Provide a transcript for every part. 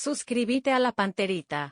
Suscríbete a La Panterita.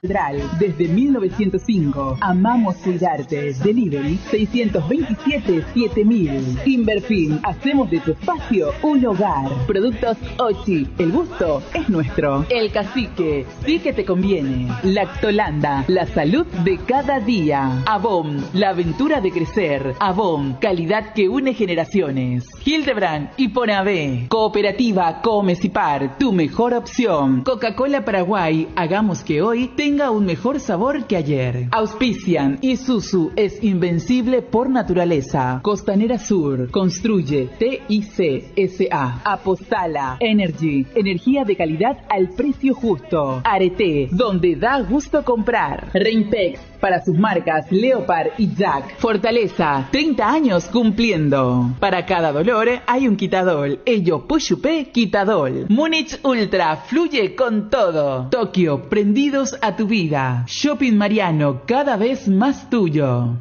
Desde 1905. Amamos cuidarte. Delivery 627-7000. Inverfin. Hacemos de tu espacio un hogar. Productos Ochi. El gusto es nuestro. El Cacique. Sí que te conviene. Lactolanda. La salud de cada día. Avon. La aventura de crecer. Avon. Calidad que une generaciones. Hildebrand y Ponabé. Cooperativa Comecipar. Tu mejor opción. Coca-Cola Paraguay, hagamos que hoy tenga un mejor sabor que ayer. Auspician, Isuzu es invencible por naturaleza. Costanera Sur, construye, TIC SA. Apostala, Energy, energía de calidad al precio justo. Arete, donde da gusto comprar. Reinpex, para sus marcas Leopard y Jack. Fortaleza, 30 años cumpliendo. Para cada dolor hay un quitadol. Ello Pushupé Quitadol. Múnich Ultra, fluye con todo. Tokio, prendidos a tu vida. Shopping Mariano, cada vez más tuyo.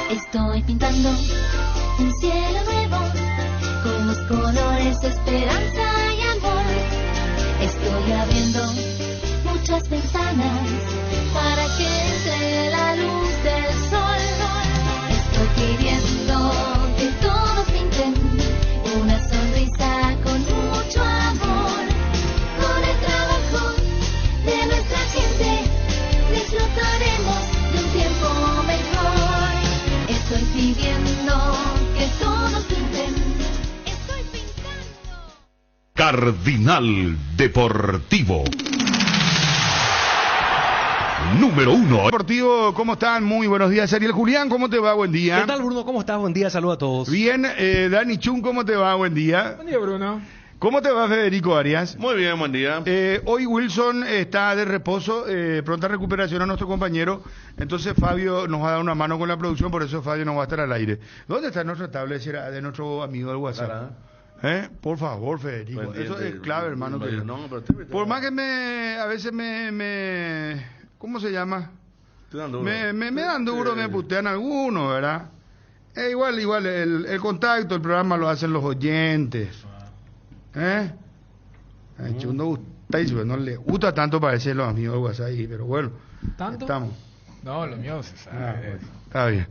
Estoy pintando un cielo nuevo con los colores esperanza y amor. Estoy abriendo muchas ventanas para que entre la luz del sol. Estoy pidiendo que todos pinten una sonrisa con mucho amor. Con el trabajo de nuestra gente disfrutaremos de un tiempo mejor. Estoy pidiendo que todos pinten. Estoy pintando. Cardinal Deportivo. Número 1. Deportivo, ¿cómo están? Muy buenos días. Ariel Julián, ¿cómo te va? Buen día. ¿Qué tal, Bruno? ¿Cómo estás? Buen día, saludos a todos. Bien, Dani Chun, ¿cómo te va? Buen día. Buen día, Bruno. ¿Cómo te va, Federico Arias? Muy bien, buen día. Hoy Wilson está de reposo, pronta recuperación a nuestro compañero, entonces Fabio nos va a dar una mano con la producción, por eso Fabio no va a estar al aire. ¿Dónde está nuestro tablet de nuestro amigo del WhatsApp? Por favor, Federico, Pendiente, eso es clave, hermano. Por más que a veces ¿cómo se llama? Te dan duro. Me dan duro, me putean algunos, ¿verdad? Igual, el contacto, el programa lo hacen los oyentes. Chundo gustáis, no le gusta tanto parecer los amigos del WhatsApp, pero bueno. ¿Tanto? Estamos. No, lo mío se sabe. Está bien.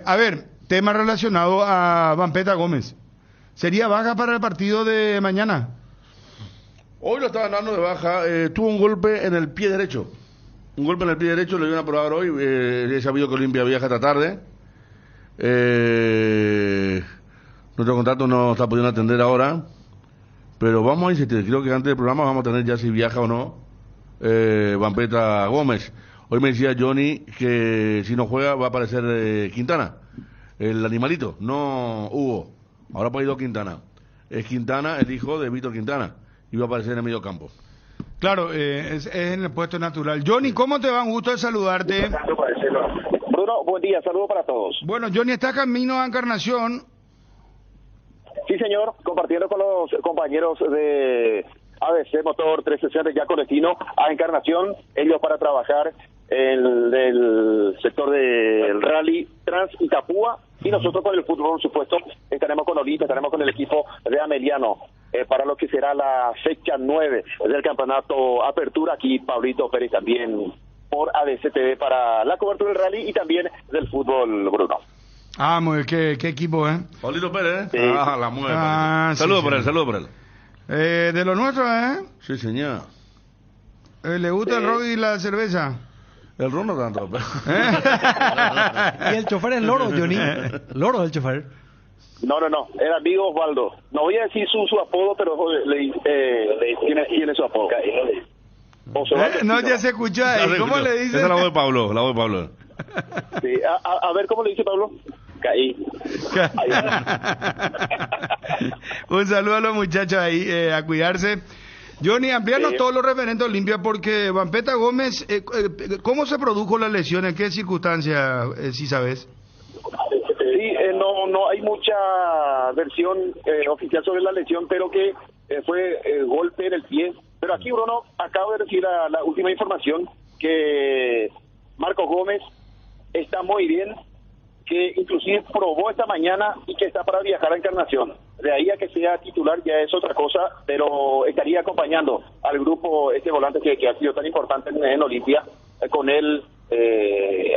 A ver, tema relacionado a Vampeta Gómez. ¿Sería baja para el partido de mañana? Hoy lo estaban dando de baja, tuvo un golpe en el pie derecho. Un golpe en el pie derecho, lo iban a probar hoy, he sabido que Olimpia viaja esta tarde. Nuestro contacto no está pudiendo atender ahora, pero vamos a insistir, creo que antes del programa vamos a tener ya si viaja o no Vampeta Gómez. Hoy me decía Johnny que si no juega va a aparecer Quintana, el animalito, no Hugo. Ahora ha ido Quintana. Es Quintana, el hijo de Víctor Quintana, y va a aparecer en el medio campo. Claro, es en el puesto natural. Johnny, ¿cómo te va? Un gusto de saludarte. Bruno, buen día, saludos para todos. Bueno, Johnny está camino a Encarnación. Sí, señor, compartiendo con los compañeros de ABC Motor 360 ya con destino a Encarnación, ellos para trabajar en el sector del Rally Trans Itapúa, y nosotros con el fútbol, por supuesto, estaremos con Olimpia, estaremos con el equipo de Ameliano para lo que será la fecha 9 del campeonato Apertura. Aquí Pablito Pérez también por ABC TV para la cobertura del rally y también del fútbol, Bruno. Ah, muy bien, qué equipo, Pablito Pérez, Sí. la mueve. Saludos sí, por él, sí. saludos por él. De lo nuestro, Sí, señor. ¿Le gusta el rock y la cerveza? El ron no tanto, pero... Y el chofer es Loro, Johnny. Loro del chofer. No, era amigo Osvaldo. No voy a decir su apodo, pero tiene su apodo. No, ya se escuchó ahí. ¿Cómo le dice? Esa es la voz de Pablo, la voz de Pablo. Sí, a ver cómo le dice Pablo. Caí. Un saludo a los muchachos ahí, a cuidarse. Johnny, amplianos todo lo referente a Olimpia, porque Vampeta Gómez, ¿cómo se produjo la lesión? ¿En qué circunstancias, si sabes? Sí, no hay mucha versión oficial sobre la lesión, pero que fue golpe en el pie. Pero aquí, Bruno, acabo de recibir la última información, que Marcos Gómez está muy bien, que inclusive probó esta mañana y que está para viajar a Encarnación. De ahí a que sea titular ya es otra cosa, pero estaría acompañando al grupo, este volante que ha sido tan importante en Olimpia. Con él,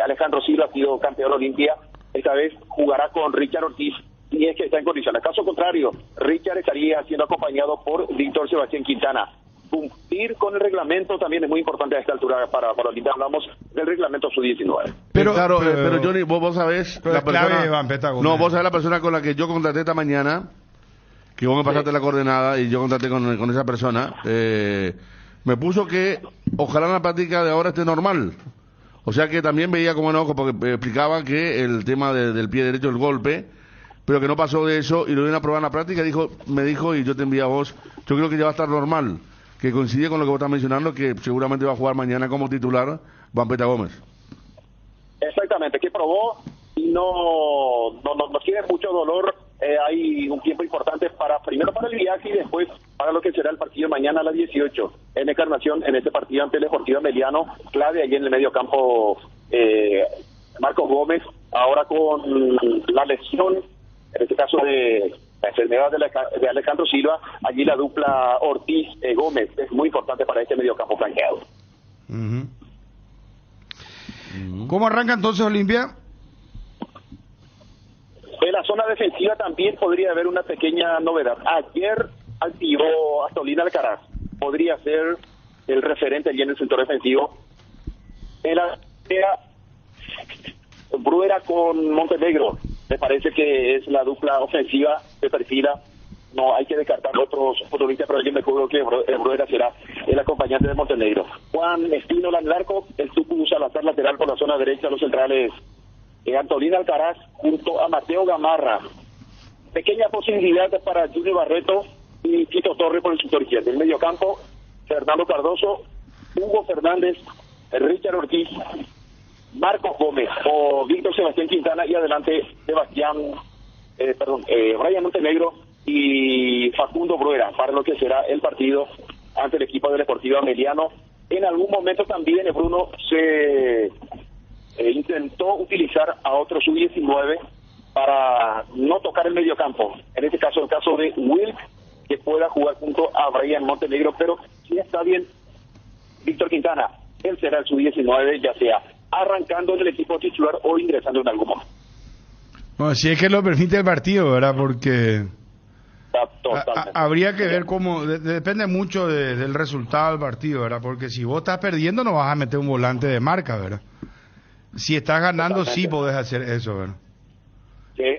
Alejandro Silva ha sido campeón Olimpia. Esta vez jugará con Richard Ortiz y es que está en condiciones. Caso contrario, Richard estaría siendo acompañado por Víctor Sebastián Quintana. Cumplir con el reglamento también es muy importante a esta altura para Olimpia. Hablamos del reglamento sub-19. Pero Johnny, vos sabés la persona, vos sabés la persona con la que yo contraté esta mañana, que vos me pasaste la coordenada y yo contraté con esa persona, me puso que ojalá la práctica de ahora esté normal. O sea que también veía como enojo, porque explicaba que el tema del pie derecho, el golpe, pero que no pasó de eso y lo iban a probar en la práctica, me dijo, y yo te envié a vos, yo creo que ya va a estar normal, que coincide con lo que vos estás mencionando, que seguramente va a jugar mañana como titular Vampeta Gómez. Exactamente, que probó y no tiene mucho dolor. Hay un tiempo importante primero para el viaje y después para lo que será el partido mañana a las 18 en Encarnación, en este partido ante el Deportivo Ameliano. Clave allí en el medio campo Marcos Gómez, ahora con la lesión, en este caso de la enfermedad de Alejandro Silva, allí la dupla Ortiz-Gómez es muy importante para este medio campo flanqueado. ¿Cómo arranca entonces Olimpia? En la zona defensiva también podría haber una pequeña novedad. Ayer activó a Astolín Alcaraz, podría ser el referente allí en el sector defensivo. En la Bruera con Montenegro, me parece que es la dupla ofensiva de perfila. No hay que descartar otros futbolistas, pero yo me acuerdo que Bruera será el acompañante de Montenegro. Juan Espínola en el arco, el Tucu Salazar lateral por la zona derecha, los centrales Antolín Alcaraz junto a Mateo Gamarra. Pequeña posibilidad para Junior Barreto y Tito Torres por el sector izquierdo. En el medio campo, Fernando Cardoso, Hugo Fernández, Richard Ortiz, Marcos Gómez o Víctor Sebastián Quintana, y adelante Brian Montenegro y Facundo Bruera para lo que será el partido ante el equipo del Deportivo Ameliano. En algún momento también Bruno se intentó utilizar a otro sub-19 para no tocar el mediocampo. En este caso, el caso de Wilk, que pueda jugar junto a Brian Montenegro, pero si está bien Víctor Quintana, él será el sub-19, ya sea arrancando en el equipo titular o ingresando en algún momento. Bueno, si es que lo permite el partido, ¿verdad? Porque Totalmente. habría que ver cómo, depende mucho del resultado del partido, ¿verdad? Porque si vos estás perdiendo no vas a meter un volante de marca, ¿verdad? Si estás ganando, Totalmente. sí podés hacer eso, ¿verdad? Sí.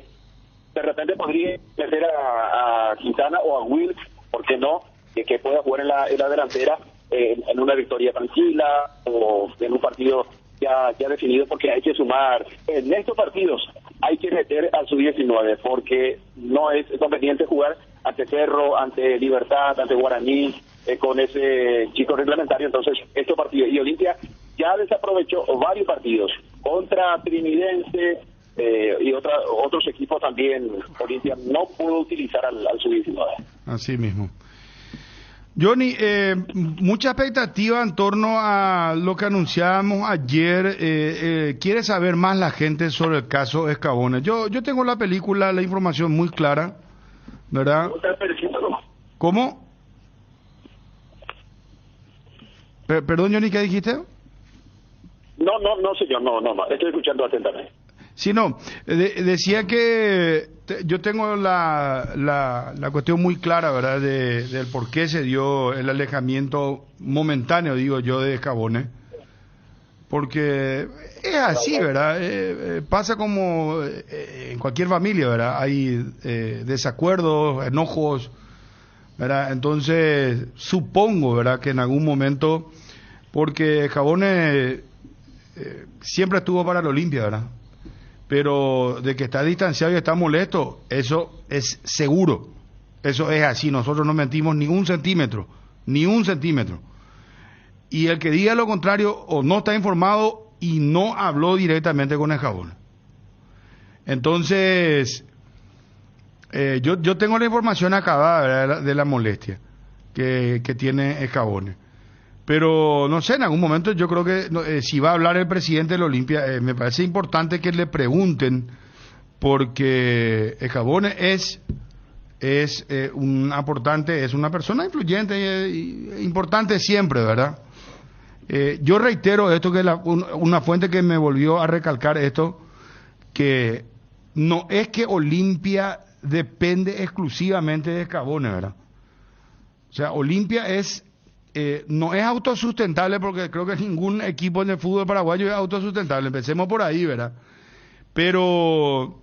De repente podría meter a Quintana o a Wilk, ¿por qué no? Que pueda jugar en la delantera en una victoria tranquila o en un partido ya definido, porque hay que sumar. En estos partidos hay que meter al sub-19, porque no es conveniente jugar ante Cerro, ante Libertad, ante Guaraní, con ese chico reglamentario. Entonces, estos partidos, y Olimpia ya desaprovechó varios partidos contra Trinidense y otros equipos también. Olimpia no pudo utilizar al sub-19. Así mismo. Johnny, mucha expectativa en torno a lo que anunciábamos ayer. ¿Quiere saber más la gente sobre el caso Escabones? Yo tengo la información muy clara, ¿verdad? ¿Cómo? Perdón, Johnny, ¿qué dijiste? No, señor, no, estoy escuchando atentamente. Sí, no, decía que yo tengo la cuestión muy clara, ¿verdad?, del por qué se dio el alejamiento momentáneo, digo yo, de Escabones. Porque es así, ¿verdad? Pasa como en cualquier familia, ¿verdad? Hay desacuerdos, enojos, ¿verdad? Entonces, supongo, ¿verdad?, que en algún momento, porque Escabones siempre estuvo para la Olimpia, ¿verdad? Pero de que está distanciado y está molesto, eso es seguro. Eso es así, nosotros no mentimos ni un centímetro. Y el que diga lo contrario o no está informado y no habló directamente con Escabones. Entonces, yo tengo la información acabada, ¿verdad?, de la molestia que tiene Escabones. Pero no sé, en algún momento yo creo que si va a hablar el presidente del Olimpia, me parece importante que le pregunten, porque Escabone es un aportante, es una persona influyente e importante siempre, ¿verdad? Yo reitero esto, que una fuente que me volvió a recalcar esto, que no es que Olimpia depende exclusivamente de Escabone, ¿verdad? O sea, Olimpia no es autosustentable, porque creo que ningún equipo en el fútbol paraguayo es autosustentable, empecemos por ahí, ¿verdad? Pero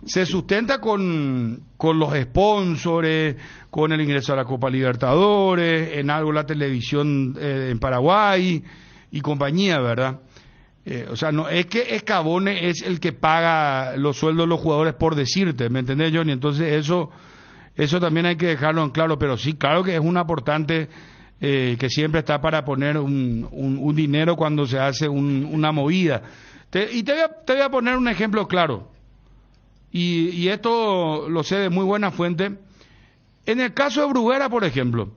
se sustenta con los sponsors, con el ingreso a la Copa Libertadores, en algo la televisión en Paraguay y compañía, ¿verdad? O sea, no es que Escabone es el que paga los sueldos de los jugadores, por decirte, ¿me entendés, Johnny? Entonces eso también hay que dejarlo en claro, pero sí, claro que es un aportante que siempre está para poner un dinero cuando se hace una movida. Te voy a poner un ejemplo claro, y esto lo sé de muy buena fuente. En el caso de Bruguera, por ejemplo,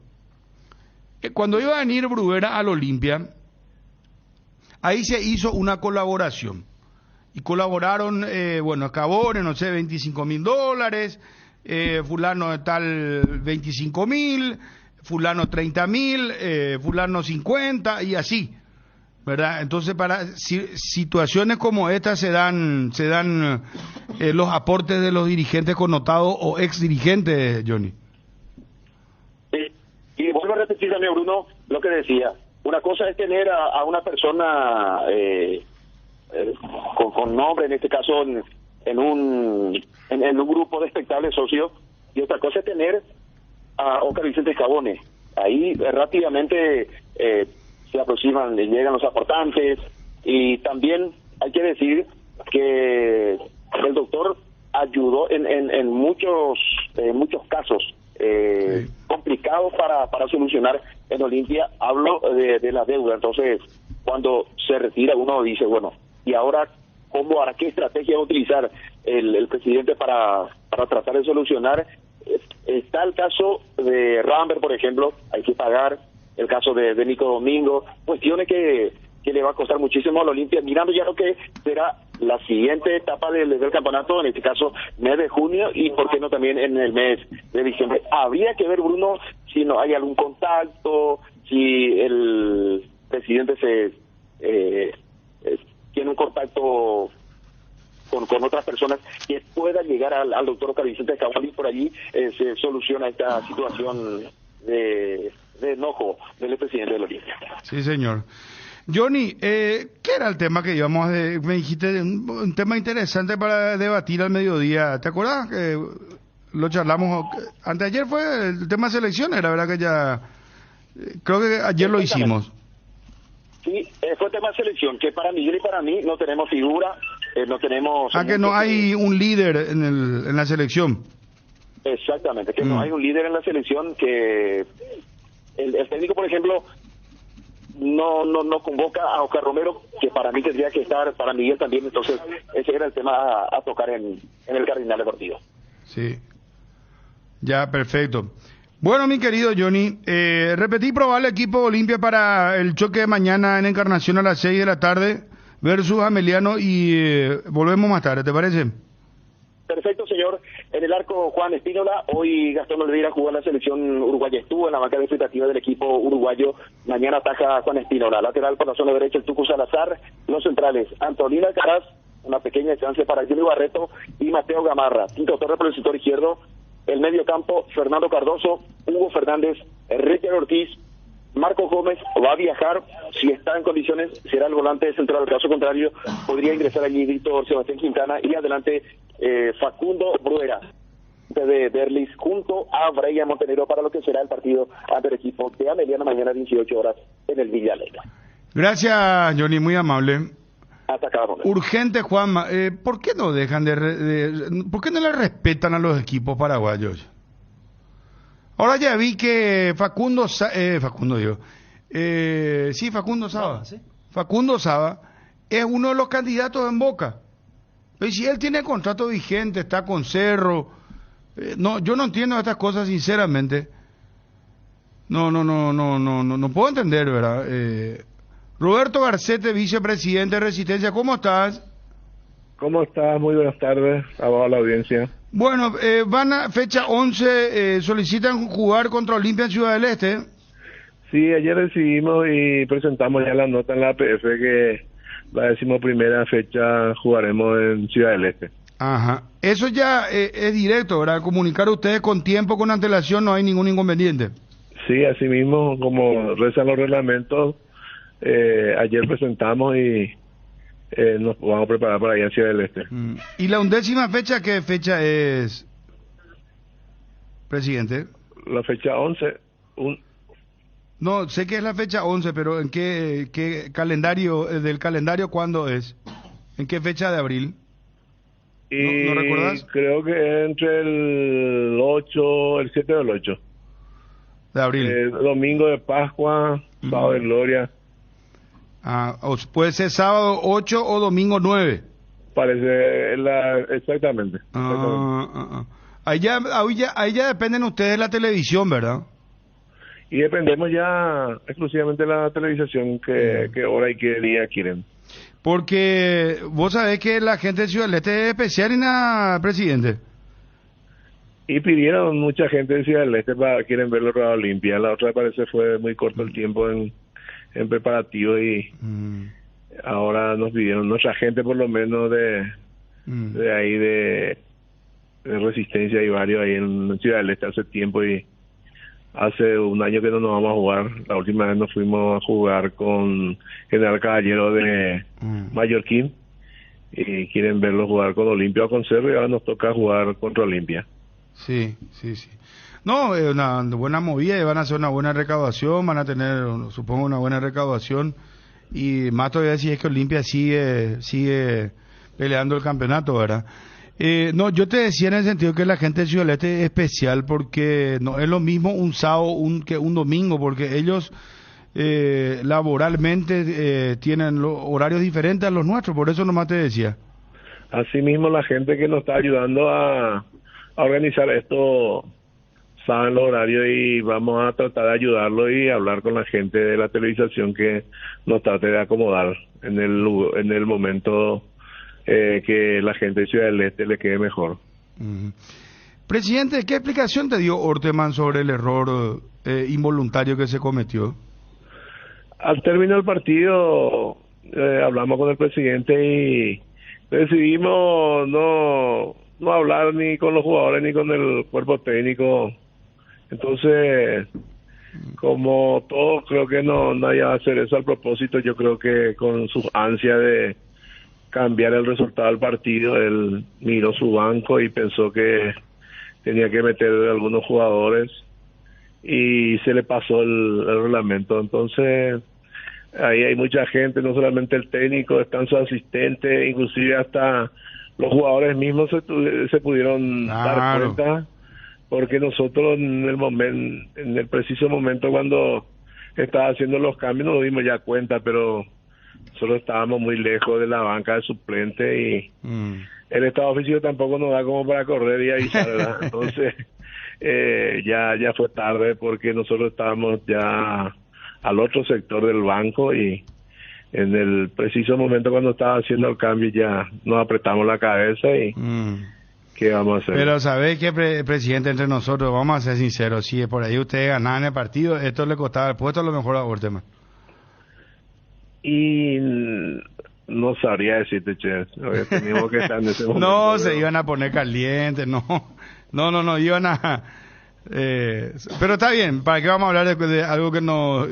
cuando iba a venir Bruguera al Olimpia, ahí se hizo una colaboración, y colaboraron, Escabone, no sé, $25,000, fulano de tal 25,000, fulano 30,000, fulano 50, y así, ¿verdad? Entonces, para situaciones como estas se dan los aportes de los dirigentes connotados o ex dirigentes, Johnny. Y vuelvo a repetir también, Bruno, lo que decía. Una cosa es tener a una persona con nombre, en este caso en un grupo de expectables socios, y otra cosa es tener a Oscar Vicente Escabone. Ahí rápidamente se aproximan, le llegan los aportantes, y también hay que decir que el doctor ayudó en muchos casos complicados para solucionar en Olimpia. Hablo de la deuda. Entonces, cuando se retira, uno dice, bueno, ¿y ahora cómo hará, qué estrategia va a utilizar el presidente para tratar de solucionar? Está el caso de Rambert, por ejemplo, hay que pagar. El caso de Nico Domingo, cuestiones que le va a costar muchísimo a la Olimpia, mirando ya lo que será la siguiente etapa del campeonato, en este caso mes de junio, y por qué no también en el mes de diciembre. Habría que ver, Bruno, si no hay algún contacto, si el presidente tiene un contacto con otras personas que pueda llegar al doctor Oscar Vicente Escabone, y por allí se soluciona esta situación de enojo del presidente de la Olimpia. Sí, señor. Johnny, ¿qué era el tema que íbamos me dijiste, un tema interesante para debatir al mediodía? ¿Te acuerdas? Lo charlamos, anteayer fue el tema de selecciones, la verdad que ya, creo que ayer lo hicimos. Sí, fue tema de selección, que para Miguel y para mí no tenemos figura, no tenemos... que no hay un líder en la selección. Exactamente, que no hay un líder en la selección, que el técnico, por ejemplo, no convoca a Oscar Romero, que para mí tendría que estar, para Miguel también. Entonces ese era el tema a tocar en el Cardinal Deportivo. Sí, ya, perfecto. Bueno, mi querido Johnny, repetí probable equipo Olimpia para el choque de mañana en Encarnación a las 6 de la tarde versus Ameliano, y volvemos más tarde, ¿te parece? Perfecto, señor. En el arco, Juan Espínola. Hoy Gastón Oliveira jugó en la selección uruguaya, estuvo en la banca de expectativa del equipo uruguayo. Mañana ataja Juan Espínola. Lateral por la zona derecha, el Tucu Salazar. Los centrales, Antonina Alcaraz, una pequeña chance para Jimmy Barreto, y Mateo Gamarra. Tito Torres por el sector izquierdo. El medio campo, Fernando Cardoso, Hugo Fernández, Richard Ortiz, Marco Gómez va a viajar, si está en condiciones será el volante central, al caso contrario podría ingresar allí Víctor Sebastián Quintana, y adelante Facundo Bruera de Berlis junto a Brian Montenegro para lo que será el partido ante el equipo de Ameliano mañana 18 horas en el Villa Alegre. Gracias, Johnny, muy amable. Hasta cada momento. Urgente, Juanma, ¿por qué no dejan por qué no le respetan a los equipos paraguayos? Ahora ya vi que Facundo Saba, ¿sí? Facundo Saba es uno de los candidatos en Boca. Pero si él tiene contrato vigente, está con Cerro, yo no entiendo estas cosas sinceramente. No puedo entender, ¿verdad? Roberto Garcete, vicepresidente de Resistencia, ¿cómo estás? ¿Cómo estás? Muy buenas tardes a toda la audiencia. Bueno, van a fecha 11, solicitan jugar contra Olimpia en Ciudad del Este. Sí, ayer recibimos y presentamos ya la nota en la APF que la 11ª fecha jugaremos en Ciudad del Este. Ajá. Eso ya es directo, ¿verdad? Comunicar a ustedes con tiempo, con antelación, no hay ningún inconveniente. Sí, así mismo, como rezan los reglamentos, ayer presentamos y nos vamos a preparar para ir a Ciudad del Este. ¿Y la 11ª fecha, qué fecha es, presidente? La fecha 11. No, sé que es la fecha 11, pero ¿en qué calendario, del calendario cuándo es? ¿En qué fecha de abril? ¿No recuerdas? Creo que entre el 7 del 8. De abril. Domingo de Pascua, sábado de Gloria. Puede ser sábado 8 o domingo 9. Parece, exactamente. Ahí ya dependen ustedes de la televisión, ¿verdad? Y dependemos ya exclusivamente de la televisación, que hora y qué día quieren. Porque vos sabés que la gente de Ciudad del Este es especial, presidente. Y pidieron mucha gente de Ciudad del Este quieren ver la Rueda Olimpia. La otra parece fue muy corto el tiempo en preparativo y ahora nos pidieron nuestra gente por lo menos de ahí de Resistencia y varios ahí en Ciudad del Este hace tiempo y hace un año que no nos vamos a jugar. La última vez nos fuimos a jugar con General Caballero de Mallorquín y quieren verlo jugar con Olimpia o con Cerro y ahora nos toca jugar contra Olimpia. Sí. No, es una buena movida y van a hacer una buena recaudación, van a tener, supongo, una buena recaudación y más todavía si es que Olimpia sigue peleando el campeonato, ¿verdad? No, yo te decía en el sentido que la gente de Ciudad del Este es especial porque no es lo mismo un sábado que un domingo, porque ellos laboralmente tienen horarios diferentes a los nuestros, por eso nomás te decía. Asimismo, la gente que nos está ayudando a organizar esto saben los horarios y vamos a tratar de ayudarlo y hablar con la gente de la televisación que nos trate de acomodar en el momento que la gente de Ciudad del Este le quede mejor. Presidente, ¿qué explicación te dio Orteman sobre el error involuntario que se cometió? Al término del partido hablamos con el presidente y decidimos no hablar ni con los jugadores ni con el cuerpo técnico. Entonces, como todo, creo que no haya a hacer eso al propósito. Yo creo que con su ansia de cambiar el resultado del partido, él miró su banco y pensó que tenía que meter algunos jugadores y se le pasó el reglamento. Entonces, ahí hay mucha gente, no solamente el técnico, están sus asistentes, inclusive hasta los jugadores mismos se pudieron dar cuenta, porque nosotros en el preciso momento cuando estaba haciendo los cambios nos dimos ya cuenta, pero solo estábamos muy lejos de la banca de suplente y el estado físico tampoco nos da como para correr y avisar, ¿verdad? Entonces ya fue tarde porque nosotros estábamos ya al otro sector del banco y en el preciso momento cuando estaba haciendo el cambio ya nos apretamos la cabeza y ¿qué vamos a hacer? Pero ¿sabés qué, presidente, entre nosotros, vamos a ser sinceros, si por ahí ustedes ganaban el partido, esto le costaba el puesto a lo mejor a Orteman? Y no sabría decirte, che, teníamos que estar en ese momento. No, se iban a poner calientes, no, iban a... pero está bien, ¿para qué vamos a hablar de algo que no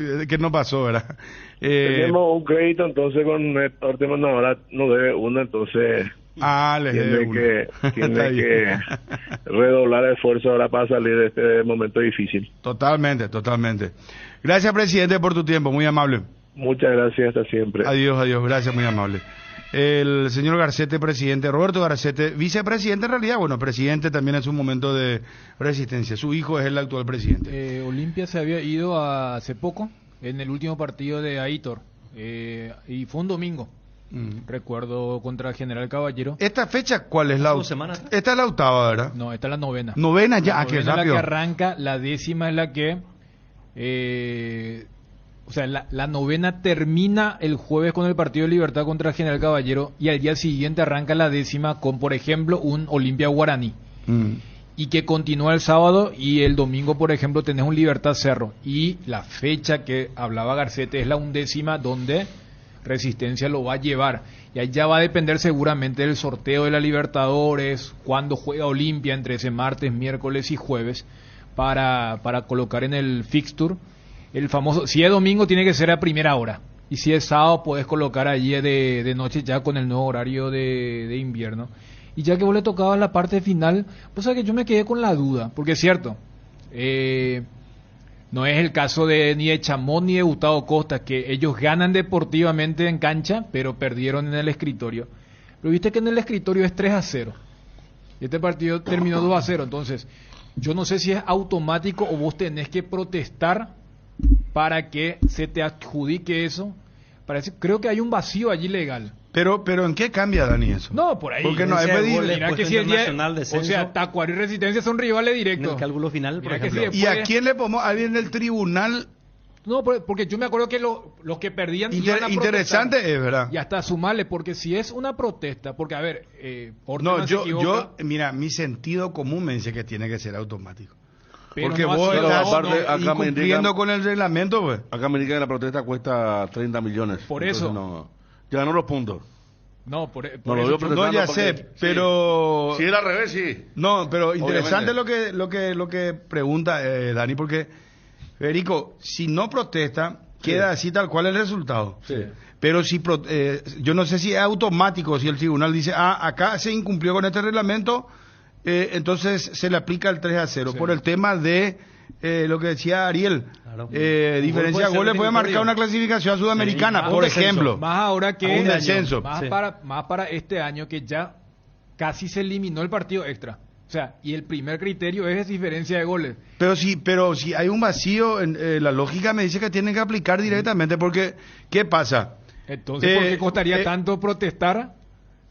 pasó, verdad? Tenemos un crédito, entonces con Orteman ahora nos debe uno, entonces tiene que redoblar el esfuerzo ahora para salir de este momento difícil. Totalmente. Gracias, presidente, por tu tiempo, muy amable. Muchas gracias, hasta siempre. Adiós, gracias, muy amable. El señor Garcete, presidente, Roberto Garcete, vicepresidente en realidad, bueno, presidente también en su momento de Resistencia. Su hijo es el actual presidente. Olimpia se había ido hace poco, en el último partido de Aitor, y fue un domingo. Recuerdo contra General Caballero. ¿Esta fecha cuál es? Esta es la octava, ¿verdad? No, esta es la novena. ¿Novena ya? La novena es la que arranca, la 10ª es la que O sea, la novena termina el jueves con el partido de Libertad contra General Caballero y al día siguiente arranca la 10ª con, por ejemplo, un Olimpia Guaraní. Y que continúa el sábado y el domingo, por ejemplo, tenés un Libertad Cerro. Y la fecha que hablaba Garcete es la 11ª donde Resistencia lo va a llevar. Y ahí ya va a depender seguramente del sorteo de la Libertadores, cuando juega Olimpia entre ese martes, miércoles y jueves, para colocar en el fixture el famoso. Si es domingo tiene que ser a primera hora. Y si es sábado puedes colocar allí de noche ya con el nuevo horario de invierno. Y ya que vos le tocabas la parte final, pues que yo me quedé con la duda, porque es cierto, no es el caso ni de Chamón ni de Gustavo Costa, que ellos ganan deportivamente en cancha, pero perdieron en el escritorio. Pero viste que en el escritorio es 3-0. Y este partido terminó 2-0. Entonces, yo no sé si es automático o vos tenés que protestar para que se te adjudique eso. Creo que hay un vacío allí legal. Pero ¿en qué cambia, Dani, eso? No, por ahí. Porque no hay pedido. Mira que si el día, o sea, Tacuaro y Resistencia son rivales directos. En el cálculo final, por ejemplo. Si después, ¿Y a quién le ponemos? ¿Alguien del tribunal? No, porque yo me acuerdo que los que perdían iban a interesante protestar. Es, ¿verdad? Y hasta sumarle, porque si es una protesta, porque a ver, no, mira, mi sentido común me dice que tiene que ser automático. Pero porque no vos estás acá incumpliendo con el reglamento, pues. Acá me indican que la protesta cuesta 30 millones. Por eso. Ya ganó los puntos. No, por lo eso. veo No, ya sé, pero... Si era al revés, sí. No, pero interesante lo que pregunta Dani, porque, Federico, si no protesta, queda así tal cual el resultado. Sí. Pero si yo no sé si es automático, si el tribunal dice, acá se incumplió con este reglamento, entonces se le aplica el 3-0. Sí. Por el tema de lo que decía Ariel, claro. Diferencia de goles puede marcar una clasificación sudamericana, sí, por ejemplo. Más ahora que un descenso. Más para este año que ya casi se eliminó el partido extra. O sea, y el primer criterio es diferencia de goles. Pero si hay un vacío, la lógica me dice que tienen que aplicar directamente, porque ¿qué pasa? Entonces, ¿por qué costaría tanto protestar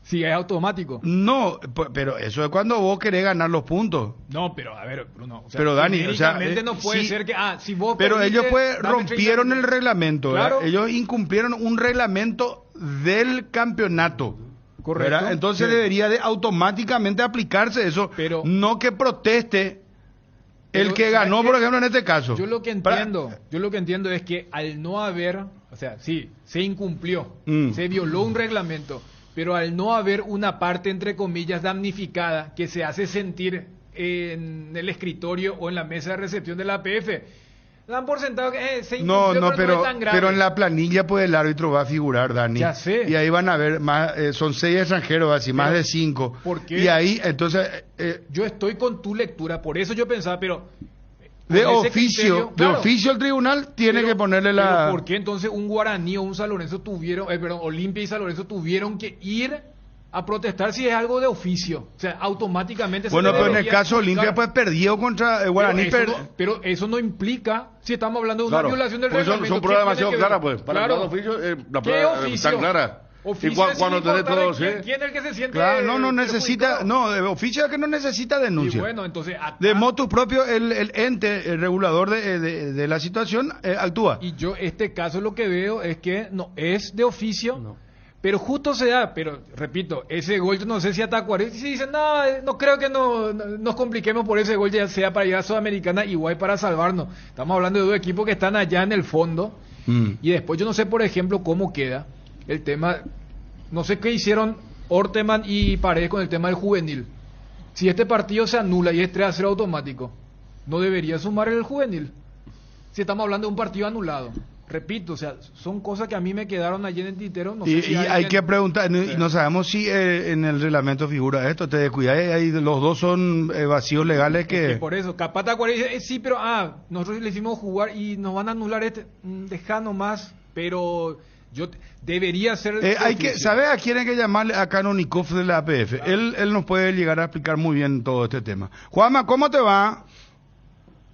si es automático? No, pero eso es cuando vos querés ganar los puntos. No, pero a ver, Bruno. O sea, pero Dani, o sea, no puede ser que si vos pero ellos rompieron el reglamento, claro. Ellos incumplieron un reglamento del campeonato. Correcto. ¿Verdad? Entonces debería de automáticamente aplicarse eso, pero no que proteste el que ganó, por ejemplo, en este caso. Yo lo que entiendo es que al no haber, o sea, sí, se incumplió, se violó un reglamento, pero al no haber una parte, entre comillas, damnificada que se hace sentir en el escritorio o en la mesa de recepción de la APF, dan por sentado que se incumplió, pero no es tan grave. Pero en la planilla pues el árbitro va a figurar, Dani. Ya sé. Y ahí van a ver más, son 6 extranjeros, así, más de 5. ¿Por qué? Y ahí, entonces... yo estoy con tu lectura, por eso yo pensaba, pero... De oficio el tribunal tiene que ponerle la... Pero ¿por qué entonces un Guaraní o un San Lorenzo Olimpia y San Lorenzo tuvieron que ir a protestar si es algo de oficio? O sea, automáticamente... Bueno, pero en el caso Olimpia pues perdió contra Guaraní. Pero eso no implica, si estamos hablando de una violación del reglamento... Son pruebas demasiado claras, pues. Para el oficio, la prueba está clara. Oficio y cuando tenés todo, ¿quién es el que se siente? Claro, no necesita, oficio es que no necesita denuncia. Y bueno, entonces acá, de motu propio el ente, el regulador de la situación actúa. Y yo este caso lo que veo es que no es de oficio, pero justo se da, pero repito, ese gol no sé si a Tacuaro, si dicen, no creo que nos compliquemos por ese gol, ya sea para ir a Sudamericana, igual para salvarnos. Estamos hablando de dos equipos que están allá en el fondo, y después yo no sé, por ejemplo, cómo queda el tema, no sé qué hicieron Orteman y Paredes con el tema del juvenil. Si este partido se anula y es 3-0 automático, ¿no debería sumar el juvenil? Si estamos hablando de un partido anulado. Repito, o sea, son cosas que a mí me quedaron allí en el tintero. No sé si hay que preguntar, y no sabemos si en el reglamento figura esto, te descuidas, los dos son vacíos legales que... Por eso, capaz Tacuaro dice, sí, pero nosotros le hicimos jugar y nos van a anular deja nomás, pero... debería ser... ¿Sabes a quién hay que llamarle? A Canonikov de la APF. Claro. Él nos puede llegar a explicar muy bien todo este tema. Juanma, ¿cómo te va?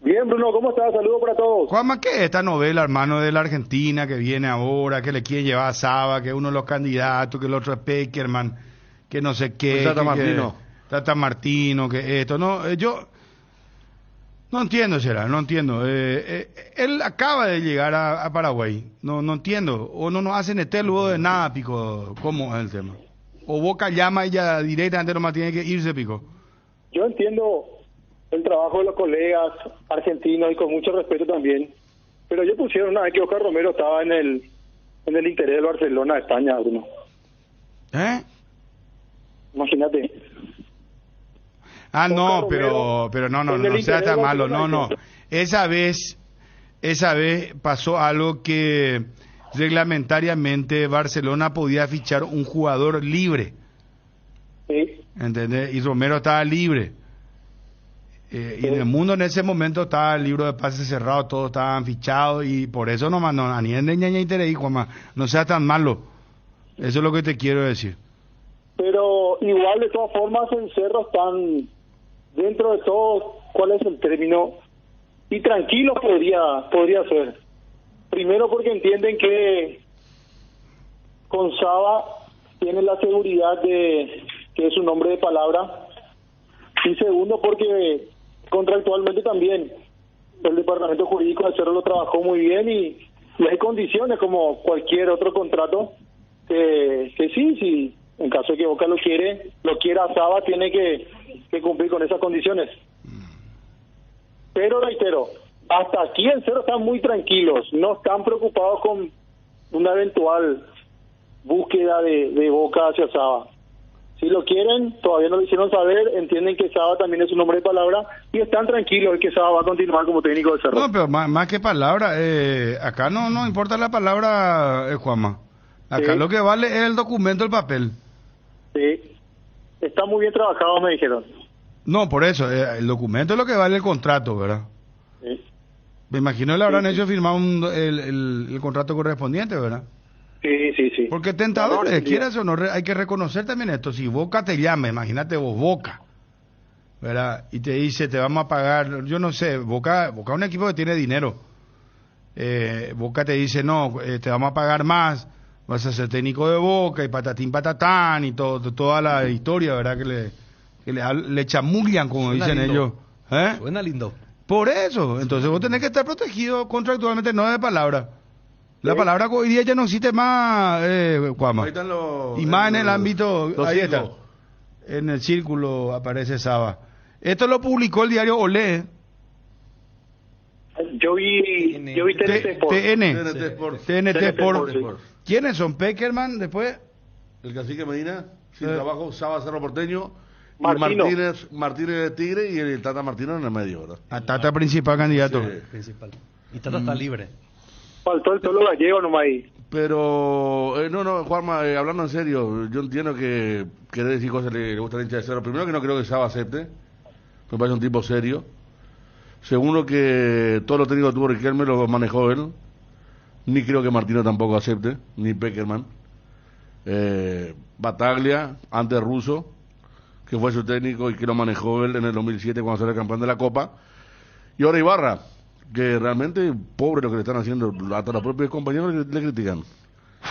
Bien, Bruno, ¿cómo estás? Saludos para todos. Juanma, ¿qué es esta novela, hermano, de la Argentina que viene ahora, que le quieren llevar a Saba, que uno de los candidatos, que el otro es Peckerman, que no sé qué... Tata Martino. Tata Martino, que esto... No No entiendo, será, no entiendo. Él acaba de llegar a Paraguay. No entiendo. O no hacen luego de nada, Pico. ¿Cómo es el tema? O Boca llama y ya directamente nomás tiene que irse, Pico. Yo entiendo el trabajo de los colegas argentinos y con mucho respeto también. Pero ellos pusieron una vez que Oscar Romero estaba en el interés del Barcelona de España, Bruno. Imagínate. Ah, no, pero no sea tan malo, no. Esa vez pasó algo que reglamentariamente Barcelona podía fichar un jugador libre. Sí. ¿Entendés? Y Romero estaba libre. Y en el mundo en ese momento estaba el libro de pases cerrado, todos estaban fichados y por eso no sea tan malo. Eso es lo que te quiero decir. Pero igual de todas formas en Cerro están dentro de todo, ¿cuál es el término? Y tranquilo podría ser. Primero porque entienden que con Saba tienen la seguridad de que es un hombre de palabra. Y segundo porque contractualmente también el departamento jurídico de Cerro lo trabajó muy bien y hay condiciones como cualquier otro contrato que sí, en caso de que Boca lo quiera Saba, tiene que cumplir con esas condiciones. Pero reitero, hasta aquí en Cerro están muy tranquilos, no están preocupados con una eventual búsqueda de Boca hacia Saba. Si lo quieren, todavía no lo hicieron saber, entienden que Saba también es un hombre de palabra y están tranquilos que Saba va a continuar como técnico de Cerro. No, pero más que palabra, acá no importa la palabra, Juanma. Acá sí. Lo que vale es el documento, el papel. Sí, está muy bien trabajado, me dijeron. No, por eso, el documento es lo que vale el contrato, ¿verdad? Sí. Me imagino le habrán hecho firmar el contrato correspondiente, ¿verdad? Sí. Porque tentadores, quieras o no, hay que reconocer también esto. Si Boca te llama, imagínate vos, Boca, ¿verdad? Y te dice, te vamos a pagar, yo no sé, Boca es un equipo que tiene dinero. Boca te dice, no, te vamos a pagar más, vas a ser técnico de Boca y patatín patatán y toda la historia, ¿verdad? Que le chamullan, como Suena dicen lindo. ellos. Suena lindo. Por eso, entonces vos tenés que estar protegido contractualmente, no de palabra. La palabra que hoy día ya no existe más, Juanma. Ahí están Y más en el ámbito, ahí cinco. está. En el círculo aparece Saba. Esto lo publicó el diario Olé. Yo vi TNT Sport. TNT Sport. sí. ¿Quiénes son? Peckerman, después. El cacique Medina, sin Sí. trabajo, Saba Cerro Porteño, Martino. y Martínez de Tigre y el Tata Martino en el medio, ¿verdad? A Tata principal candidato. Sí. Principal. Y Tata está libre. Faltó el Tolo Gallego nomás ahí. Pero, no, Juanma, hablando en serio, yo entiendo que querés decir cosas le gusta al hincha de Cerro. Primero que no creo que Saba acepte, me parece un tipo serio. Segundo que todo lo técnico que tuvo Riquelme lo manejó él. Ni creo que Martino tampoco acepte, ni Peckerman. Bataglia, antes Russo, que fue su técnico y que lo manejó él en el 2007 cuando salió campeón de la Copa. Y ahora Ibarra, que realmente pobre lo que le están haciendo, hasta los propios compañeros le critican.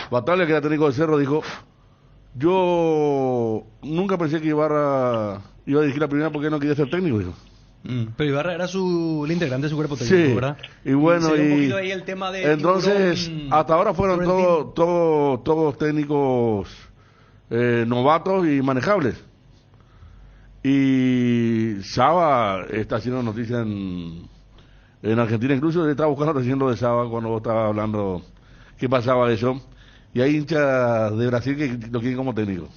Bataglia, que era técnico de Cerro, dijo, yo nunca pensé que Ibarra iba a dirigir la primera porque no quería ser técnico, dijo. Pero Ibarra era el integrante de su cuerpo técnico, Sí, ¿verdad? y bueno, Se ve un y poquito ahí el tema de entonces Tiburón, hasta ahora fueron Florentino. todos técnicos novatos y manejables. Y Saba está haciendo noticia en Argentina, incluso estaba buscando recién lo de Saba cuando vos estabas hablando qué pasaba eso. Y hay hinchas de Brasil que lo quieren como técnico.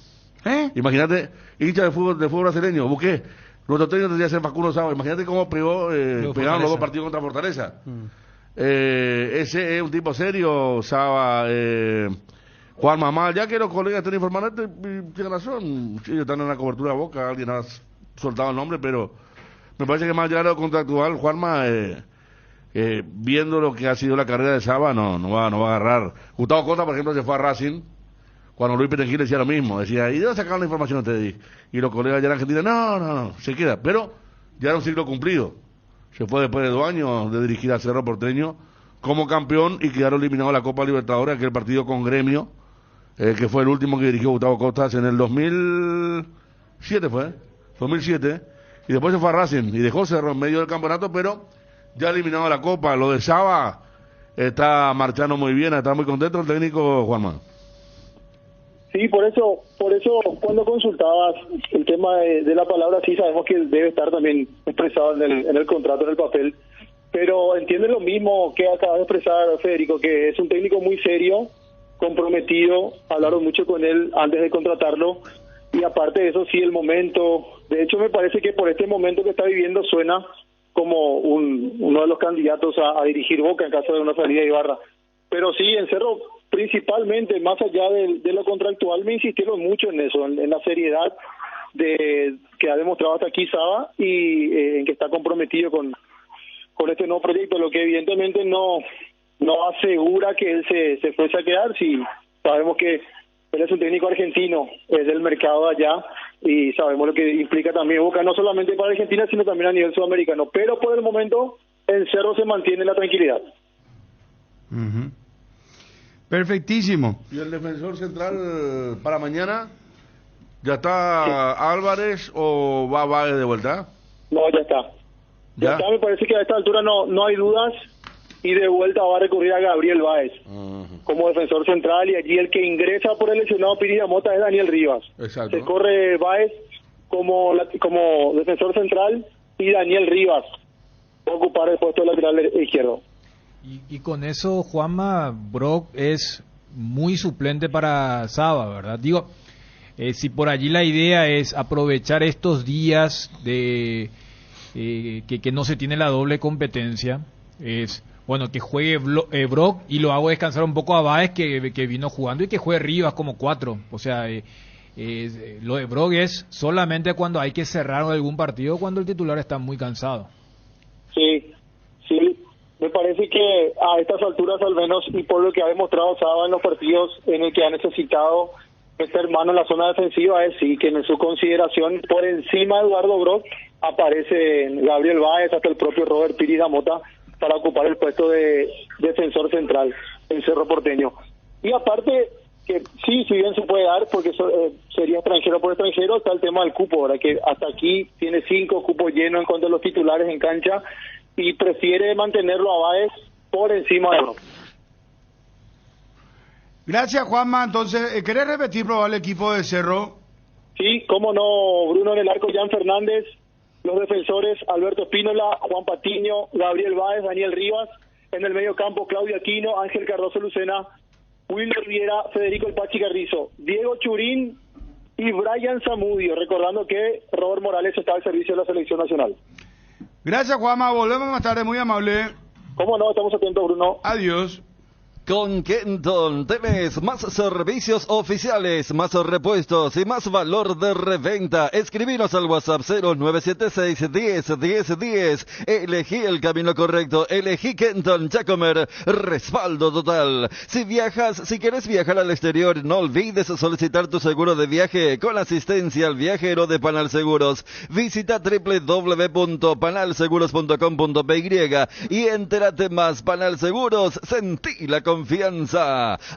Imagínate, hinchas de fútbol brasileño, busqué. Nuestro técnico tendría que ser Facundo Saba. Imagínate cómo pegaron los dos partidos contra Fortaleza. Ese es un tipo serio, Saba. Juan Mamá, ya que los colegas están informando, tienen razón. Sí, ellos están en la cobertura de Boca, alguien ha soltado el nombre, pero me parece que más allá de lo contractual, Juanma, viendo lo que ha sido la carrera de Saba, no va a agarrar. Gustavo Costa, por ejemplo, se fue a Racing. Cuando Luis Perengil decía lo mismo, decía, ¿y de dónde sacaron la información ustedes? Y los colegas ya en Argentina, no, se queda. Pero ya era un ciclo cumplido. Se fue después de 2 años de dirigir a Cerro Porteño como campeón y quedaron eliminados de la Copa Libertadores, aquel partido con Gremio, que fue el último que dirigió Gustavo Costas en el 2007, 2007. y después se fue a Racing y dejó Cerro en medio del campeonato, pero ya eliminado la Copa. Lo de Saba está marchando muy bien, está muy contento el técnico Juanma. Sí, por eso cuando consultabas el tema de la palabra, sí sabemos que debe estar también expresado en el contrato, en el papel, pero entiende lo mismo que acaba de expresar Federico, que es un técnico muy serio, comprometido, hablaron mucho con él antes de contratarlo, y aparte de eso, sí, el momento, de hecho me parece que por este momento que está viviendo suena como uno de los candidatos a dirigir Boca en caso de una salida de Ibarra. Pero sí, en Cerro, principalmente, más allá de lo contractual, me insistieron mucho en eso, en la seriedad que ha demostrado hasta aquí Saba, y en que está comprometido con este nuevo proyecto, lo que evidentemente no asegura que él se fuese a quedar. Si sabemos que él es un técnico argentino, es del mercado allá, y sabemos lo que implica también Boca, no solamente para Argentina, sino también a nivel sudamericano. Pero por el momento, en Cerro se mantiene la tranquilidad. Uh-huh. Perfectísimo. ¿Y el defensor central para mañana? ¿Ya está Álvarez o va Báez de vuelta? No, ya está. Ya está, me parece que a esta altura no hay dudas, y de vuelta va a recurrir a Gabriel Báez como defensor central, y allí el que ingresa por el lesionado Piri Mota es Daniel Rivas. Exacto. Se corre Báez como defensor central, y Daniel Rivas va a ocupar el puesto de lateral izquierdo. Y con eso, Juanma, Brock es muy suplente para Saba, ¿verdad? Digo, si por allí la idea es aprovechar estos días de que no se tiene la doble competencia, es bueno que juegue Brock, y lo hago descansar un poco a Báez, que vino jugando, y que juegue Rivas como 4. O sea, lo de Brock es solamente cuando hay que cerrar algún partido, cuando el titular está muy cansado. Sí. Me parece que a estas alturas, al menos, y por lo que ha demostrado Saba en los partidos en el que ha necesitado meter mano en la zona defensiva, es sí que en su consideración, por encima de Eduardo Brock, aparece Gabriel Báez, hasta el propio Robert Piri Mota, para ocupar el puesto de defensor central en Cerro Porteño. Y aparte, que sí, si bien se puede dar, porque sería extranjero por extranjero, está el tema del cupo, ¿verdad? Que hasta aquí tiene 5 cupos llenos en cuanto a los titulares en cancha, y prefiere mantenerlo a Báez por encima de Brock. Gracias, Juanma. Entonces, ¿querés repetir probar el equipo de Cerro? Sí, cómo no. Bruno en el arco, Jan Fernández. Los defensores, Alberto Espínola, Juan Patiño, Gabriel Báez, Daniel Rivas. En el medio campo, Claudio Aquino, Ángel Cardoso Lucena, Wilmer Viera, Federico El Pachi Carrizo, Diego Churín y Brian Zamudio. Recordando que Robert Morales está al servicio de la selección nacional. Gracias, Juanma. Volvemos más tarde, muy amable. Cómo no, estamos atentos, Bruno. Adiós. Con Kenton tenés más servicios oficiales, más repuestos y más valor de reventa. Escribinos al WhatsApp 0976 10 10 10. Elegí el camino correcto, elegí Kenton Jacomer, respaldo total. Si querés viajar al exterior, no olvides solicitar tu seguro de viaje con asistencia al viajero de Panal Seguros. Visita www.panalseguros.com.py y entérate más. Panal Seguros, sentí la confianza.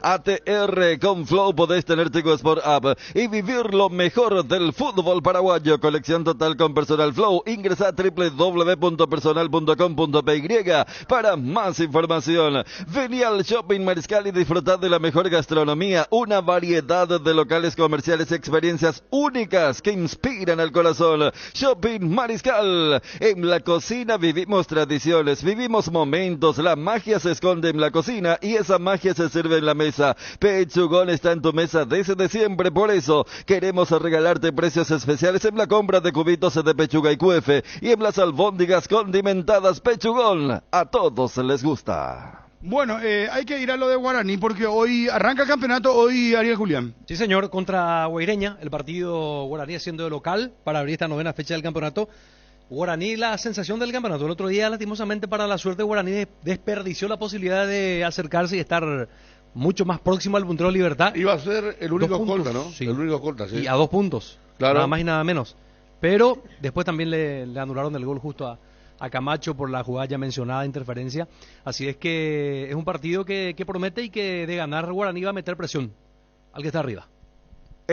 ATR con Flow podés tener Tigo Sport App y vivir lo mejor del fútbol paraguayo. Colección total con Personal Flow. Ingresa a www.personal.com.py para más información. Vení al Shopping Mariscal y disfrutad de la mejor gastronomía, una variedad de locales comerciales y experiencias únicas que inspiran al corazón. Shopping Mariscal. En la cocina vivimos tradiciones, vivimos momentos. La magia se esconde en la cocina y esa magia se sirve en la mesa. Pechugón está en tu mesa desde siempre, por eso queremos regalarte precios especiales en la compra de cubitos de pechuga y cuefe y en las albóndigas condimentadas Pechugón. A todos les gusta. Bueno, hay que ir a lo de Guaraní porque hoy arranca el campeonato, hoy Ariel Julián. Sí, señor, contra Guaireña, el partido Guaraní siendo de local para abrir esta 9ª fecha del campeonato. Guaraní, la sensación del campeonato. El otro día, lastimosamente para la suerte de Guaraní, desperdició la posibilidad de acercarse y estar mucho más próximo al puntero Libertad. Iba a ser el único escolta, ¿no? Sí. El único escolta, sí. Y a 2 puntos, claro. Nada más y nada menos. Pero después también le anularon el gol justo a Camacho por la jugada ya mencionada, interferencia. Así es que es un partido que promete y que de ganar Guaraní va a meter presión al que está arriba.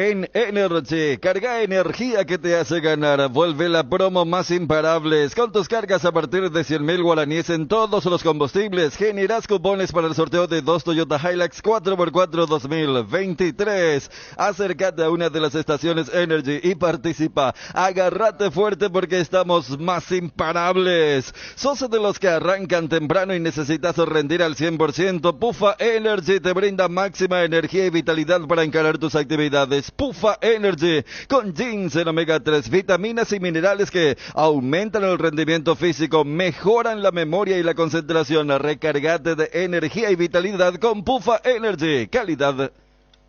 En Energy, carga energía que te hace ganar. Vuelve la promo más imparables. Con tus cargas a partir de 100.000 guaraníes en todos los combustibles, generas cupones para el sorteo de 2 Toyota Hilux 4x4 2023. Acércate a una de las estaciones Energy y participa. Agárrate fuerte porque estamos más imparables. ¿Sos de los que arrancan temprano y necesitas rendir al 100%? Pufa Energy te brinda máxima energía y vitalidad para encarar tus actividades. Pufa Energy, con ginseng omega 3, vitaminas y minerales que aumentan el rendimiento físico, mejoran la memoria y la concentración. Recargate de energía y vitalidad con Pufa Energy, calidad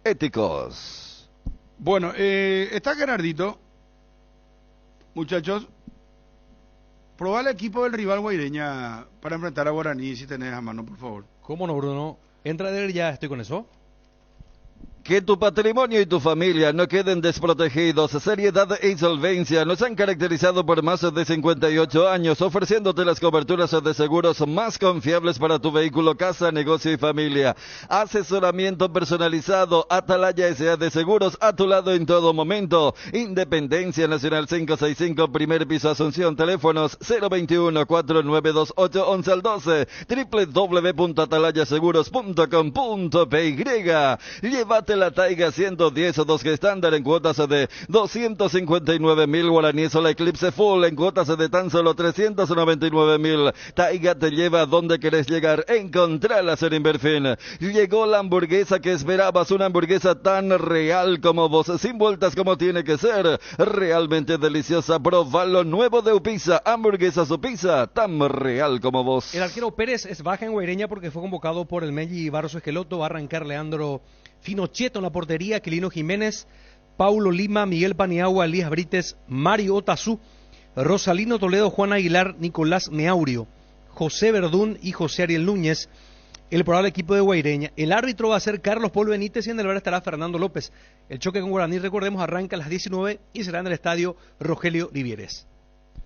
éticos. Bueno, está Gerardito. Muchachos, probá el equipo del rival Guaireña para enfrentar a Guaraní, si tenés a mano, por favor. ¿Cómo no, Bruno? Entra de él, ya estoy con eso. Que tu patrimonio y tu familia no queden desprotegidos. Seriedad y solvencia nos han caracterizado por más de 58 años, ofreciéndote las coberturas de seguros más confiables para tu vehículo, casa, negocio y familia. Asesoramiento personalizado. Atalaya S.A. de Seguros, a tu lado en todo momento. Independencia Nacional 565, primer piso, Asunción. Teléfonos 021-4928-11 al 12. www.atalayaseguros.com.py. Llévate la Taiga 110 o 2 estándar en cuotas de 259.000 guaraníes o la Eclipse Full en cuotas de tan solo 399.000. Taiga te lleva a donde querés llegar. Encontralas en Inverfin. Llegó la hamburguesa que esperabas, una hamburguesa tan real como vos, sin vueltas como tiene que ser. Realmente deliciosa. Probá lo nuevo de Upisa. Hamburguesa Upisa, tan real como vos. El arquero Pérez es baja en Guaireña porque fue convocado por el Melli y Barros Esqueloto. Va a arrancar Leandro Finochetto en la portería, Quilino Jiménez, Paulo Lima, Miguel Paniagua, Elías Brites, Mario Otazú, Rosalino Toledo, Juan Aguilar, Nicolás Meaurio, José Verdún y José Ariel Núñez, el probable equipo de Guaireña. El árbitro va a ser Carlos Polo Benítez y en el bar estará Fernando López. El choque con Guaraní, recordemos, arranca a las 19 y será en el estadio Rogelio Rivieres.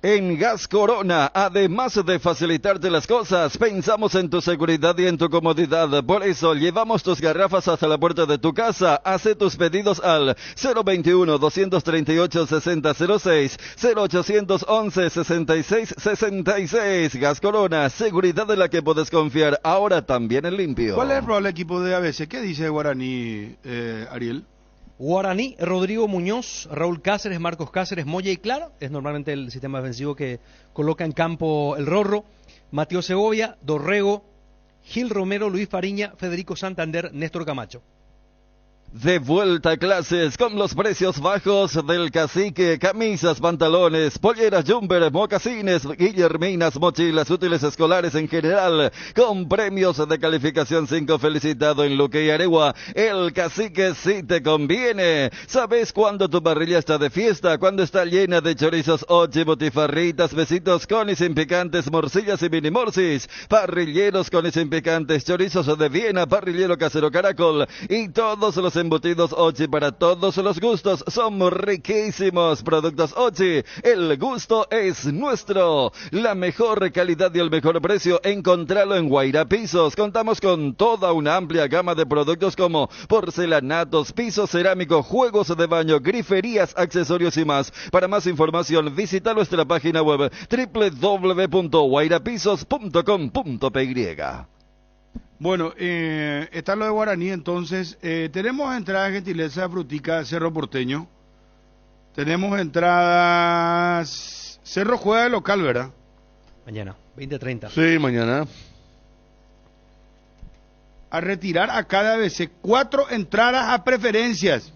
En Gas Corona, además de facilitarte las cosas, pensamos en tu seguridad y en tu comodidad. Por eso, llevamos tus garrafas hasta la puerta de tu casa. Hace tus pedidos al 021-238-6006, 0811-6666. Gas Corona, seguridad de la que puedes confiar, ahora también en limpio. ¿Cuál es el probable equipo de ABC? ¿Qué dice Guaraní, Ariel? Guaraní, Rodrigo Muñoz, Raúl Cáceres, Marcos Cáceres, Moya y Clara. Es normalmente el sistema defensivo que coloca en campo el Rorro. Mateo Segovia, Dorrego, Gil Romero, Luis Fariña, Federico Santander, Néstor Camacho. De vuelta a clases con los precios bajos del Cacique. Camisas, pantalones, polleras Jumper, mocasines, guillerminas, mochilas, útiles escolares en general, con premios de calificación 5 felicitado en Luque y Aregua. El Cacique sí te conviene. ¿Sabes cuándo tu parrilla está de fiesta? Cuando está llena de chorizos, ochi, botifarritas, besitos con y sin picantes, morcillas y mini morcis, parrilleros con y sin picantes, chorizos de Viena, parrillero casero Caracol y todos los embutidos Ochi para todos los gustos. Son riquísimos. Productos Ochi, el gusto es nuestro. La mejor calidad y el mejor precio, encontralo en Guaira Pisos. Contamos con toda una amplia gama de productos como porcelanatos, pisos cerámicos, juegos de baño, griferías, accesorios y más. Para más información, visita nuestra página web www.guairapisos.com.py. Bueno, está lo de Guaraní, entonces, tenemos entradas gentileza Frutica Cerro Porteño, tenemos entradas, Cerro juega de local, ¿verdad? Mañana, 20:30. Sí, mañana. A retirar a cada ABC 4 entradas a preferencias.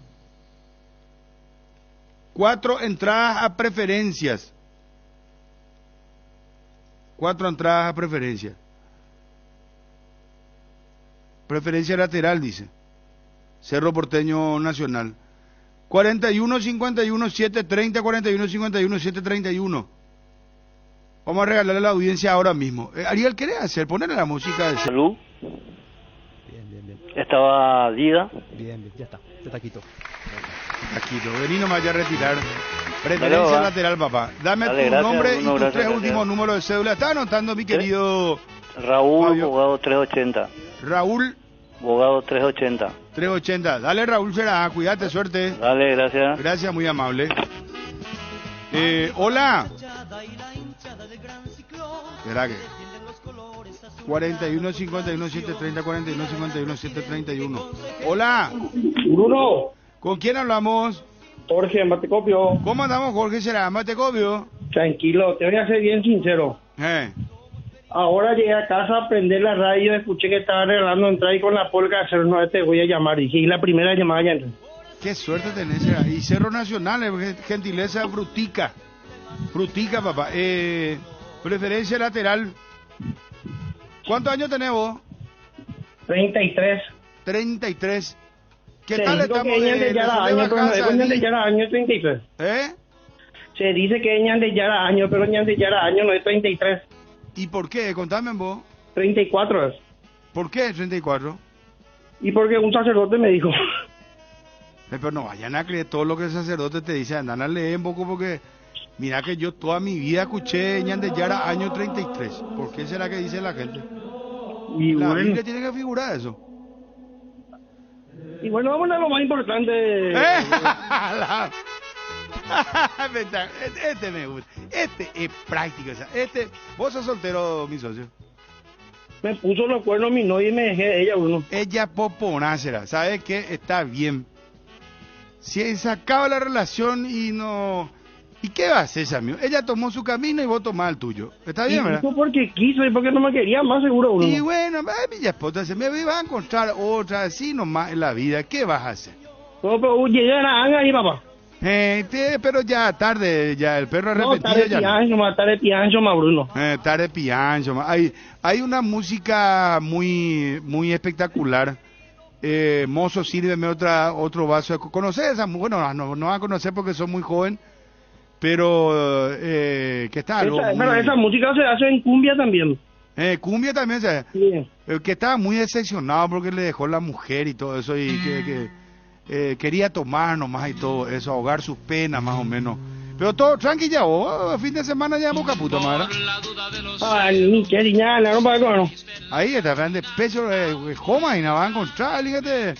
4 entradas a preferencias. 4 entradas a preferencias. Preferencia lateral, dice. Cerro Porteño Nacional. 41-51-730, 41-51-731. Vamos a regalarle a la audiencia ahora mismo. Ariel, ¿qué querés hacer? Ponerle la música de... Salud. Bien. Estaba Dida. Bien, ya está quito. Taquito, vení nomás ya a retirar. Preferencia lateral, papá. Dame tu nombre y tus 3 últimos números de cédula. Está anotando mi querido Raúl, Fabio. jugado 380. Raúl Abogado 380. 380. Dale, Raúl Será, cuídate, suerte. Dale, gracias. Gracias, muy amable. Hola. ¿Será que? 41 51 730 41 51 731. Hola. Bruno. ¿Con quién hablamos? Jorge, Matecopio. ¿Cómo andamos, Jorge? ¿Será Matecopio? Tranquilo, te voy a ser bien sincero. Ahora llegué a casa a prender la radio, escuché que estaba regalando entrada y con la polca de Cerro no te voy a llamar. Dije, y la primera llamada ya entré. Qué suerte tenés, Será. Y Cerro Nacional, gentileza frutica. Frutica, papá. Preferencia lateral. ¿Cuántos años tenés vos? 33. 33. ¿Qué Se tal dijo estamos que de Yara año, pero no es Ñan de Yara año 33. Se dice que es Ñan de Yara año, pero Ñan de Yara año no es 33. ¿Y por qué? Contame vos. 34 es. ¿Por qué 34? Y porque un sacerdote me dijo. Pero no vayan a creer todo lo que el sacerdote te dice, andan a leer un poco porque mira que yo toda mi vida escuché Ñan de Yara año 33. ¿Por qué será que dice la gente? Y la bueno, Biblia tiene que figurar eso. Y bueno, vamos a lo más importante. Este me gusta. Este es práctico. O sea, vos sos soltero, mi socio. Me puso los cuernos mi novia y me dejé de ella, Bruno. Ella poponácera. ¿Sabes qué? Está bien. Si se acaba la relación y no... ¿Y qué va a hacer, amigo? Ella tomó su camino y vos tomás el tuyo. ¿Está bien, verdad? Y porque quiso y porque no me quería más, seguro, Bruno. Y bueno, mi esposa se me va a encontrar otra así nomás en la vida. ¿Qué vas a hacer? No, pero llegué a la anga ahí, papá. Pero ya tarde, ya el perro arrepentido. Tarde piancho, más Bruno. Tarde piancho, más. Hay una música muy espectacular. Mozo, sírveme otro vaso. ¿Conoces esa? Bueno, no vas a conocer porque sos muy joven. Pero, ¿qué tal? Esa música se hace en cumbia también. Cumbia también, ¿sabes? Sí. Que estaba muy decepcionado porque le dejó la mujer y todo eso. Y que quería tomar nomás y todo eso, ahogar sus penas más o menos. Pero todo tranqui ya, fin de semana ya boca puta madre. Ay, ni qué diñala, no para cono. Ahí está, grande pecho, coma y nada va a encontrar, fíjate.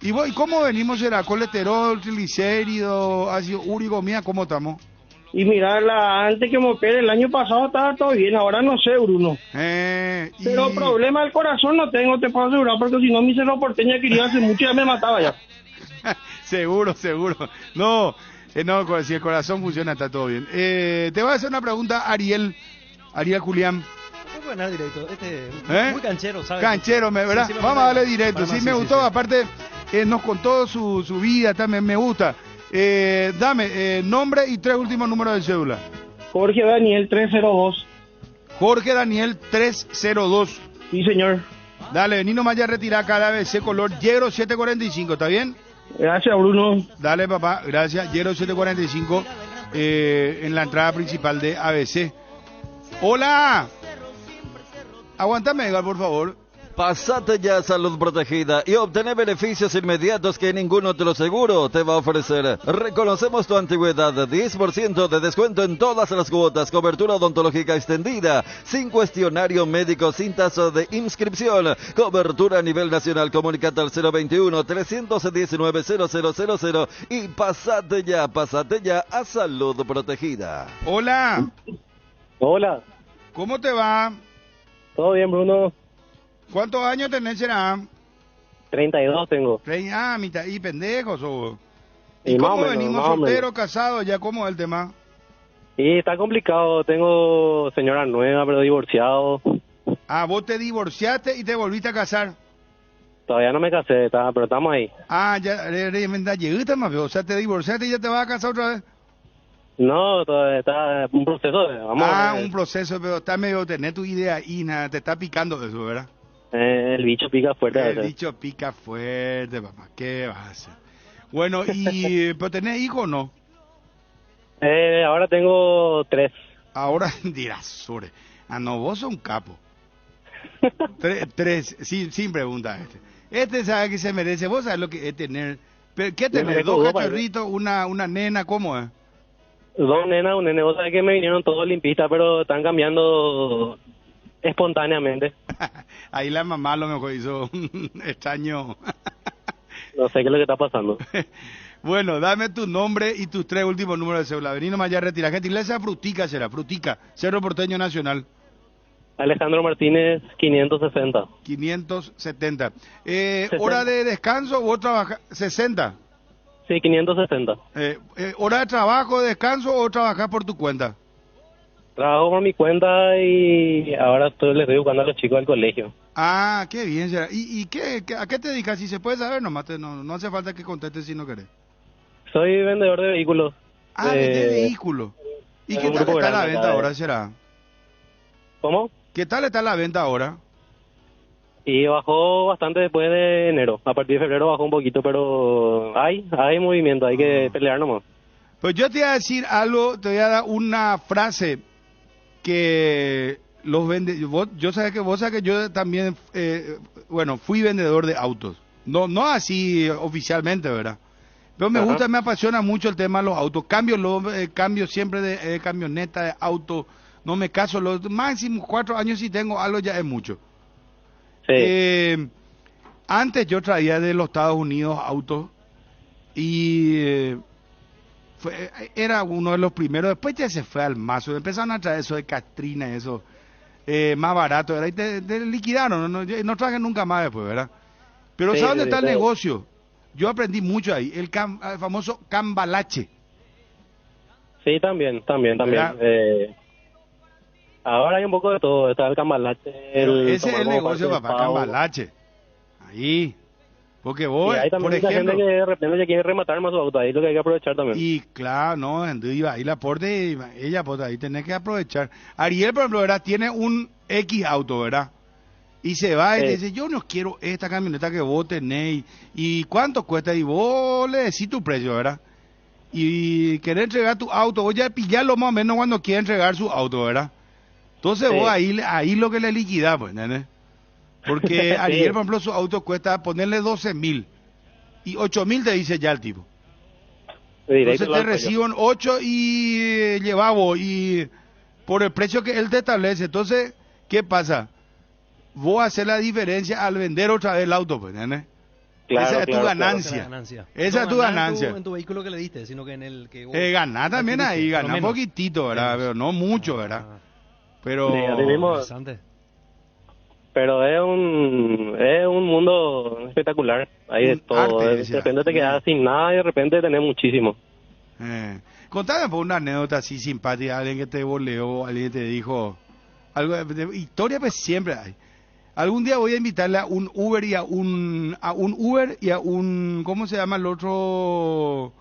¿Y cómo venimos? ¿Será colesterol, triglicérido, ácido úrico, mía? ¿Cómo estamos? Y mira, antes que me opere el año pasado estaba todo bien, ahora no sé, Bruno. Pero problema del corazón no tengo, te puedo asegurar, porque si no mi Cerro Porteña quería hace mucho ya me mataba ya. Seguro. No, si el corazón funciona está todo bien. Te voy a hacer una pregunta, Ariel Julián. Muy buena directo, muy canchero, ¿sabes? Canchero, ¿verdad? Sí, vamos a darle directo, sí, me gustó, aparte nos contó su vida, también me gusta. Dame nombre y 3 últimos números de cédula. Jorge Daniel 302. Jorge Daniel 302. Sí, señor. Dale, vení nomás ya a retirar cada vez color Yero 745, ¿está bien? Gracias, Bruno. Dale, papá, gracias. Yero 745 en la entrada principal de ABC. Hola. Aguántame, Edgar, por favor. Pasate ya a Salud Protegida y obtener beneficios inmediatos que ningún otro seguro te va a ofrecer. Reconocemos tu antigüedad, 10% de descuento en todas las cuotas, cobertura odontológica extendida, sin cuestionario médico, sin tasa de inscripción, cobertura a nivel nacional. Comunicate al 021-319-0000 y pasate ya a Salud Protegida. Hola. Hola. ¿Cómo te va? Todo bien, Bruno. ¿Cuántos años tenés, será? 32 tengo. Mitad y pendejos, o... ¿Y cómo venimos solteros, casados? ¿Ya cómo es el tema? Y está complicado. Tengo señora nueva, pero divorciado. Ah, vos te divorciaste y te volviste a casar. Todavía no me casé, pero estamos ahí. Ah, ya, llegaste más, o sea, te divorciaste y ya te vas a casar otra vez. No, todavía está un proceso. Un proceso, pero está medio, tenés tu idea y nada, te está picando eso, ¿verdad? El bicho pica fuerte. El bicho pica fuerte, papá. ¿Qué vas a hacer? Bueno, ¿pero tenés hijos o no? Ahora tengo 3. Ahora dirás, sobre. No, vos sos un capo. 3, sin pregunta Este sabe que se merece. Vos sabés lo que es tener. ¿Qué tenés? 2 cachorritos, una nena, ¿cómo es? 2 nenas, un nene. Vos sabés que me vinieron todos limpistas, pero están cambiando espontáneamente. Ahí la mamá a lo mejor hizo un extraño. No sé qué es lo que está pasando. Bueno, dame tu nombre y tus 3 últimos números de cédula. Vení nomás ya a retirar. Gentileza Frutica será, Frutica, Cerro Porteño Nacional. Alejandro Martínez, 560. 570. ¿Hora de descanso o trabajar? 60. Sí, 560. ¿Hora de trabajo, de descanso o trabajar por tu cuenta? Trabajo por mi cuenta y ahora les estoy buscando a los chicos del colegio. Ah, qué bien será. ¿Y a qué te dedicas? Si se puede saber, nomás no hace falta que contestes si no querés. Soy vendedor de vehículos. De vehículos. ¿Y qué tal está la venta ahora, será? ¿Cómo? ¿Qué tal está la venta ahora? Y bajó bastante después de enero. A partir de febrero bajó un poquito, pero hay movimiento, hay que pelear nomás. Pues yo te voy a decir algo, te voy a dar una frase que los yo sabes que vos sabés que yo también, fui vendedor de autos. No así oficialmente, ¿verdad? Pero me gusta, me apasiona mucho el tema de los autos. Cambio siempre de camioneta, de auto. No me caso, los máximo 4 años si tengo algo ya es mucho. Sí. Antes yo traía de los Estados Unidos autos y era uno de los primeros. Después ya se fue al mazo, empezaron a traer eso de Catrina, eso más barato, ¿verdad? Y te liquidaron, no traje nunca más después, ¿verdad? Pero ¿sabes dónde está el negocio? Yo aprendí mucho ahí, el famoso cambalache. Sí, también. Ahora hay un poco de todo, está el cambalache. Ese es el negocio, papá, cambalache. Ahí. Porque vos, hay también por ejemplo, gente que de repente ya quiere rematar más su auto, ahí es lo que hay que aprovechar también. Y claro, no, ahí la porte, ella, pues ahí tenés que aprovechar. Ariel, por ejemplo, ¿verdad? Tiene un X auto, ¿verdad? Y se va y dice, yo no quiero esta camioneta que vos tenés, y cuánto cuesta, y vos le decís tu precio, ¿verdad? Y querés entregar tu auto, vos ya pillarlo más o menos cuando quiere entregar su auto, ¿verdad? Entonces vos ahí lo que le liquidás, pues, ¿entendés? Porque Ariel, por ejemplo, su auto cuesta ponerle 12.000 y 8.000 te dice ya el tipo. Entonces te reciben 8 y llevamos y por el precio que él te establece. Entonces, ¿qué pasa? Vos haces la diferencia al vender otra vez el auto, pues, ¿entendés? Claro, esa es tu ganancia. Esa es tu ganancia. En tu vehículo que le diste, sino que en el que vos ganar también ahí, ganar un poquitito, ¿verdad? Pero no mucho, ¿verdad? Pero interesante. Pero es un mundo espectacular. Hay de todo. De repente te quedas sin nada y de repente tenés muchísimo. Contame por una anécdota así simpática, alguien que te boleó, alguien que te dijo algo de historia, pues siempre hay. Algún día voy a invitarle a un Uber y a un ¿cómo se llama el otro?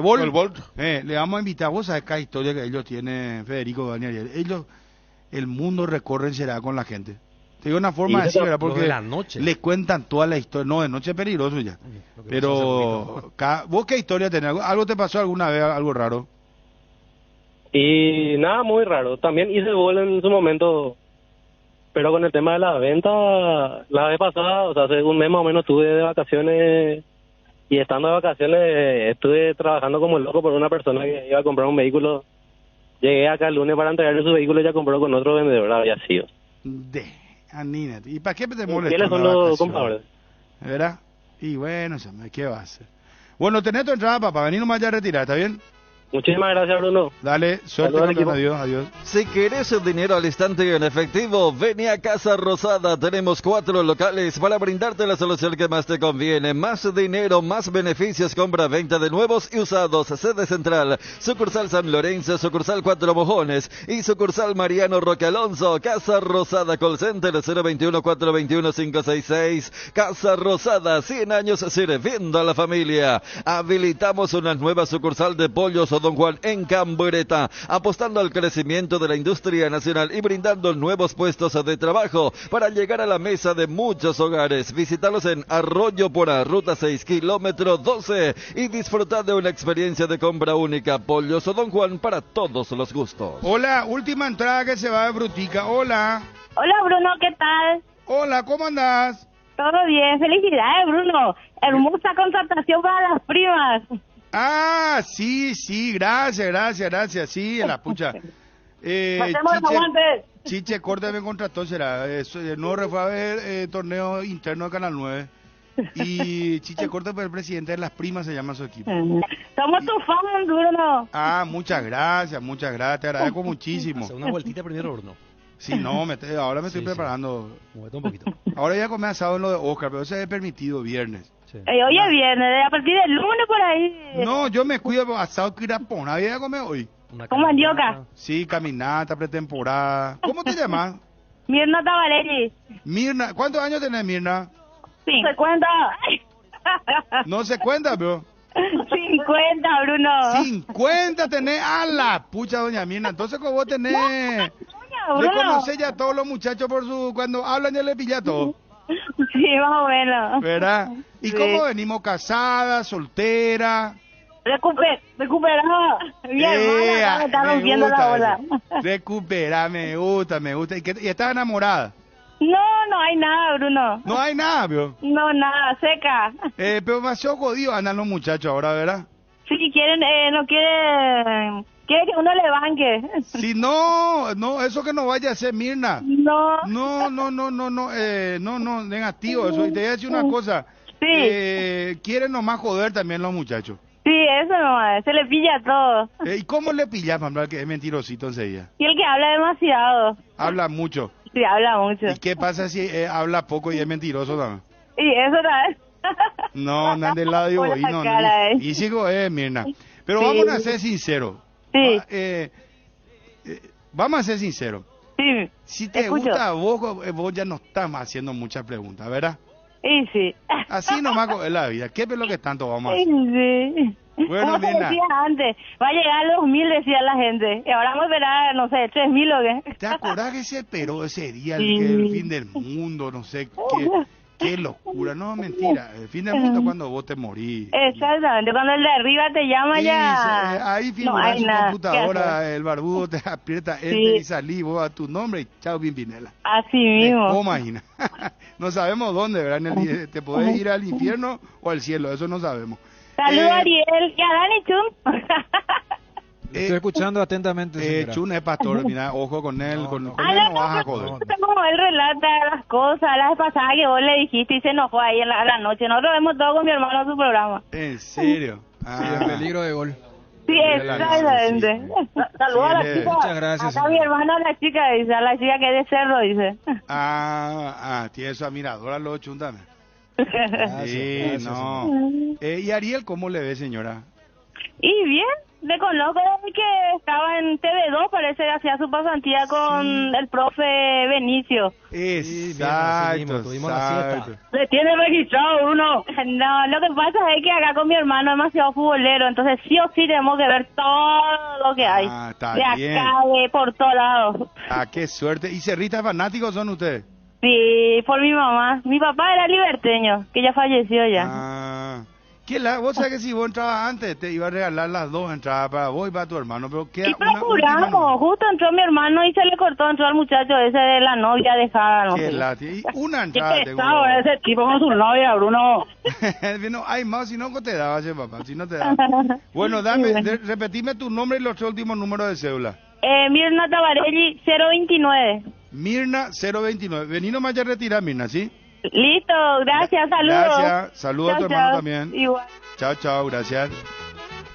Bolt. El Bolt. Le vamos a invitar, vos sabés cada historia que ellos tienen, Federico, Daniel, ellos, el mundo recorren será con la gente. Te digo una forma de decir, ¿verdad? Porque le cuentan toda la historia. No, de noche es peligroso ya. Pero, ¿vos qué historia tenés? ¿Algo te pasó alguna vez, algo raro? Y nada, muy raro. También hice Bolt en su momento, pero con el tema de la venta, la vez pasada, o sea, hace un mes más o menos estuve de vacaciones, y estando de vacaciones estuve trabajando como loco por una persona que iba a comprar un vehículo. Llegué acá el lunes para entregarle su vehículo y ya compró con otro vendedor, había sido. ¿Y para qué te molesta? ¿Quiénes son los compradores? ¿Verdad? Y bueno, ¿qué va a hacer? Bueno, tenés tu entrada, papá, vení nomás ya a retirar, ¿está bien? Muchísimas gracias, Bruno. Dale, suerte, adiós. Si querés dinero al instante y en efectivo, vení a Casa Rosada. Tenemos 4 locales para brindarte la solución que más te conviene. Más dinero, más beneficios, compra-venta de nuevos y usados. Sede central, sucursal San Lorenzo, sucursal 4 Mojones y sucursal Mariano Roque Alonso. Casa Rosada, call center 021-421-566. Casa Rosada, 100 años sirviendo a la familia. Habilitamos una nueva sucursal de pollos o Don Juan en Cambureta, apostando al crecimiento de la industria nacional y brindando nuevos puestos de trabajo para llegar a la mesa de muchos hogares. Visítalos en Arroyo Pora, ruta 6, kilómetro 12 y disfrutar de una experiencia de compra única. Pollos o Don Juan para todos los gustos. Hola, última entrada que se va de Brutica. Hola. Hola, Bruno, ¿qué tal? Hola, ¿cómo andás? Todo bien, felicidades, Bruno. Hermosa contratación para las primas. Ah, sí, gracias, sí, en la pucha. Hacemos el aguante. Chiche Corte me contrató, será. No fue a ver torneo interno de Canal 9. Y Chiche Corte fue el presidente de Las Primas, se llama su equipo. Somos tus fans, Bruno. Ah, muchas gracias, te agradezco muchísimo. Hace una vueltita primero, Bruno. Sí, no, ahora me estoy preparando. Muévete un poquito. Ahora voy a comer asado en lo de Oscar, pero eso es permitido viernes. Hoy es viernes, a partir del lunes por ahí. No, yo me cuido asado que irá por nadie a comer hoy. ¿Con mandioca? Sí, caminata, pretemporada. ¿Cómo te llamas? Mirna Tavaleri. Mirna, ¿cuántos años tenés, Mirna? 50. No se cuenta, bro. 50, Bruno. 50 tenés, a la pucha, doña Mirna. Entonces, como vos tenés... Le conocés ya a todos los muchachos por su... Cuando hablan ya le pilla todo. Sí, más o menos. ¿Verdad? ¿Y cómo venimos? ¿Casada, soltera? Recuperada. Mi hermana me está rompiendo la bola. Recupera, me gusta. ¿Y estás enamorada? No hay nada, Bruno. No hay nada, bro. No, nada, seca. Pero demasiado jodido andan los muchachos ahora, ¿verdad? Sí, no quieren que uno le banque. Sí, no, eso que no vaya a ser, Mirna. No, negativo, eso. Y te voy a decir una cosa. Sí. Quieren nomás joder también los muchachos. Sí, eso nomás, se le pilla todo. ¿Y cómo le pillas, Manuel, que es mentirosito enseguida? Y el que habla demasiado. Habla mucho. Sí, habla mucho. ¿Y qué pasa si habla poco y es mentiroso también? Y eso también. No, andan del lado y no. Y sigo, Mirna. Pero sí. Vamos a ser sinceros. Sí. Vamos a ser sinceros. Sí. Si te gusta vos ya no estás más haciendo muchas preguntas, ¿verdad? Y sí. Así nomás es la vida. ¿Qué es lo que tanto vamos a hacer? Sí. Bueno, como Mirna. decía antes, va a llegar a los 1000, decía la gente. Y ahora vamos a esperar, no sé, 3000 o qué. ¿Te acordás que se esperó ese día, Sí. el fin del mundo, no sé qué? Qué locura, no, mentira. El fin del mundo es cuando vos te morís. Exactamente, cuando el de arriba te llama Sí, ya. ahí no figura hay en su nada. ¿Qué computadora, hacer? el barbudo te aprieta Sí. enter y salí vos a tu nombre y chao, Pimpinela. Así mismo. ¿Cómo imagina? No sabemos dónde, ¿verdad? Te podés ir al infierno o al cielo, eso no sabemos. Saludos Ariel y a Dani Chun. Estoy escuchando atentamente, señora. Chun es pastor, mira, ojo con él, con él no vas a joder. Como él relata las cosas, la vez pasada que vos le dijiste y se enojó ahí en la noche. Nosotros vemos todo con mi hermano en su programa. ¿En serio? En peligro de gol. Sí, exactamente. Saludos a la chica. Muchas gracias. Acá mi hermano a la chica, dice, a la chica que es de Cerro, dice. Tiene su admiradora, lo Chun también. Gracias, Sí, gracias, no. ¿Y Ariel cómo le ve, señora? Y bien, le conozco desde que estaba en TV2, parece que hacía su pasantía con el profe Benicio. Exacto, tuvimos la siesta. ¿Le tiene registrado uno? No, lo que pasa es que acá con mi hermano es demasiado futbolero, entonces sí o sí tenemos que ver todo lo que hay. Está de bien. acá, por todos lados. Qué suerte. ¿Y cerristas fanáticos son ustedes? Sí, por mi mamá. Mi papá era liberteño, que ya falleció ya. Vos sabés que si vos entrabas antes, te iba a regalar las 2 entradas para vos y para tu hermano, pero queda Y una procuramos, última. justo entró mi hermano y se le cortó, entró al muchacho ese de la novia dejada, no Qué sé. lástima. Y una Qué entrada tengo. pesado ese tipo con su novia, Bruno. No, hay más, si no te daba ese papá, si no te daba. Bueno, repetime tu nombre y los 3 últimos números de cédula. Mirna Tabarelli, 029. Mirna 029. Vení nomás ya a retirar, Mirna, ¿sí? Listo, gracias, saludos. Gracias, saludos a tu hermano también. Igual. Chao, gracias.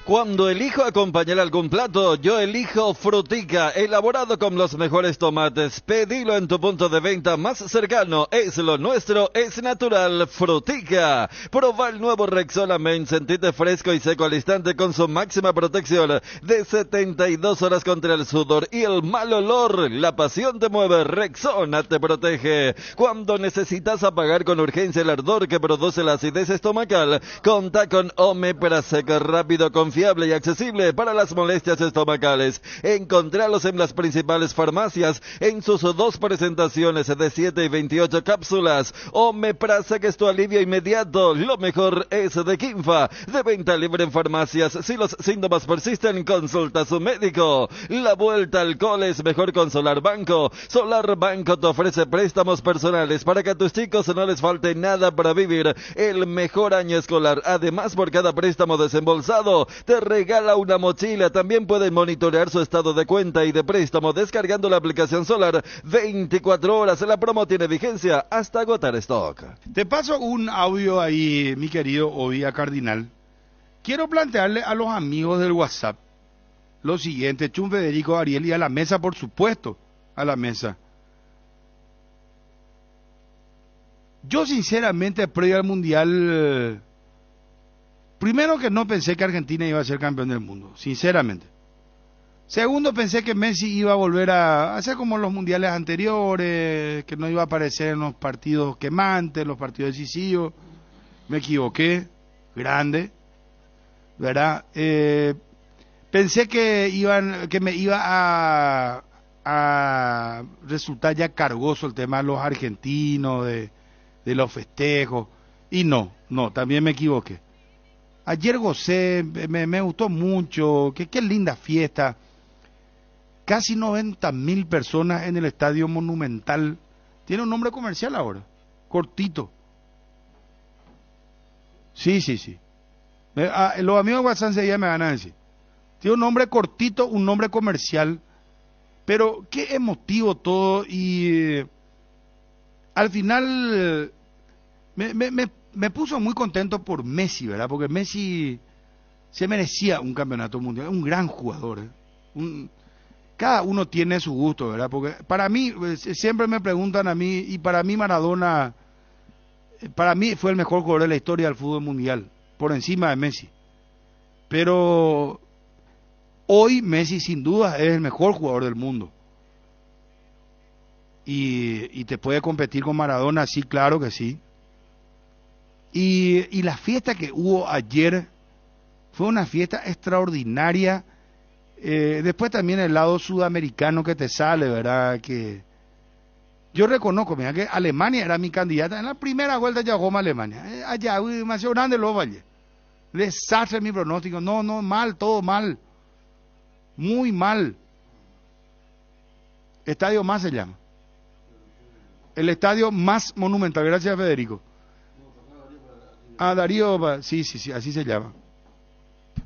Cuando elijo acompañar algún plato, yo elijo Frutica, elaborado con los mejores tomates. Pedilo en tu punto de venta más cercano. Es lo nuestro, es natural. Frutica. Proba el nuevo Rexona Men. Sentite fresco y seco al instante con su máxima protección de 72 horas contra el sudor y el mal olor. La pasión te mueve, Rexona te protege. Cuando necesitas apagar con urgencia el ardor que produce la acidez estomacal, conta con Omeprazole, rápido, confiable y accesible para las molestias estomacales. Encontralos en las principales farmacias en sus 2 presentaciones de 7 y 28 cápsulas. Omeprazole, que es tu alivio inmediato. Lo mejor es de Kinfa, de venta libre en farmacias. Si los síntomas persisten, consulta a su médico. La vuelta al cole es mejor con Solar Banco. Solar Banco te ofrece préstamos personales para que a tus chicos no les falte nada para vivir el mejor año escolar. Además, por cada préstamo desembolsado, te regala una mochila. También pueden monitorear su estado de cuenta y de préstamo descargando la aplicación Solar 24 horas. La promo tiene vigencia hasta agotar stock. Te paso un audio ahí, mi querido Ovía Cardinal. Quiero plantearle a los amigos del WhatsApp lo siguiente, Chun, Federico, Ariel y a la mesa, por supuesto, a la mesa. Yo sinceramente, previo al Mundial, primero que no pensé que Argentina iba a ser campeón del mundo, sinceramente. Segundo, pensé que Messi iba a volver a hacer como los mundiales anteriores, que no iba a aparecer en los partidos quemantes, los partidos decisivos. Me equivoqué, grande, ¿verdad? Pensé que me iba a resultar ya cargoso el tema de los argentinos, de los festejos, y no, también me equivoqué. Ayer gocé, me gustó mucho, qué linda fiesta. Casi 90.000 personas en el Estadio Monumental. Tiene un nombre comercial ahora, cortito. Sí. Los amigos de WhatsApp ya me van a decir. Tiene un nombre cortito, un nombre comercial, pero qué emotivo todo, y al final me puso muy contento por Messi, ¿verdad? Porque Messi se merecía un campeonato mundial, un gran jugador, cada uno tiene su gusto, ¿verdad? Porque para mí, siempre me preguntan a mí, y para mí Maradona, para mí fue el mejor jugador de la historia del fútbol mundial, por encima de Messi. Pero hoy Messi sin duda es el mejor jugador del mundo. Y te puede competir con Maradona, sí, claro que sí. Y la fiesta que hubo ayer fue una fiesta extraordinaria. Después también el lado sudamericano que te sale, ¿verdad? Que yo reconozco, mira, que Alemania era mi candidata. En la primera vuelta ya jugó Alemania. Allá, demasiado grande los valles. Desastre mi pronóstico. No, mal, todo mal. Muy mal. Estadio Más se llama. El estadio más monumental. Gracias, Federico. Darío, sí, así se llama.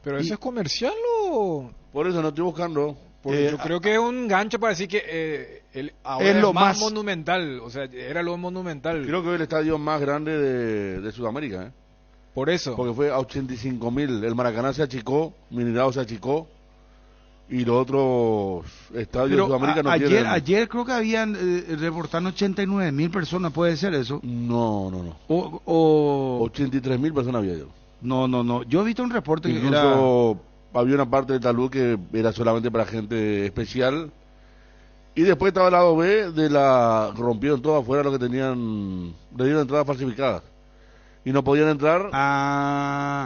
¿Pero eso es comercial o...? Por eso no estoy buscando. Porque yo creo que es un gancho para decir que ahora es lo más monumental. O sea, era lo monumental. Creo que es el estadio más grande de Sudamérica, ¿eh? Por eso. Porque fue a 85.000. El Maracaná se achicó, Mineirao se achicó, y los otros estadios de Sudamérica no tienen. Ayer creo que habían reportado 89.000 personas, ¿puede ser eso? No. 83.000 personas había yo. No. Yo he visto un reporte incluso que era... había una parte del talud que era solamente para gente especial. Y después estaba el lado B rompieron todo afuera lo que tenían, le dieron entradas falsificadas. Y no podían entrar.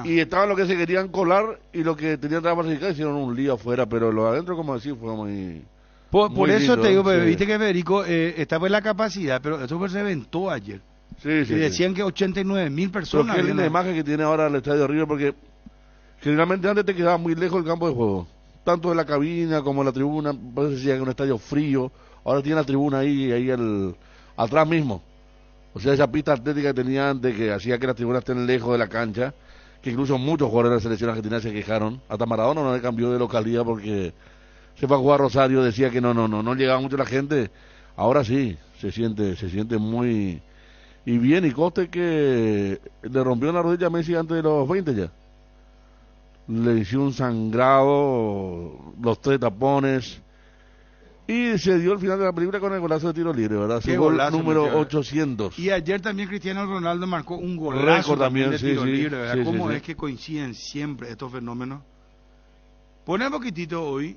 Y estaban los que se querían colar y los que tenían entradas falsificadas hicieron un lío afuera. Pero lo de adentro, como decir, fue muy... Por eso lindo, te digo, sí. Viste que Federico estaba en la capacidad, pero eso se reventó ayer. Sí. Y decían que 89.000 personas. Pero qué linda imagen que tiene ahora el Estadio River, porque generalmente antes te quedaba muy lejos del campo de juego, tanto de la cabina como de la tribuna. Por eso decía que era un estadio frío. Ahora tiene la tribuna ahí atrás mismo. O sea, esa pista atlética que tenía antes, que hacía que las tribunas estén lejos de la cancha, que incluso muchos jugadores de la selección argentina se quejaron. Hasta Maradona no le cambió de localidad porque se fue a jugar a Rosario, decía que no llegaba mucho la gente. Ahora sí, se siente muy... Y bien, y coste que le rompió una rodilla a Messi antes de los 20 ya. Le hizo un sangrado, los 3 tapones, y se dio el final de la película con el golazo de tiro libre, ¿verdad? Su gol número 800. Y ayer también Cristiano Ronaldo marcó un golazo también de tiro libre, ¿verdad? ¿Cómo es que coinciden siempre estos fenómenos? Pone un poquitito hoy.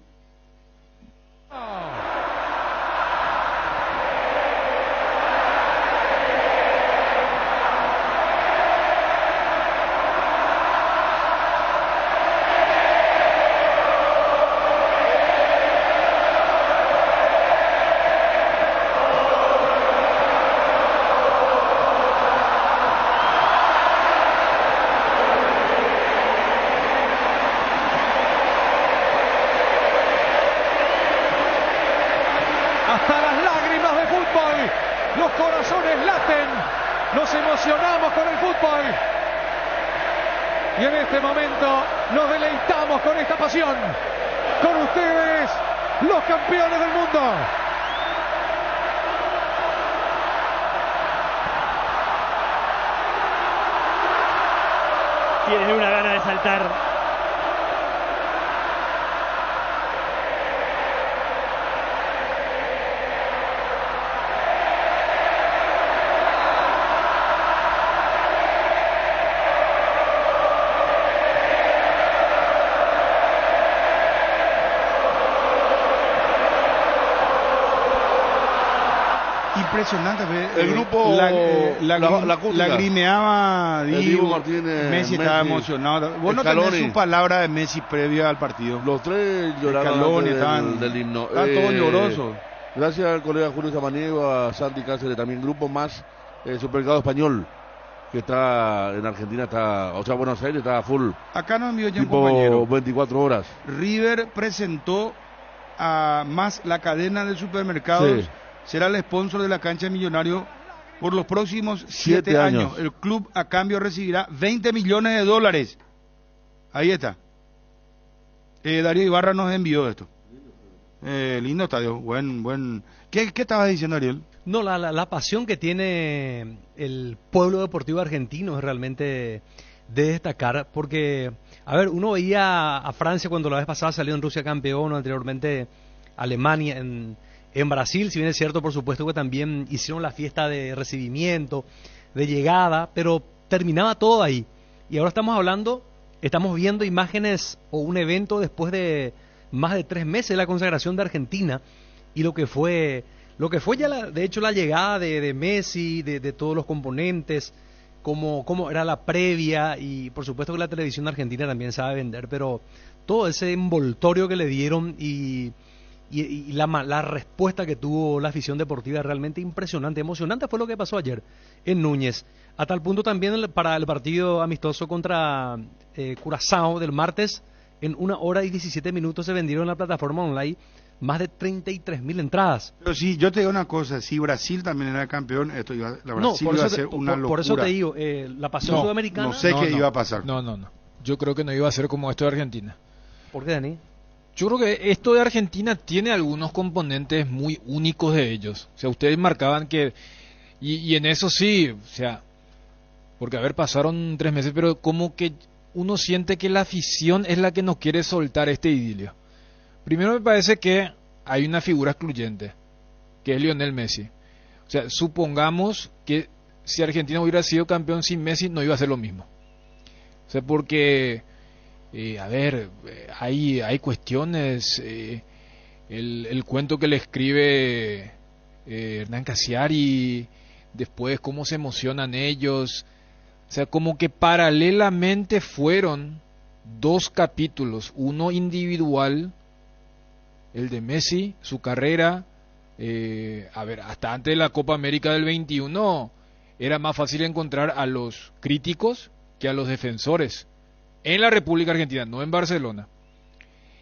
Y en este momento nos deleitamos con esta pasión. Con ustedes, los campeones del mundo. Tienen una gana de saltar. Impresionante. El grupo lagrimeaba Dibu Martínez, Messi estaba emocionado. Vos no Scaloni. tenés su palabra de Messi previa al partido. Los tres lloraron Scaloni, antes del himno. Están todos llorosos. Gracias al colega Julio Samaniego, a Santi Cáceres, también grupo más Supermercado Español, que está en Argentina, Buenos Aires está full. Acá nos envió ya un Tipo compañero. 24 horas. River presentó a más la cadena de supermercados. Sí. Será el sponsor de la cancha de Millonario por los próximos 7 7 años. años. El club a cambio recibirá $20 millones. Ahí está. Darío Ibarra nos envió esto. Lindo estadio, buen. ¿Qué estabas diciendo, Ariel? No, la pasión que tiene el pueblo deportivo argentino es realmente de destacar, porque, a ver, uno veía a Francia cuando la vez pasada salió en Rusia campeón, o anteriormente Alemania en Brasil, si bien es cierto, por supuesto que también hicieron la fiesta de recibimiento, de llegada, pero terminaba todo ahí. Y ahora estamos viendo imágenes o un evento después de más de 3 meses de la consagración de Argentina, y lo que fue ya de hecho la llegada de Messi, de todos los componentes, cómo era la previa, y por supuesto que la televisión argentina también sabe vender, pero todo ese envoltorio que le dieron y la respuesta que tuvo la afición deportiva es realmente impresionante, emocionante fue lo que pasó ayer en Núñez, a tal punto también para el partido amistoso contra Curazao del martes, en 1 hora y 17 minutos se vendieron en la plataforma online más de 33.000 entradas. Pero sí, yo te digo una cosa, si Brasil también era campeón, Brasil iba a ser una locura. Por eso te digo, la pasión sudamericana... No sé qué iba a pasar. No. Yo creo que no iba a ser como esto de Argentina. ¿Por qué, Dani? Yo creo que esto de Argentina tiene algunos componentes muy únicos de ellos. O sea, ustedes marcaban que... Y en eso sí, o sea... Porque, a ver, pasaron 3 meses, pero como que uno siente que la afición es la que no quiere soltar este idilio. Primero me parece que hay una figura excluyente, que es Lionel Messi. O sea, supongamos que si Argentina hubiera sido campeón sin Messi, no iba a ser lo mismo. O sea, porque... hay cuestiones, el cuento que le escribe Hernán Casiari, después cómo se emocionan ellos, o sea, como que paralelamente fueron 2 capítulos, uno individual, el de Messi, su carrera, hasta antes de la Copa América del 21 era más fácil encontrar a los críticos que a los defensores. En la República Argentina, no en Barcelona.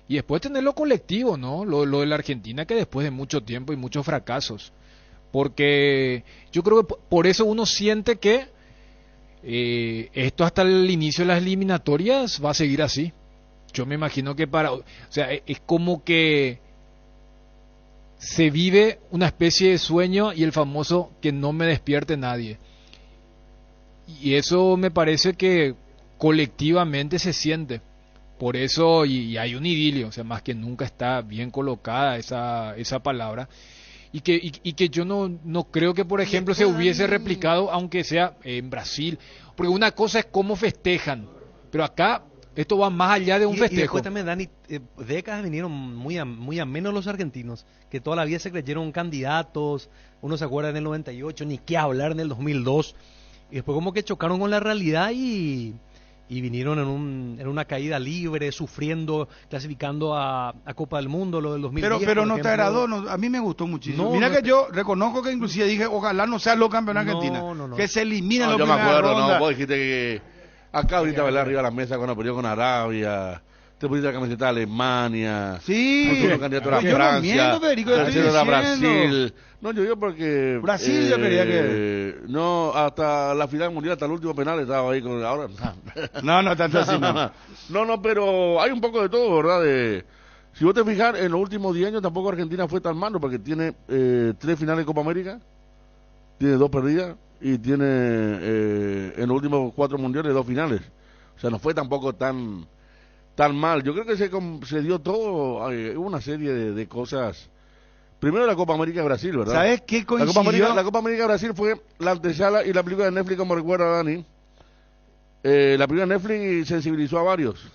Y después tener lo colectivo, ¿no? Lo de la Argentina, que después de mucho tiempo y muchos fracasos. Porque yo creo que por eso uno siente que esto hasta el inicio de las eliminatorias va a seguir así. Yo me imagino que o sea, es como que se vive una especie de sueño y el famoso que no me despierte nadie. Y eso me parece que colectivamente se siente. Por eso, y hay un idilio, o sea, más que nunca está bien colocada esa palabra. Y que yo no creo que, por ejemplo, se hubiese replicado, aunque sea en Brasil. Porque una cosa es cómo festejan, pero acá esto va más allá de un festejo. Y después también, Dani, décadas vinieron muy a menos los argentinos, que toda la vida se creyeron candidatos. Uno se acuerda en el 98, ni qué hablar en el 2002. Y después como que chocaron con la realidad y vinieron en una caída libre, sufriendo, clasificando a Copa del Mundo, lo del 2010. Pero no te agradó, a mí me gustó muchísimo. Mira que yo reconozco que inclusive dije, ojalá no sea lo campeón Argentina, que se eliminen los primeros rondas. Vos dijiste que acá ahorita va arriba de la mesa cuando perdió con Arabia, te pusiste la camiseta de Alemania, sí, puso candidato a yo Francia, no miento, Federico, yo estoy a diciendo. Brasil. No, yo porque Brasil yo quería que no, hasta la final mundial, hasta el último penal estaba ahí con ahora. No, tanto así no. No, pero hay un poco de todo, ¿verdad? Si vos te fijas, en los últimos 10 años tampoco Argentina fue tan malo, porque tiene 3 finales de Copa América, tiene 2 perdidas, y tiene en los últimos 4 mundiales 2 finales. O sea, no fue tampoco tan mal. Yo creo que se dio todo, hubo una serie de cosas. Primero la Copa América de Brasil, ¿verdad? ¿Sabes qué coincidió? La Copa América de Brasil fue la antesala y la película de Netflix, como recuerda Dani. La película de Netflix sensibilizó a varios.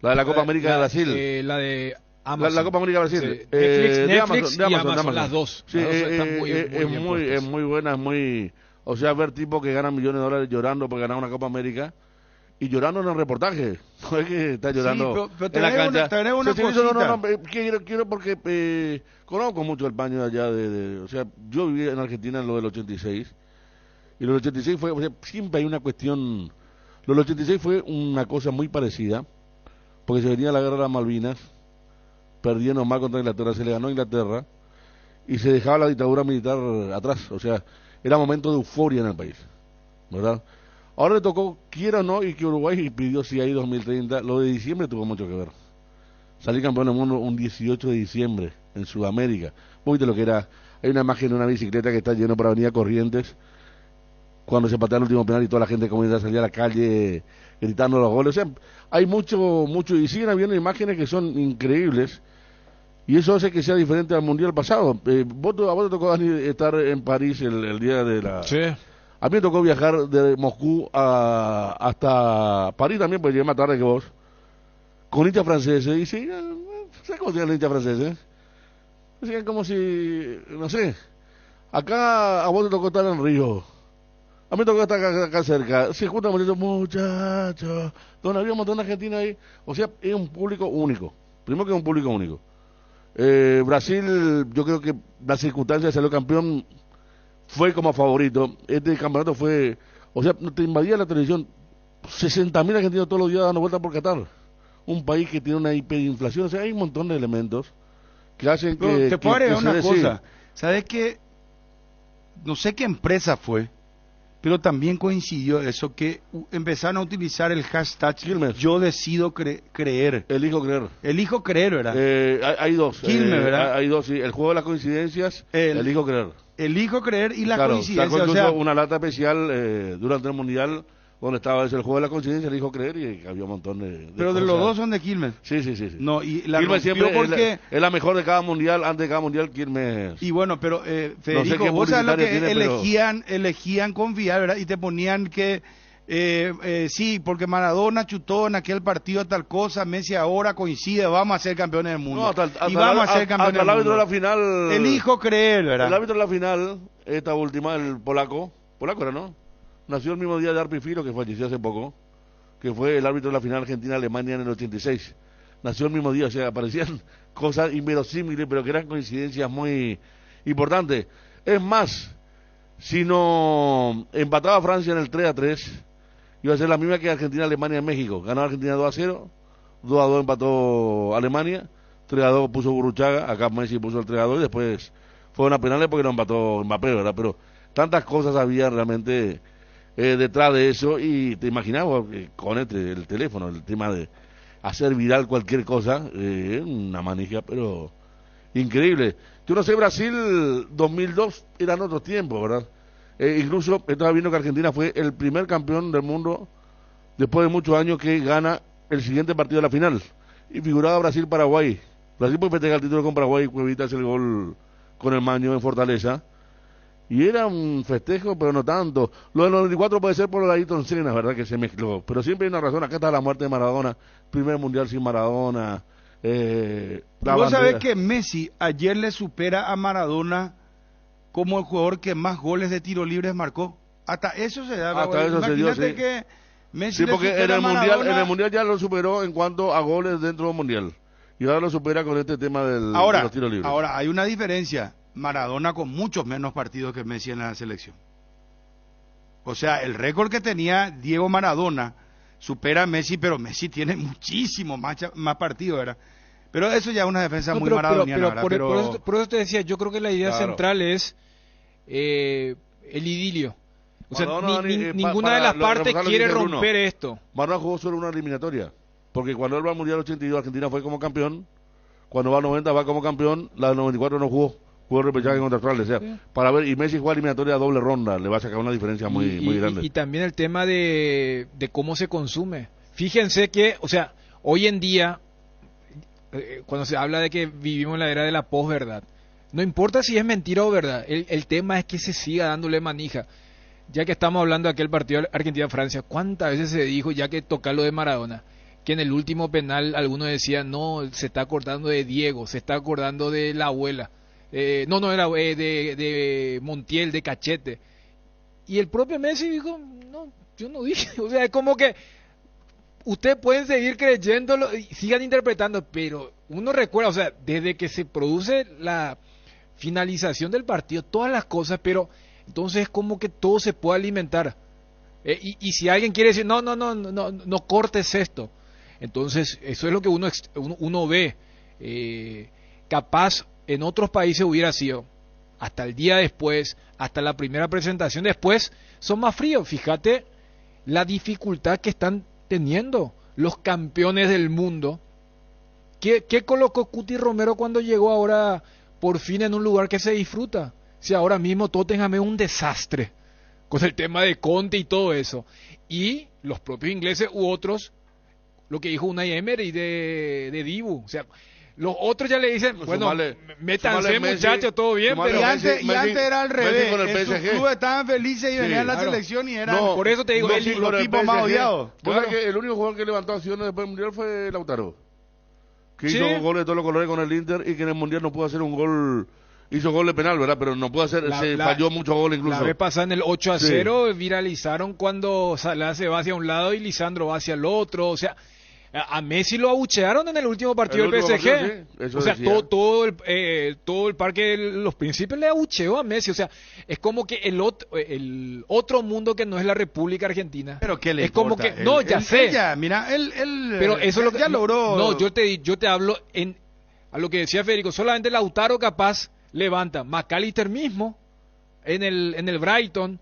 La de la Copa América de Brasil. La de Amazon. La Copa América de Brasil. Sí. Netflix de y Amazon, Amazon, las dos. Sí, Las dos están muy es muy buena, es muy... O sea, ver tipos que ganan millones de dólares llorando por ganar una Copa América y llorando en el reportaje. No es que está llorando pero en la cancha. Tenés una cosita. Quiero porque conozco mucho el paño de allá. O sea, yo viví en Argentina en lo del 86 y lo del 86 fue... O sea, siempre hay una cuestión... Lo del 86 fue una cosa muy parecida porque se venía la guerra de las Malvinas, perdiendo mal contra Inglaterra, se le ganó a Inglaterra y se dejaba la dictadura militar atrás. O sea, era momento de euforia en el país, ¿verdad? Ahora le tocó, quiera o no, y que Uruguay pidió si hay 2030. Lo de diciembre tuvo mucho que ver. Salir campeón del mundo un 18 de diciembre en Sudamérica. Vos viste lo que era. Hay una imagen de una bicicleta que está lleno por Avenida Corrientes cuando se patea el último penal y toda la gente comienza a salir a la calle gritando los goles. O sea, hay mucho, y siguen habiendo imágenes que son increíbles. Y eso hace que sea diferente al mundial pasado. A vos te tocó, Dani, estar en París el día de la... Sí. A mí me tocó viajar de Moscú hasta París también, porque llegué más tarde que vos, con hinchas franceses. Y sí, ¿sabes cómo se llaman los hinchas franceses? Decían como si, no sé, acá a vos te tocó estar en Río. A mí me tocó estar acá cerca. Se juntan muchachos, donde había un montón de argentinos ahí. O sea, es un público único. Primero que es un público único. Brasil, yo creo que la circunstancia de salir campeón fue como favorito. Este campeonato fue, o sea, te invadía la televisión 60.000 argentinos todos los días dando vueltas por Qatar, un país que tiene una hiperinflación. O sea, hay un montón de elementos que hacen que... Te puedo agregar una cosa. ¿Sabes qué? No sé qué empresa fue, pero también coincidió eso, que empezaron a utilizar el hashtag Quilmes. Yo decido creer. Elijo creer. Elijo creer, ¿verdad? Hay dos. Quilmes, ¿verdad? Hay dos, sí. El juego de las coincidencias, elijo creer. Elijo creer y la claro, coincidencia. Sacó o sea, una lata especial durante el Mundial donde estaba eso, el juego de la coincidencia, elijo creer, y había un montón de pero cosas. de los dos son de Quilmes. Sí. No, y la Quilmes siempre porque... es la mejor de cada mundial. Antes de cada mundial, Quilmes... Y bueno, pero Federico, no sé vos sabés lo que tiene, elegían confiar, ¿verdad? Y te ponían que sí, porque Maradona chutó en aquel partido tal cosa, Messi ahora coincide, vamos a ser campeones del mundo. No, hasta vamos a ser campeones del mundo. El árbitro de la final... Elijo creer, ¿verdad? El árbitro de la final, esta última, el polaco era, ¿no? Nació el mismo día de Arpi Filo, que falleció hace poco, que fue el árbitro de la final Argentina-Alemania en el 86. Nació el mismo día, o sea, aparecían cosas inverosímiles, pero que eran coincidencias muy importantes. Es más, si no empataba Francia en el 3-3, iba a ser la misma que Argentina-Alemania en México. Ganó Argentina 2-0, 2-2 empató Alemania, 3-2 puso Burruchaga, acá Messi puso el 3-2 y después fueron a penales porque lo empató Mbappé, ¿verdad? Pero tantas cosas había realmente detrás de eso, y te imaginabas con el teléfono, el tema de hacer viral cualquier cosa, una manija, pero increíble. Yo no sé, Brasil 2002 eran otros tiempos, ¿verdad? Incluso estaba viendo que Argentina fue el primer campeón del mundo después de muchos años que gana el siguiente partido de la final, y figuraba Brasil-Paraguay. Brasil puede festejar el título con Paraguay, Cuevita hace el gol con el Maño en Fortaleza. Y era un festejo, pero no tanto. Lo del 94 puede ser por lo de Ayrton Senna, ¿verdad? Que se mezcló. Pero siempre hay una razón. Acá está la muerte de Maradona. Primer mundial sin Maradona. Vos sabés que Messi ayer le supera a Maradona como el jugador que más goles de tiro libres marcó. Hasta eso se da. Hasta eso se dio, sí. Que Messi sí, porque en el mundial ya lo superó en cuanto a goles dentro del mundial. Y ahora lo supera con este tema de los tiros libres. Ahora, hay una diferencia. Maradona con muchos menos partidos que Messi en la selección. O sea, el récord que tenía Diego Maradona supera a Messi, pero Messi tiene muchísimo más partido, ¿verdad? Pero eso ya es una defensa muy pero maradoniana, por eso te decía, yo creo que la idea central es el idilio. O sea, ninguna de las partes quiere romper esto. Maradona jugó solo una eliminatoria, porque cuando él va al Mundial 82, Argentina fue como campeón, cuando va a 90 va como campeón, la del 94 no jugó repechaje contra Australia, o sea, para ver, y Messi juega eliminatoria a doble ronda, le va a sacar una diferencia muy grande. Y también el tema de cómo se consume. Fíjense que, o sea, hoy en día, cuando se habla de que vivimos en la era de la posverdad, no importa si es mentira o verdad, el tema es que se siga dándole manija. Ya que estamos hablando de aquel partido Argentina-Francia, ¿cuántas veces se dijo, ya que toca lo de Maradona, que en el último penal algunos decían, no, se está acordando de Diego, se está acordando de la abuela, no era de Montiel, de Cachete? Y el propio Messi dijo, no, yo no dije, o sea, es como que ustedes pueden seguir creyéndolo y sigan interpretando, pero uno recuerda, o sea, desde que se produce la finalización del partido, todas las cosas, pero entonces es como que todo se puede alimentar. Y si alguien quiere decir, no cortes esto, entonces eso es lo que uno ve. Capaz en otros países hubiera sido hasta el día después, hasta la primera presentación después, son más fríos. Fíjate la dificultad que están teniendo los campeones del mundo. ¿Qué colocó Cuti Romero cuando llegó ahora por fin en un lugar que se disfruta? Si ahora mismo Tottenham es un desastre con el tema de Conte y todo eso. Y los propios ingleses u otros, lo que dijo Unai Emery de Dibu, o sea, los otros ya le dicen, bueno, métanse muchachos, todo bien, pero... Y antes era al revés, en sus clubes estaban felices y venían a la selección y eran por eso te digo, los tipos más odiados. Claro. Que el único jugador que levantó acciones después del Mundial fue Lautaro, que hizo goles de todos los colores con el Inter y que en el Mundial no pudo hacer un gol. Hizo gol de penal, ¿verdad? Pero no pudo hacer, falló muchos goles incluso. La vez pasada en el 8-0 viralizaron cuando Salah se va hacia un lado y Lisandro va hacia el otro. O sea, a Messi lo abuchearon en el último partido del PSG. O sea, todo el parque de los príncipes le abucheó a Messi. O sea, es como que el otro mundo que no es la República Argentina. Pero ¿qué le es importa? Como que no, ya sé. Mira, pero eso es lo que ya logró. No, yo te hablo a lo que decía Federico. Solamente Lautaro capaz levanta. McAllister mismo en el Brighton,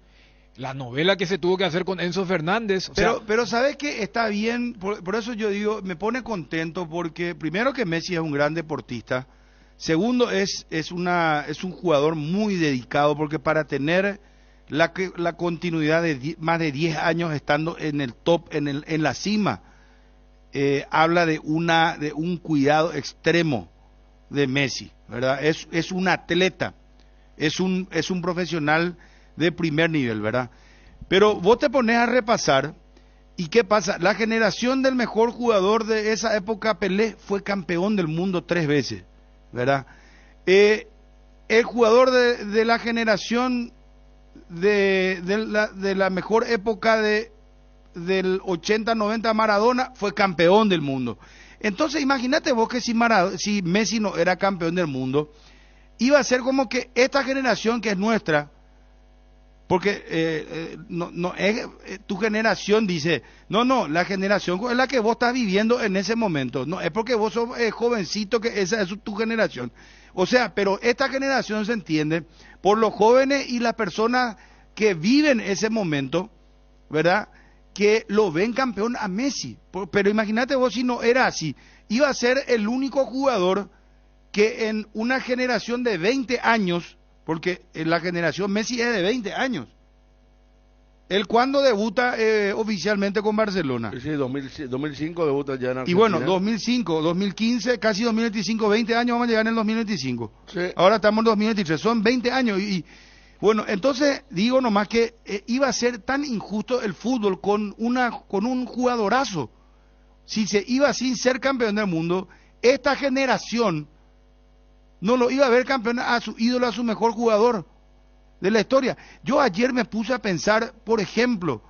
la novela que se tuvo que hacer con Enzo Fernández, pero sabes que está bien, por eso yo digo, me pone contento, porque primero que Messi es un gran deportista, segundo es un jugador muy dedicado, porque para tener la continuidad de más de 10 años estando en el top, en la cima, habla de un cuidado extremo de Messi, ¿verdad? Es un atleta, es un profesional de primer nivel, ¿verdad? Pero vos te pones a repasar y ¿qué pasa? La generación del mejor jugador de esa época, Pelé, fue campeón del mundo 3 veces, ¿verdad? El jugador de la generación de la mejor época del 80-90, Maradona, fue campeón del mundo. Entonces imagínate vos que si Messi no era campeón del mundo, iba a ser como que esta generación que es nuestra, porque no es tu generación, dice, no, la generación es la que vos estás viviendo en ese momento, no es porque vos sos jovencito que esa es tu generación. O sea, pero esta generación se entiende por los jóvenes y las personas que viven ese momento, ¿verdad?, que lo ven campeón a Messi. Pero imagínate vos si no era así, iba a ser el único jugador que en una generación de 20 años, porque en la generación Messi es de 20 años. ¿Él cuándo debuta oficialmente con Barcelona? Sí, 2005 debuta ya en Argentina. Y bueno, 2005, 2015, casi 2025, 20 años vamos a llegar en el 2025. Sí. Ahora estamos en 2023, son 20 años y bueno, entonces digo nomás que iba a ser tan injusto el fútbol con un jugadorazo. Si se iba sin ser campeón del mundo, esta generación no lo iba a ver campeón a su ídolo, a su mejor jugador de la historia. Yo ayer me puse a pensar, por ejemplo,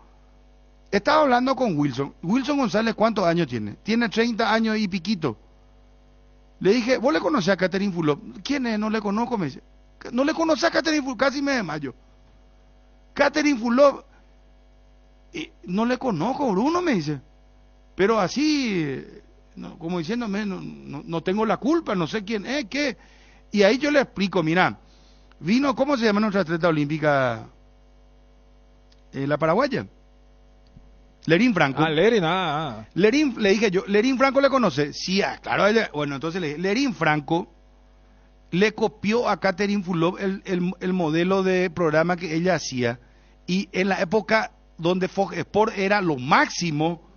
estaba hablando con Wilson González, ¿cuántos años tiene? Tiene 30 años y piquito. Le dije, ¿vos le conocés a Catherine Fulop? ¿Quién es? No le conozco, me dice. No le conocí a Catherine Fulop, casi me desmayo. Catherine Fulop, no le conozco, Bruno, me dice. pero así, no, como diciéndome, no tengo la culpa, no sé quién es, qué. Y ahí yo le explico, mira, vino, ¿cómo se llama nuestra atleta olímpica? La paraguaya. Lerín Franco. Lerín, Lerín, le dije yo, ¿Lerín Franco le conoce? Sí, claro, bueno, entonces le dije, Lerín Franco le copió a Catherine Fulop el modelo de programa que ella hacía, y en la época donde Fox Sport era lo máximo,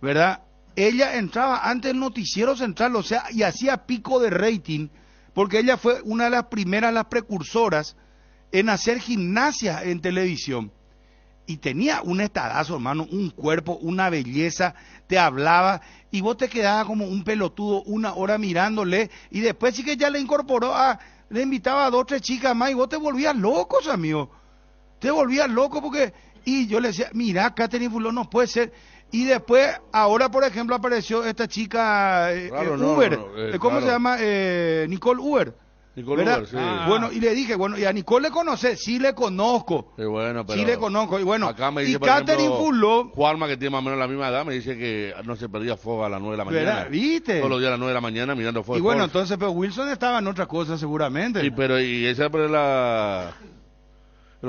¿verdad? Ella entraba antes del noticiero central, o sea, y hacía pico de rating, porque ella fue una de las primeras, las precursoras, en hacer gimnasia en televisión. Y tenía un estadazo, hermano, un cuerpo, una belleza, te hablaba, y vos te quedabas como un pelotudo 1 hora mirándole, y después sí que ya le incorporó le invitaba a 2 o 3 chicas más, y vos te volvías loco, amigo. Te volvías loco porque, y yo le decía, mira, Catherine Fulop no puede ser. Y después, ahora por ejemplo, apareció esta chica, Uber, ¿cómo se llama? Nicole Uber. Nicole Uber, sí. Bueno, y le dije, bueno, ¿y a Nicole le conoces? Sí le conozco. Sí, bueno, pero sí le conozco. Y bueno, acá me dice, y Catherine Fulop, Juanma, que tiene más o menos la misma edad, me dice que no se perdía fuego a las 9 de la mañana. ¿verdad? ¿Viste? Todos los días a las 9 de la mañana mirando fuego. Y bueno, entonces, pero Wilson estaba en otra cosa seguramente. Y ese fue el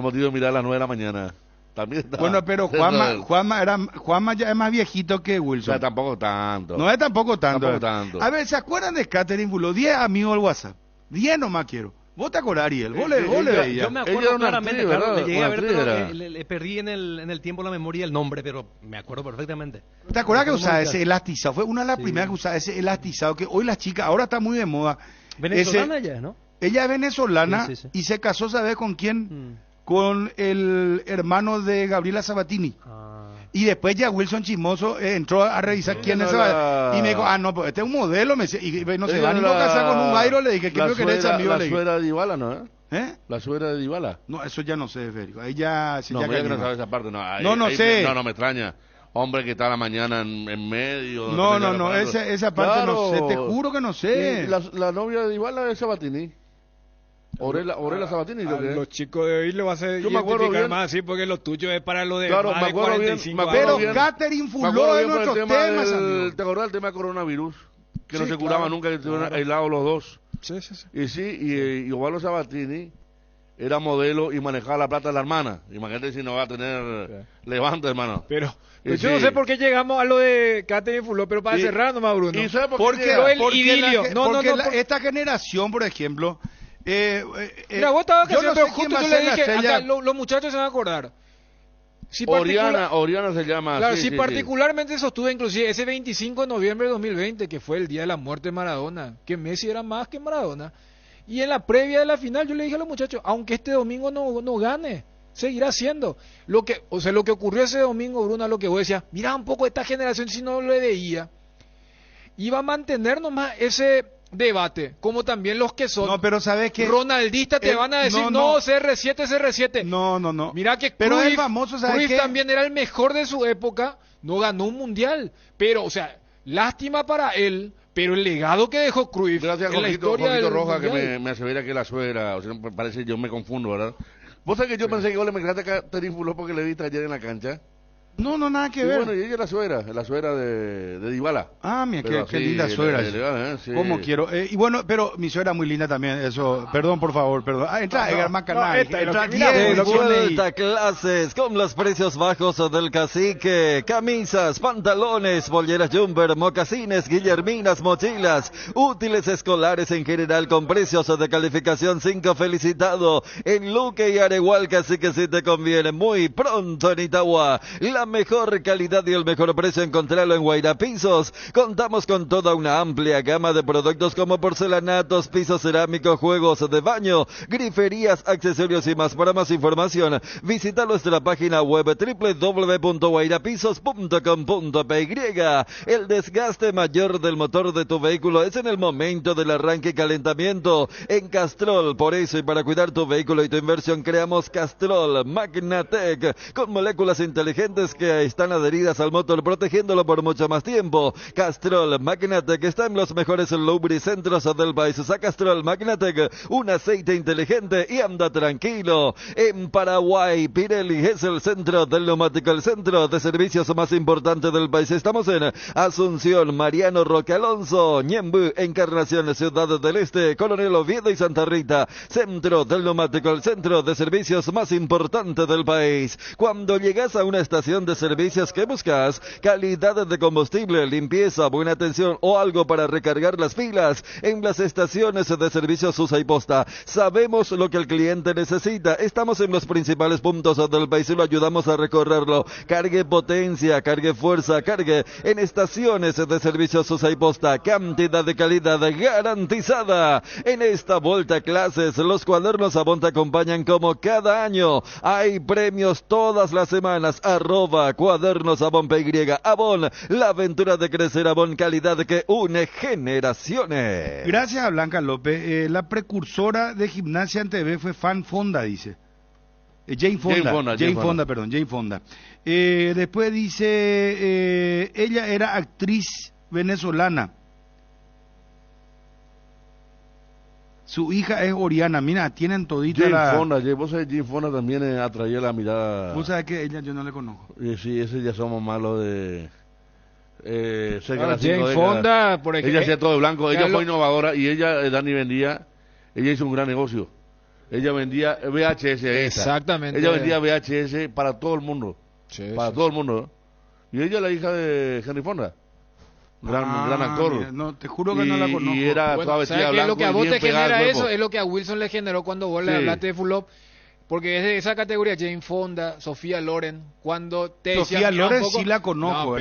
motivo de mirar a las 9 de la mañana. También estaba. Bueno, pero Juanma ya es más viejito que Wilson. O sea, tampoco tanto. No es tampoco tanto. Tampoco tanto. A ver, ¿se acuerdan de Catherine Fulop? 10 amigos al WhatsApp. 10 nomás quiero. ¿Vos te acordás, Ariel? ¿Vos le veías? Yo me acuerdo claramente, claro, le llegué a ver, pero le perdí en el tiempo la memoria el nombre, pero me acuerdo perfectamente. ¿Te acuerdas que usaba ese elastizado? Fue una de las primeras que usaba ese elastizado, que hoy las chicas, ahora está muy de moda. Venezolana ella, ¿no? Ella es venezolana y se casó, ¿sabes con quién? Con el hermano de Gabriela Sabatini. Y después ya Wilson Chismoso entró a revisar quién es esa. Y me dijo, no, pues este es un modelo. Me decía, y no se va a casar con un Jairo. Le dije, ¿qué creo que le echa amigo? La suegra de Dybala, ¿no? La suegra de Dybala. No, eso ya no sé, Federico. Ahí ya... No, ya que no sabes esa parte. No sé. No me extraña. Hombre que está a la mañana en medio. No, esa parte claro. No sé. Te juro que no sé. La novia de Dybala es Sabatini. Orela Sabatini. Los chicos de hoy lo vas a identificar más así porque lo tuyo es para lo de claro, más de 45 años. Pero Catherine Fulop es nuestro tema. ¿Te acordás del tema del coronavirus? Que no se curaba nunca, que estuvieron aislados los dos. Sí. Y Osvaldo Sabatini era modelo y manejaba la plata de la hermana. Imagínate si no va a tener levante, hermano. Pero yo no sé por qué llegamos a lo de Catherine Fulop, pero para cerrar nomás, Bruno. ¿Y sabes por qué? El idilio. Esta generación, por ejemplo... Mira, vos estabas diciendo, pero justo yo le dije, acá los muchachos se van a acordar. Si Oriana se llama. Claro, particularmente sostuve inclusive ese 25 de noviembre de 2020, que fue el día de la muerte de Maradona, que Messi era más que Maradona. Y en la previa de la final yo le dije a los muchachos, aunque este domingo no gane, seguirá siendo. Lo que ocurrió ese domingo, Bruno, lo que vos decías, mira un poco esta generación, si no lo veía, iba a mantener nomás ese debate, como también los que son pero sabes que ronaldistas te van a decir CR7 no mira que pero Cruyff, es famoso, ¿sabes Cruyff qué? También era el mejor de su época, no ganó un mundial, pero o sea, lástima para él, pero el legado que dejó Cruyff en la historia del Roja mundial. Que me asevera que la suegra, o sea, parece yo me confundo, ¿verdad? ¿Vos sabés que yo pensé que vos le me a Catherine Fulop porque le viste ayer en la cancha? No, nada que ver. Bueno, y ella es la suegra de Dybala. Mira, qué linda suegra. Sí. ¿Cómo quiero? Y bueno, pero mi suegra muy linda también, eso. Perdón, por favor, perdón. Entra Edgar Macanal. Entra Vuelta clases con los precios bajos del Cacique. Camisas, pantalones, bolleras Jumper, mocasines, guillerminas, mochilas, útiles escolares en general con precios de calificación 5 felicitado. En Luque y Arehualca, así que si te conviene. Muy pronto en Itagua. La mejor calidad y el mejor precio encontrarlo en Guaira Pisos. Contamos con toda una amplia gama de productos como porcelanatos, pisos cerámicos, juegos de baño, griferías, accesorios y más. Para más información, visita nuestra página web www.guairapisos.com.py. El desgaste mayor del motor de tu vehículo es en el momento del arranque y calentamiento. En Castrol, por eso y para cuidar tu vehículo y tu inversión, creamos Castrol Magnatec con moléculas inteligentes piezas que están adheridas al motor, protegiéndolo por mucho más tiempo. Castrol Magnatec está en los mejores lubricentros del país. Usa Castrol Magnatec, un aceite inteligente y anda tranquilo. En Paraguay, Pirelli es el centro del neumático, el centro de servicios más importante del país. Estamos en Asunción, Mariano Roque Alonso, Ñemby, Encarnación, Ciudad del Este, Coronel Oviedo y Santa Rita. Centro del neumático, el centro de servicios más importante del país. Cuando llegas a una estación de servicios, ¿qué buscas? Calidad de combustible, limpieza, buena atención o algo para recargar las pilas. En las estaciones de servicios Usa y Posta sabemos lo que el cliente necesita. Estamos en los principales puntos del país y lo ayudamos a recorrerlo. Cargue potencia, cargue fuerza, cargue en estaciones de servicios Usa y Posta. Cantidad de calidad garantizada. En esta vuelta a clases, los cuadernos Avon te acompañan como cada año. Hay premios todas las semanas. @cuadernos Avon PY. Avon, la aventura de crecer. Avon, calidad que une generaciones. Gracias a Blanca López. La precursora de Gimnasia en TV fue Fan Fonda, dice. Jane Fonda. Después dice, ella era actriz venezolana. Su hija es Oriana. Mira, tienen todita Vos sabés, Jane Fonda también atraía la mirada. Vos sabés que ella yo no le conozco. Sí, ese ya somos malos de... Jane Fonda, por ejemplo. Ella hacía todo de blanco, ella fue innovadora y ella, Dani, vendía, ella hizo un gran negocio. Ella vendía VHS. Exactamente. Ella vendía VHS para todo el mundo. Todo el mundo. Y ella es la hija de Henry Fonda. Gran actor. Mira, no, te juro que no la conozco. Y era toda vestida blanco. Lo que a vos te genera eso es lo que a Wilson le generó cuando vos le hablaste de Full Up. Porque es de esa categoría, Jane Fonda, Sofía Loren, cuando te Sofía Loren sí la conozco,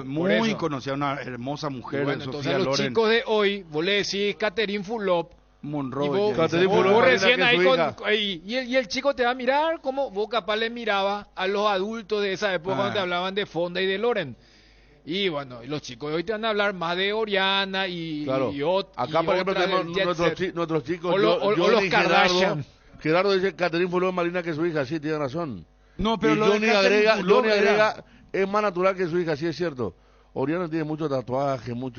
muy conocida, una hermosa mujer. Bueno, Sofía entonces los Loren. chicos de hoy, vos le decís Catherine Fulop, Monroe. Vos recién ahí y el chico te va a mirar como vos capaz le miraba a los adultos de esa época cuando te hablaban de Fonda y de Loren. Y bueno, los chicos de hoy te van a hablar más de Oriana Acá, por ejemplo, tenemos nuestros chicos, o los Kardashian. Gerardo dice Catherine Fulop más linda que su hija, sí, tiene razón. No, pero y Johnny agrega, es más natural que su hija, sí es cierto. Oriana tiene mucho tatuaje, muy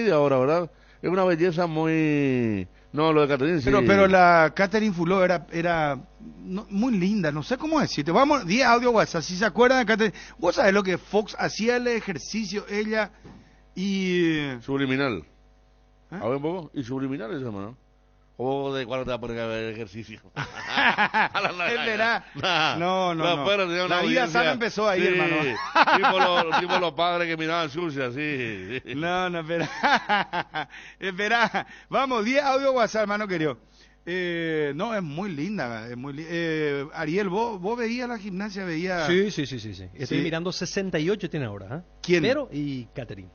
de ahora, ¿verdad? Es una belleza muy... No, lo de Catherine sí. Pero la Catherine Fulop era muy linda, no sé cómo decirte. Vamos, 10 audio WhatsApp, si se acuerdan de Catherine. Vos sabés lo que Fox hacía el ejercicio, ella y... Subliminal. A ver un poco, y subliminal eso, hermano. ¿O de cuándo te vas a poner a ver ejercicio? Es verdad. No. La vida sana empezó ahí, sí, hermano. tipo los padres que miraban sucia, sí. No, espera. Vamos, 10 audio WhatsApp, hermano querido. No, es muy linda. Ariel, ¿vos veías la gimnasia? Sí. Estoy mirando 68 tiene ahora. ¿Quién? Pero y Catherine.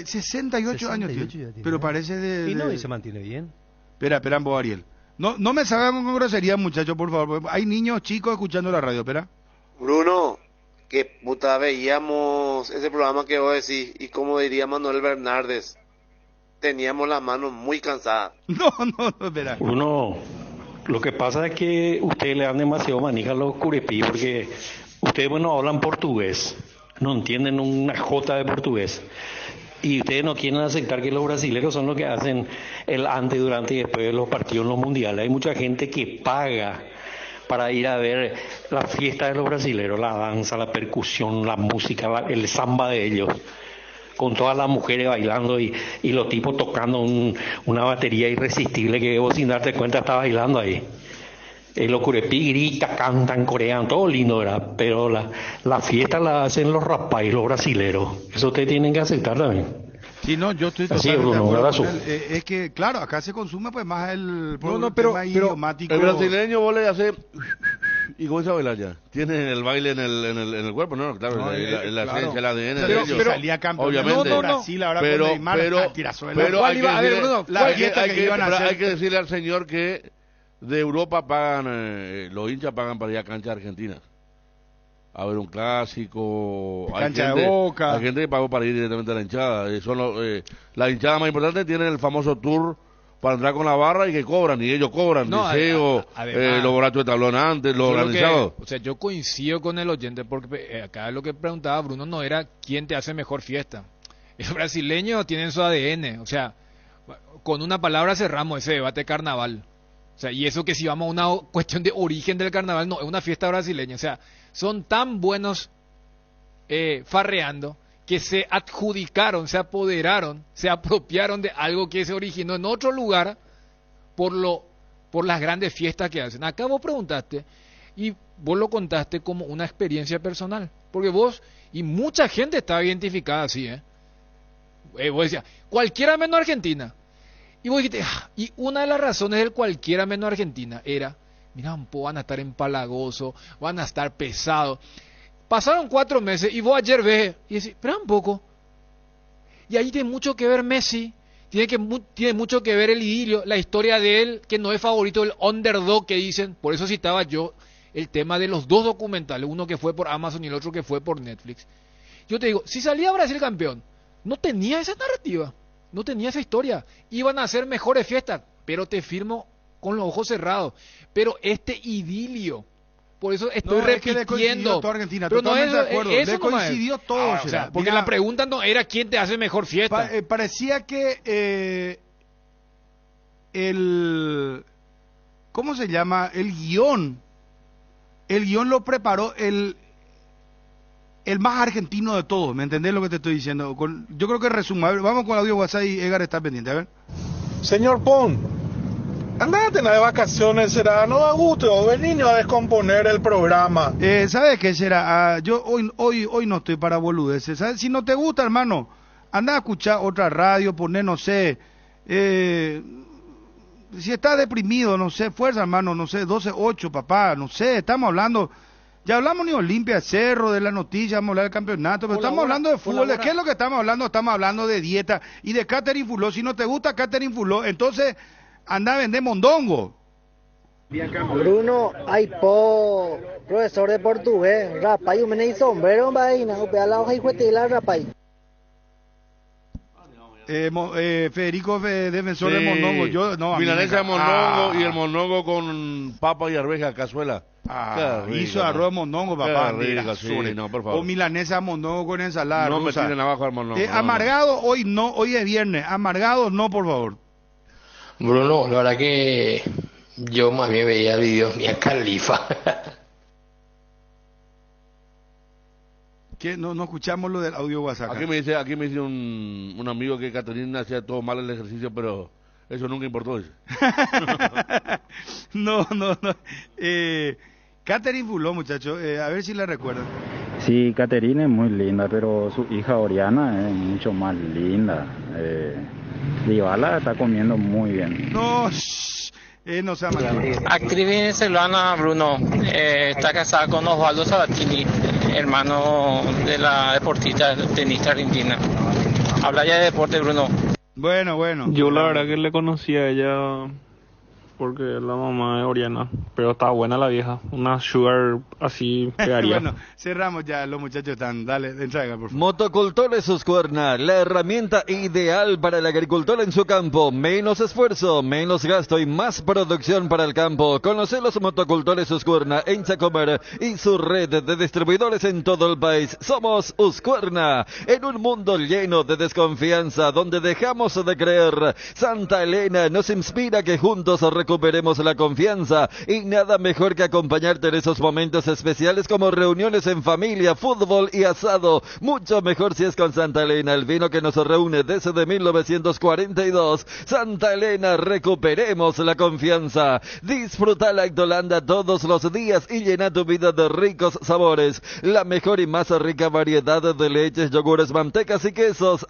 68 años tiene. Pero parece de... Y se mantiene bien. Espera, vos, Ariel. No me salgan con grosería, muchachos, por favor. Hay niños chicos escuchando la radio, espera. Bruno, que puta veíamos ese programa que vos decís, y como diría Manuel Bernardes, teníamos las manos muy cansadas. No, espera. Bruno, lo que pasa es que ustedes le dan demasiado manija a los curepí, porque ustedes, hablan portugués, no entienden una jota de portugués. Y ustedes no quieren aceptar que los brasileños son los que hacen el antes, durante y después de los partidos en los mundiales. Hay mucha gente que paga para ir a ver la fiesta de los brasileños, la danza, la percusión, la música, el samba de ellos, con todas las mujeres bailando y los tipos tocando una batería irresistible que vos sin darte cuenta está bailando ahí. Los curepí gritan, cantan, corean, todo lindo, ¿verdad? Pero la fiesta la hacen los rapais, los brasileros. Eso ustedes tienen que aceptar también. Sí, no, yo estoy totalmente de acuerdo. Es que, claro, acá se consume pues más el pero idiomático. El brasileño vos le hace... ¿Y cómo se baila ya? Tiene el baile en el cuerpo, ¿no? Claro, la esencia, el ADN de ellos. Pero salía campeón. Obviamente. Brasil, ahora pero hay que decirle al señor que de Europa pagan, los hinchas pagan para ir a cancha argentina. A ver un clásico. Cancha de Boca. Hay gente que pagó para ir directamente a la hinchada. La hinchada más importante tiene el famoso tour para entrar con la barra y que cobran, y ellos cobran, No, Liceo, además, los borrachos de tablón antes, los organizados. O sea, yo coincido con el oyente porque acá lo que preguntaba Bruno no era quién te hace mejor fiesta. Los brasileños tienen su ADN, o sea, con una palabra cerramos ese debate carnaval. O sea, y eso que si vamos a una cuestión de origen del carnaval, no, es una fiesta brasileña. O sea, son tan buenos farreando que se adjudicaron, se apoderaron, se apropiaron de algo que se originó en otro lugar por las grandes fiestas que hacen. Acá vos preguntaste y vos lo contaste como una experiencia personal, porque vos y mucha gente estaba identificada así, vos decías, cualquiera menos Argentina. Y vos dijiste, y una de las razones del cualquiera menos Argentina era, mira, van a estar empalagosos, van a estar pesados. Pasaron 4 meses y vos ayer ves y decís, espera un poco. Y ahí tiene mucho que ver Messi, tiene mucho que ver el idilio, la historia de él, que no es favorito del underdog que dicen. Por eso citaba yo el tema de los 2 documentales, uno que fue por Amazon y el otro que fue por Netflix. Yo te digo, si salía Brasil campeón, no tenía esa narrativa, no tenía esa historia. Iban a hacer mejores fiestas, pero te firmo con los ojos cerrados. Pero este idilio, por eso estoy repitiendo. Toda Argentina, pero no es de acuerdo. Eso le coincidió no es. todo. O sea, porque la pregunta no era quién te hace mejor fiesta. Parecía que ¿cómo se llama? El guión lo preparó el más argentino de todos. ¿Me entendés lo que te estoy diciendo? Yo creo que resumo. A ver, vamos con el audio WhatsApp y Edgar está pendiente. A ver. Señor Pon, andate de vacaciones, será, no da gusto venir a descomponer el programa. ¿Sabes qué será? Yo hoy no estoy para boludeces. ¿Sabes? Si no te gusta, hermano, anda a escuchar otra radio, poner, no sé, si estás deprimido, no sé, fuerza, hermano, no sé, 12-8, papá, no sé, estamos hablando, ya hablamos ni Olimpia, Cerro, de la noticia, vamos a hablar del campeonato, pero estamos hablando de fútbol. ¿De qué es lo que estamos hablando? Estamos hablando de dieta y de Catherine Fuló. Si no te gusta Catherine Fuló, entonces anda a vender mondongo. Bruno, hay profesor de portugués, rapay, un y sombrero, vaina, upea la hoja y juetela, rapay. Federico, defensor de mondongo. Milanesa de mondongo y el mondongo con papa y arveja, cazuela. Hizo arroz de mondongo, papá. No, por favor. O milanesa de mondongo con ensalada no rusa. Me tiren abajo al mondongo. Amargado, hoy no, hoy es viernes. Amargado, no, por favor. Bruno, la verdad que yo más bien veía videos Mia Khalifa. ¿Qué? No escuchamos lo del audio WhatsApp. Aquí me dice un amigo que Caterina hacía todo mal el ejercicio, pero eso nunca importó. Dice. No. Catherine Fuló, muchachos, a ver si la recuerdan. Sí, Caterina es muy linda, pero su hija Oriana es mucho más linda. Dybala está comiendo muy bien. No se llama. Actriz venezolana, Bruno, está casada con Osvaldo Sabatini, hermano de la deportista tenista argentina. Habla ya de deporte, Bruno. Bueno. Yo la verdad que le conocí a ella porque la mamá de Oriana, pero está buena la vieja, una sugar así pegaría. Bueno, cerramos ya, los muchachos están, dale, entrega, por favor. Motocultores Suscuerna, la herramienta ideal para el agricultor en su campo, menos esfuerzo, menos gasto y más producción para el campo. Conoce los motocultores Suscuerna en Chacomer y su red de distribuidores en todo el país. Somos Suscuerna, en un mundo lleno de desconfianza, donde dejamos de creer. Santa Elena nos inspira que juntos recuperemos la confianza y nada mejor que acompañarte en esos momentos especiales como reuniones en familia, fútbol y asado. Mucho mejor si es con Santa Elena, el vino que nos reúne desde 1942. Santa Elena, recuperemos la confianza. Disfruta la Lactolanda todos los días y llena tu vida de ricos sabores. La mejor y más rica variedad de leches, yogures, mantecas y quesos.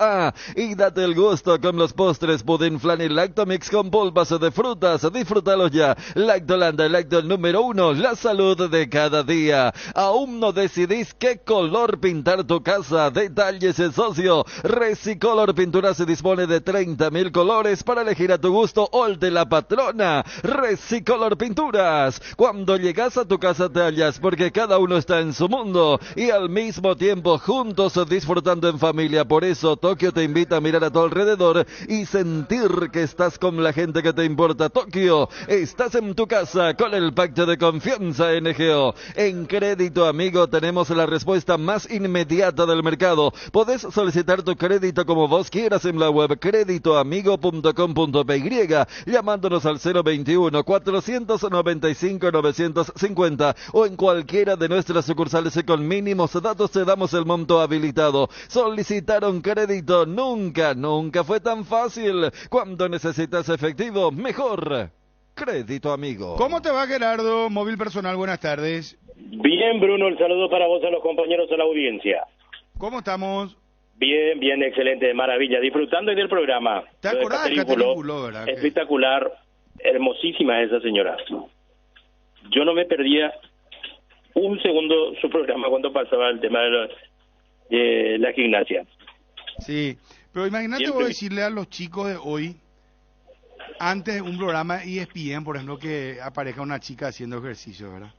Y date el gusto con los postres, pudín, flan y lactomix con polvas de frutas. disfrútalos ya. Lactolanda, el lácteo número 1, la salud de cada día. ¿Aún no decidís qué color pintar tu casa? Detalles el socio. Resicolor Pintura se dispone de 30.000 colores para elegir a tu gusto o el de la patrona. Resicolor Pinturas. Cuando llegas a tu casa te hallas porque cada uno está en su mundo y al mismo tiempo juntos disfrutando en familia. Por eso Tokio te invita a mirar a tu alrededor y sentir que estás con la gente que te importa. Tokio, estás en tu casa con el pacto de confianza NGO. En Crédito Amigo tenemos la respuesta más inmediata del mercado. Podés solicitar tu crédito como vos quieras en la web creditoamigo.com.py, llamándonos al 021-495-950 o en cualquiera de nuestras sucursales y con mínimos datos te damos el monto habilitado. Solicitar un crédito nunca fue tan fácil. Cuando necesitas efectivo, mejor. Crédito Amigo. ¿Cómo te va, Gerardo? Móvil Personal, buenas tardes. Bien, Bruno, el saludo para vos, a los compañeros, a la audiencia. ¿Cómo estamos? Bien, excelente, de maravilla, disfrutando del programa. ¿Te acordás de Catherine Fuló, verdad? Espectacular, hermosísima esa señora. Yo no me perdía un segundo su programa cuando pasaba el tema de la gimnasia. Sí, pero imagínate vos decirle a los chicos de hoy, antes de un programa ESPN, por ejemplo, que aparezca una chica haciendo ejercicio, ¿verdad?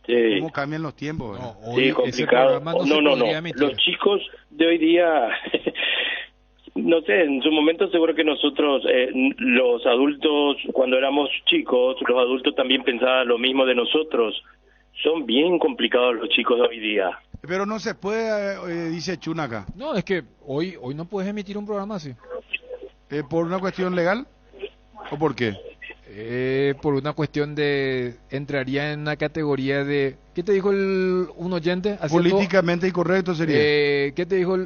Sí. ¿Cómo cambian los tiempos? No, sí, complicado. No. Los chicos de hoy día, no sé, en su momento seguro que nosotros, los adultos, cuando éramos chicos, los adultos también pensaban lo mismo de nosotros. Son bien complicados los chicos de hoy día. Pero no se puede, dice Chuna acá. No, es que hoy no puedes emitir un programa así. ¿Por una cuestión legal? ¿O por qué? Por una cuestión de... Entraría en una categoría de... ¿Qué te dijo un oyente? Políticamente incorrecto sería. ¿Qué te dijo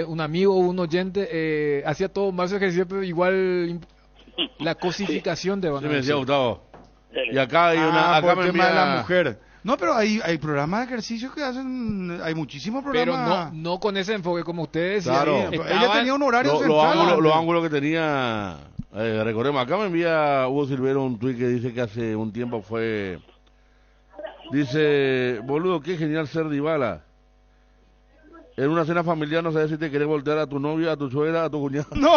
un amigo o un oyente? Hacía todo más ejercicio, pero igual la cosificación de... Sí, me decía Gustavo. Y acá hay acá por el tema de la mujer. No, pero hay programas de ejercicio que hacen, hay muchísimos programas. Pero no con ese enfoque como ustedes. Claro. Ella tenía un horario central. Los ángulos que tenía, recordemos, acá me envía Hugo Silvero un tuit que dice que hace un tiempo dice, boludo, qué genial ser Dybala. En una cena familiar no sabes si te querés voltear a tu novia, a tu suegra, a tu cuñada. No.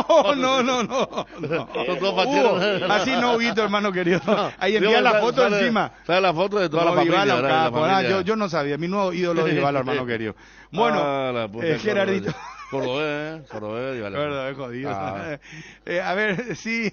Así no, Víctor, hermano querido. Ahí envía la foto encima. Sale la foto de toda la familia. Yo no sabía, mi nuevo ídolo de Dybala, hermano querido. Bueno, Gerardito. Cordobés, Dybala. Cordobés, jodido. A ver, sí,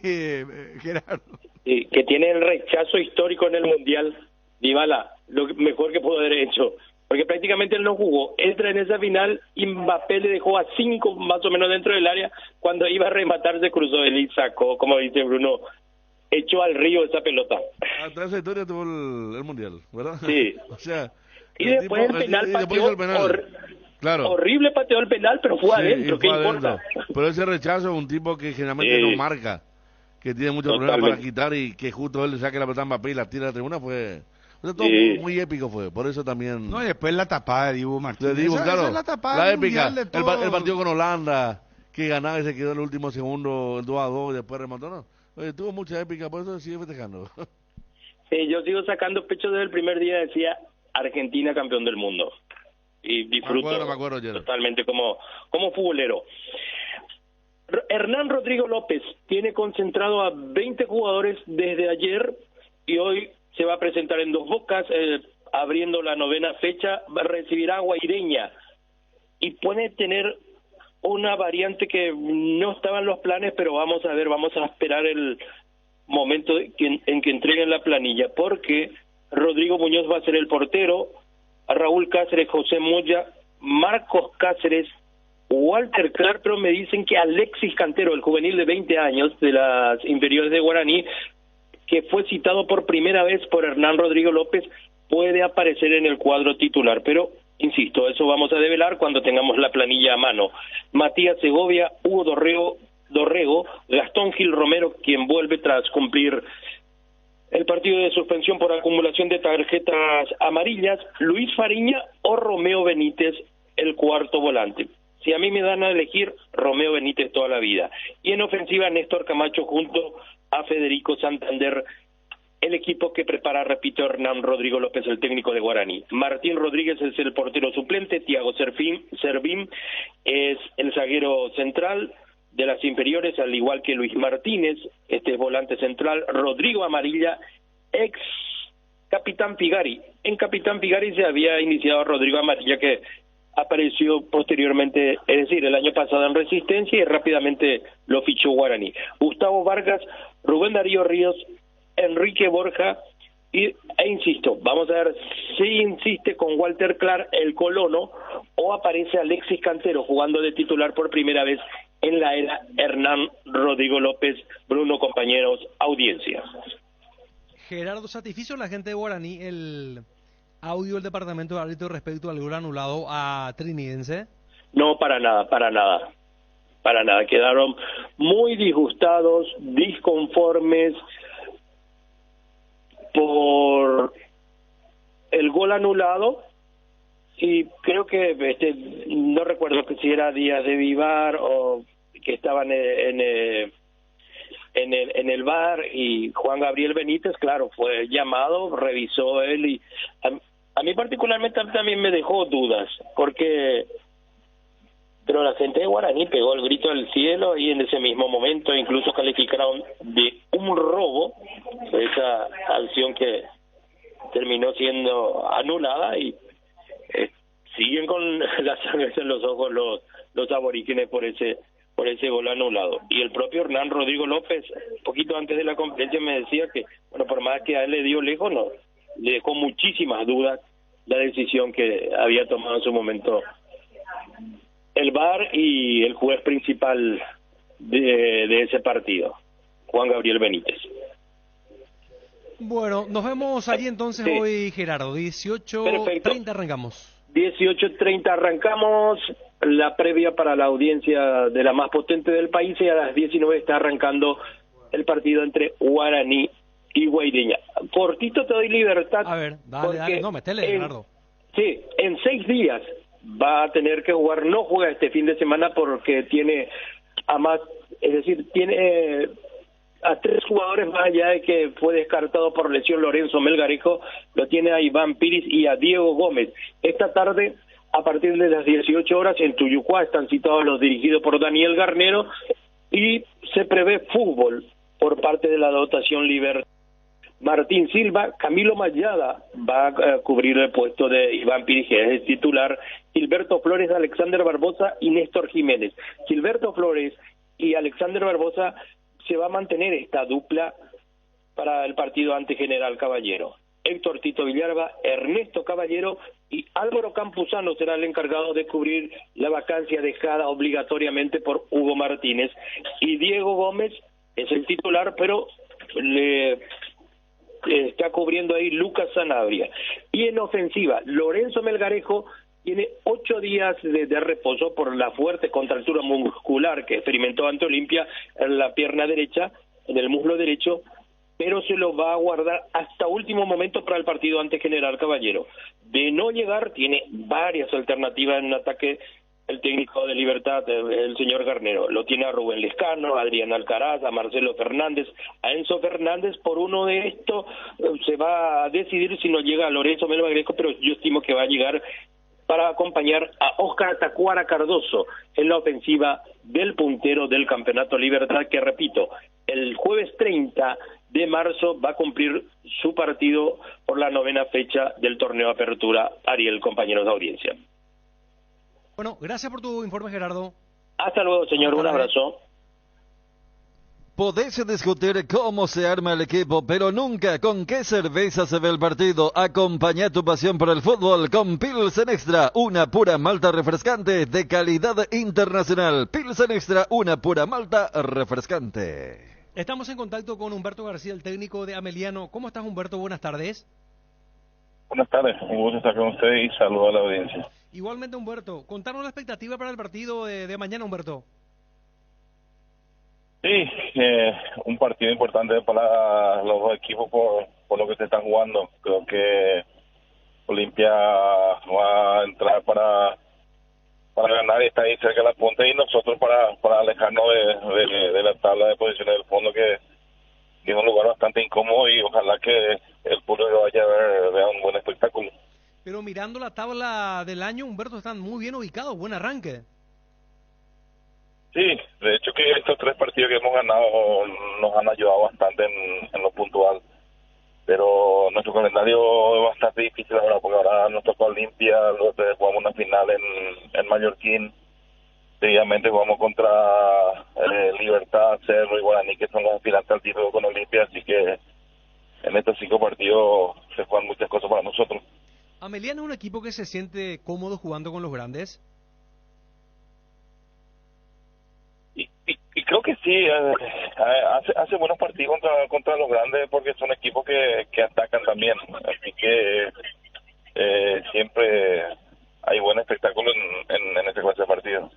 Gerardo. Que tiene el rechazo histórico en el Mundial, Dybala, lo mejor que pudo haber hecho. Porque prácticamente él no jugó, entra en esa final y Mbappé le dejó a 5 más o menos dentro del área, cuando iba a rematar se cruzó él y sacó, como dice Bruno, echó al río esa pelota. Hasta esa historia tuvo el Mundial, ¿verdad? Sí. O sea, y después el penal pateó, claro. Horrible pateó el penal, pero fue adentro, ¿qué importa? Pero ese rechazo es un tipo que generalmente no marca, que tiene muchos problemas para quitar y que justo él le saque la pelota a Mbappé y la tira a la tribuna, fue... todo muy épico fue, por eso también... No, y después la tapada de Dibu Martínez. Claro, esa es la tapada la épica, el partido con Holanda, que ganaba y se quedó en el último segundo, el 2-2, y después remontó, ¿no? Oye, tuvo mucha épica, por eso sigue festejando. Sí, yo sigo sacando pecho desde el primer día, decía Argentina campeón del mundo. Y disfruto me acuerdo, totalmente como futbolero. Hernán Rodrigo López tiene concentrado a 20 jugadores desde ayer y hoy se va a presentar en Dos Bocas, abriendo la 9ª fecha, recibirá a Guaireña y puede tener una variante que no estaba en los planes, pero vamos a ver, vamos a esperar el momento en que entreguen la planilla, porque Rodrigo Muñoz va a ser el portero, Raúl Cáceres, José Moya, Marcos Cáceres, Walter Clark, pero me dicen que Alexis Cantero, el juvenil de 20 años de las inferiores de Guaraní, que fue citado por primera vez por Hernán Rodrigo López, puede aparecer en el cuadro titular, pero insisto, eso vamos a develar cuando tengamos la planilla a mano. Matías Segovia, Hugo Dorrego, Gastón Gil Romero, quien vuelve tras cumplir el partido de suspensión por acumulación de tarjetas amarillas, Luis Fariña o Romeo Benítez, el cuarto volante. Si a mí me dan a elegir, Romeo Benítez toda la vida. Y en ofensiva, Néstor Camacho junto a Federico Santander, el equipo que prepara, repito, Hernán Rodrigo López, el técnico de Guaraní. Martín Rodríguez es el portero suplente, Tiago Servín es el zaguero central de las inferiores, al igual que Luis Martínez, este es volante central, Rodrigo Amarilla, ex Capitán Figari. En Capitán Figari se había iniciado Rodrigo Amarilla, que apareció posteriormente, es decir, el año pasado en Resistencia, y rápidamente lo fichó Guaraní. Gustavo Vargas, Rubén Darío Ríos, Enrique Borja, e insisto, vamos a ver si insiste con Walter Clark, el colono, o aparece Alexis Cantero jugando de titular por primera vez en la era Hernán Rodrigo López. Bruno, compañeros, audiencia. Gerardo, ¿satisfizo la gente de Guaraní el audio del departamento de árbitro respecto al gol anulado a Trinidense? No, para nada. Quedaron muy disgustados, disconformes por el gol anulado, y creo que no recuerdo que si era Díaz de Vivar o que estaban en el VAR, y Juan Gabriel Benítez, claro, fue llamado, revisó él, y a mí particularmente también me dejó dudas, pero la gente de Guaraní pegó el grito del cielo, y en ese mismo momento incluso calificaron de un robo esa acción que terminó siendo anulada, y siguen con la sangre en los ojos los aborígenes por ese gol anulado. Y el propio Hernán Rodrigo López, un poquito antes de la conferencia, me decía que, bueno, por más que a él le dio lejos, no, le dejó muchísimas dudas la decisión que había tomado en su momento el VAR y el juez principal de ese partido, Juan Gabriel Benítez. Bueno, nos vemos allí entonces Sí. hoy, Gerardo. 18:30 arrancamos. 18:30 arrancamos la previa para la audiencia de la más potente del país, y a las 19 está arrancando el partido entre Guaraní y Guaireña. Cortito te doy libertad. A ver, dale, no, metele, Gerardo. Sí, en 6 días va a tener que jugar, no juega este fin de semana porque tiene tiene a 3 jugadores más allá de que fue descartado por lesión Lorenzo Melgarejo, lo tiene a Iván Piris y a Diego Gómez. Esta tarde, a partir de las 18 horas, en Tuyucuá están citados los dirigidos por Daniel Garnero, y se prevé fútbol por parte de la dotación Libertad. Martín Silva, Camilo Mayada va a cubrir el puesto de Iván Piris, que es el titular, Gilberto Flores, Alexander Barbosa y Néstor Jiménez. Gilberto Flores y Alexander Barbosa se va a mantener esta dupla para el partido ante General Caballero. Héctor Tito Villalba, Ernesto Caballero y Álvaro Campuzano será el encargado de cubrir la vacancia dejada obligatoriamente por Hugo Martínez. Y Diego Gómez es el titular, pero le está cubriendo ahí Lucas Sanabria. Y en ofensiva, Lorenzo Melgarejo tiene 8 días de reposo por la fuerte contractura muscular que experimentó ante Olimpia en la pierna derecha, en el muslo derecho, pero se lo va a guardar hasta último momento para el partido ante General Caballero. De no llegar, tiene varias alternativas en ataque el técnico de Libertad, el señor Garnero. Lo tiene a Rubén Lescano, a Adrián Alcaraz, a Marcelo Fernández, a Enzo Fernández. Por uno de estos se va a decidir si no llega a Lorenzo Melgarejo, pero yo estimo que va a llegar para acompañar a Óscar Tacuara Cardoso en la ofensiva del puntero del Campeonato Libertad, que repito, el jueves 30 de marzo va a cumplir su partido por la 9ª fecha del torneo Apertura. Ariel, compañeros de audiencia. Bueno, gracias por tu informe, Gerardo. Hasta luego, señor. Un abrazo. Podés discutir cómo se arma el equipo, pero nunca con qué cerveza se ve el partido. Acompaña tu pasión por el fútbol con Pilsen Extra, una pura malta refrescante de calidad internacional. Pilsen Extra, una pura malta refrescante. Estamos en contacto con Humberto García, el técnico de Ameliano. ¿Cómo estás, Humberto? Buenas tardes. Buenas tardes, un gusto estar con usted y saludo a la audiencia. Igualmente, Humberto. Contanos la expectativa para el partido de mañana, Humberto. Sí, un partido importante para los dos equipos por lo que se están jugando. Creo que Olimpia va a entrar para ganar y está ahí cerca de la punta, y nosotros para alejarnos de la tabla de posiciones del fondo, que es un lugar bastante incómodo, y ojalá que el público vaya a vea un buen espectáculo. Pero mirando la tabla del año, Humberto, están muy bien ubicados, buen arranque. Sí, de hecho que estos 3 partidos que hemos ganado nos han ayudado bastante en lo puntual, pero nuestro calendario es bastante difícil ahora, porque ahora nos toca Olimpia, luego jugamos una final en Mallorquín, seguidamente jugamos contra Libertad, Cerro y Guaraní, que son los aspirantes al título con Olimpia, así que en estos 5 partidos se juegan muchas cosas para nosotros. ¿Ameliano es un equipo que se siente cómodo jugando con los grandes? Y creo que sí, hace buenos partidos contra los grandes, porque son equipos que atacan también, así que siempre hay buen espectáculo en esta clase de partidos.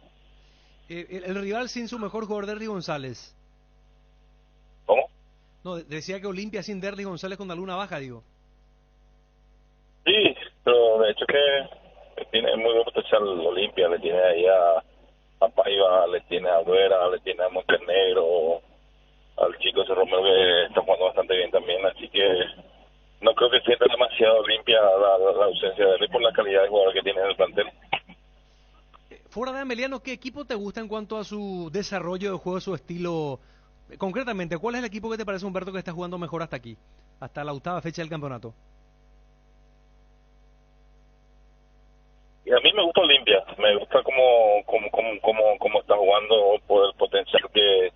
El rival sin su mejor jugador, Derry González. ¿Cómo? No, decía que Olimpia sin Derry González con alguna baja, digo. Sí, pero de hecho que tiene muy buen potencial Olimpia, le tiene ahí a Paiva, le tiene a Duera, le tiene a Montenegro, al chico ese Romero que está jugando bastante bien también, así que no creo que sienta demasiado limpia la ausencia de él por la calidad de jugador que tiene en el plantel. Fuera de Ameliano, ¿qué equipo te gusta en cuanto a su desarrollo de juego, su estilo? Concretamente, ¿cuál es el equipo que te parece, Humberto, que está jugando mejor hasta aquí, hasta la 8ª fecha del campeonato? Y a mí me gusta Olimpia, me gusta cómo está jugando, por el potencial que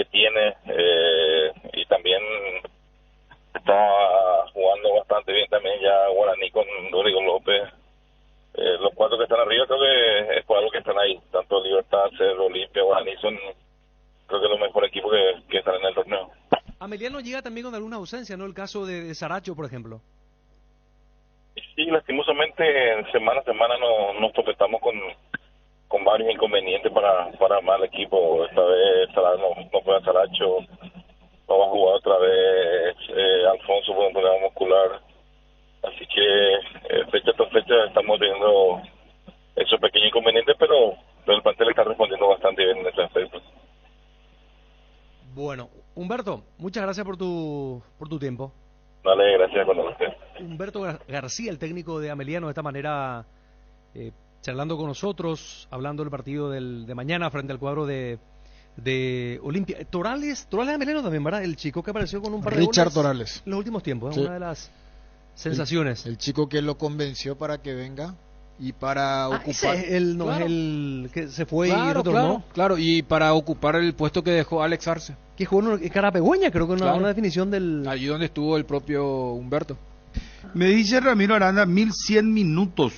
tiene, y también está jugando bastante bien también ya Guaraní con Rodrigo López. Los 4 que están arriba creo que es por algo que están ahí, tanto Libertad, Cerro, Olimpia, Guaraní son creo que los mejores equipos que están en el torneo. Ameliano llega también con alguna ausencia, ¿no? El caso de Saracho, por ejemplo. Sí, lastimosamente semana a semana nos topetamos con varios inconvenientes para armar el equipo. Esta vez no puede Saracho, no va a jugar otra vez Alfonso por un problema muscular, así que fecha tras fecha estamos teniendo esos pequeños inconvenientes, pero el plantel está respondiendo bastante bien en ese aspecto. Bueno, Humberto, muchas gracias por tu tiempo. Dale, gracias con usted. Humberto García, el técnico de Ameliano, de esta manera charlando con nosotros, hablando del partido de mañana frente al cuadro de Olimpia. Torales Ameliano también, ¿verdad? El chico que apareció con un par de Richard goles Torales en los últimos tiempos, sí. Una de las sensaciones. El chico que lo convenció para que venga y para ocupar. Ese es no claro. es el que se fue y Claro, retornó. claro, y para ocupar el puesto que dejó Alex Arce. Que jugó en Carapegüeña, creo que Claro. una definición del... Allí donde estuvo el propio Humberto. Me dice Ramiro Aranda, 1100 minutos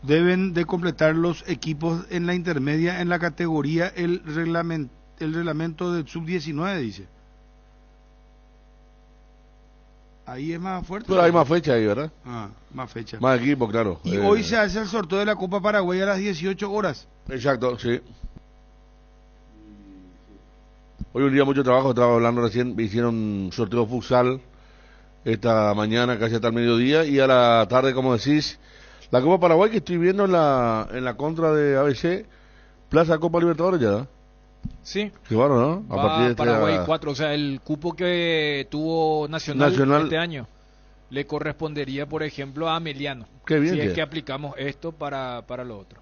deben de completar los equipos en la intermedia en la categoría el reglamento del sub-19, dice. Ahí es más fuerte. Pero hay más fecha ahí, ¿verdad? Más fecha. Más equipo, claro. Y hoy se hace el sorteo de la Copa Paraguay a las 18 horas. Exacto, sí. Hoy un día mucho trabajo, estaba hablando recién, hicieron sorteo futsal esta mañana casi hasta el mediodía, y a la tarde, como decís, la Copa Paraguay que estoy viendo en la contra de ABC, Plaza Copa Libertadores ya, ¿no? Sí. Qué bueno, ¿no? A partir de Paraguay 4, o sea, el cupo que tuvo Nacional este año le correspondería, por ejemplo, a Ameliano. Qué bien. Si es que aplicamos esto para lo otro.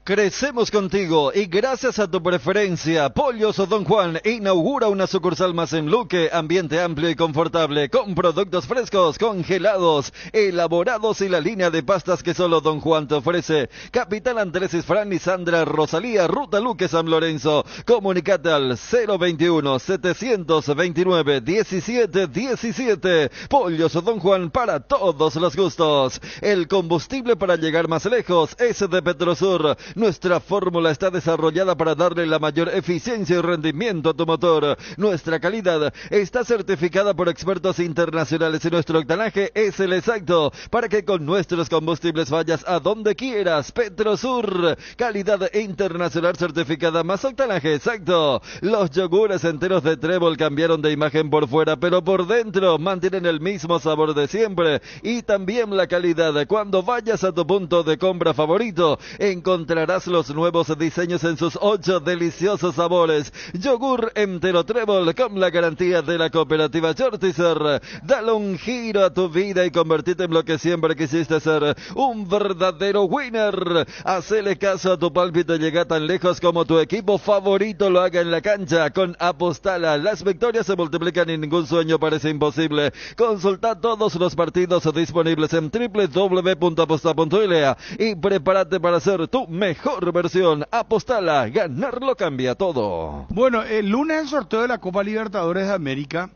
Crecemos contigo y gracias a tu preferencia, Pollos Don Juan inaugura una sucursal más en Luque, ambiente amplio y confortable, con productos frescos, congelados, elaborados y la línea de pastas que solo Don Juan te ofrece. Capitán Andrés Isfrán y Sandra Rosalía, Ruta Luque San Lorenzo. Comunicate al 021-729-1717. Pollos Don Juan para todos los gustos. El combustible para llegar más lejos es de Petrosur. Nuestra fórmula está desarrollada para darle la mayor eficiencia y rendimiento a tu motor. Nuestra calidad está certificada por expertos internacionales y nuestro octanaje es el exacto para que con nuestros combustibles vayas a donde quieras. Petrosur, calidad internacional certificada más octanaje exacto. Los yogures enteros de Trébol cambiaron de imagen por fuera, pero por dentro mantienen el mismo sabor de siempre y también la calidad. Cuando vayas a tu punto de compra favorito, encontrarás los nuevos diseños en sus 8 deliciosos sabores. Yogur entero Trébol con la garantía de la cooperativa Jortizer. Dale un giro a tu vida y convertirte en lo que siempre quisiste ser, un verdadero winner. Hacele caso a tu pálpito y llega tan lejos como tu equipo favorito lo haga en la cancha. Con Apostala, las victorias se multiplican y ningún sueño parece imposible. Consulta todos los partidos disponibles en www.aposta.la y prepárate para ser tu mejor versión. Apostala, ganarlo cambia todo. Bueno, el lunes el sorteo de la Copa Libertadores de América.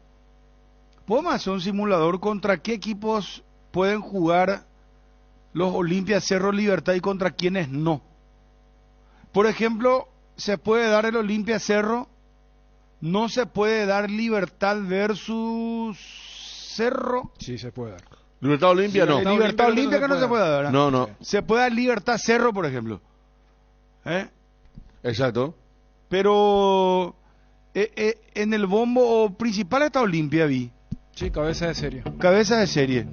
¿Podemos hacer un simulador contra qué equipos pueden jugar los Olimpia, Cerro, Libertad y contra quiénes no? Por ejemplo, se puede dar el Olimpia Cerro, no se puede dar Libertad versus Cerro. Sí, se puede dar. Libertad Olimpia no. Libertad Olimpia que no se puede dar, ¿verdad? No, no. Se puede dar Libertad Cerro, por ejemplo. Exacto. Pero en el bombo principal está Olimpia, vi. Sí, cabeza de serie. Cabeza de serie.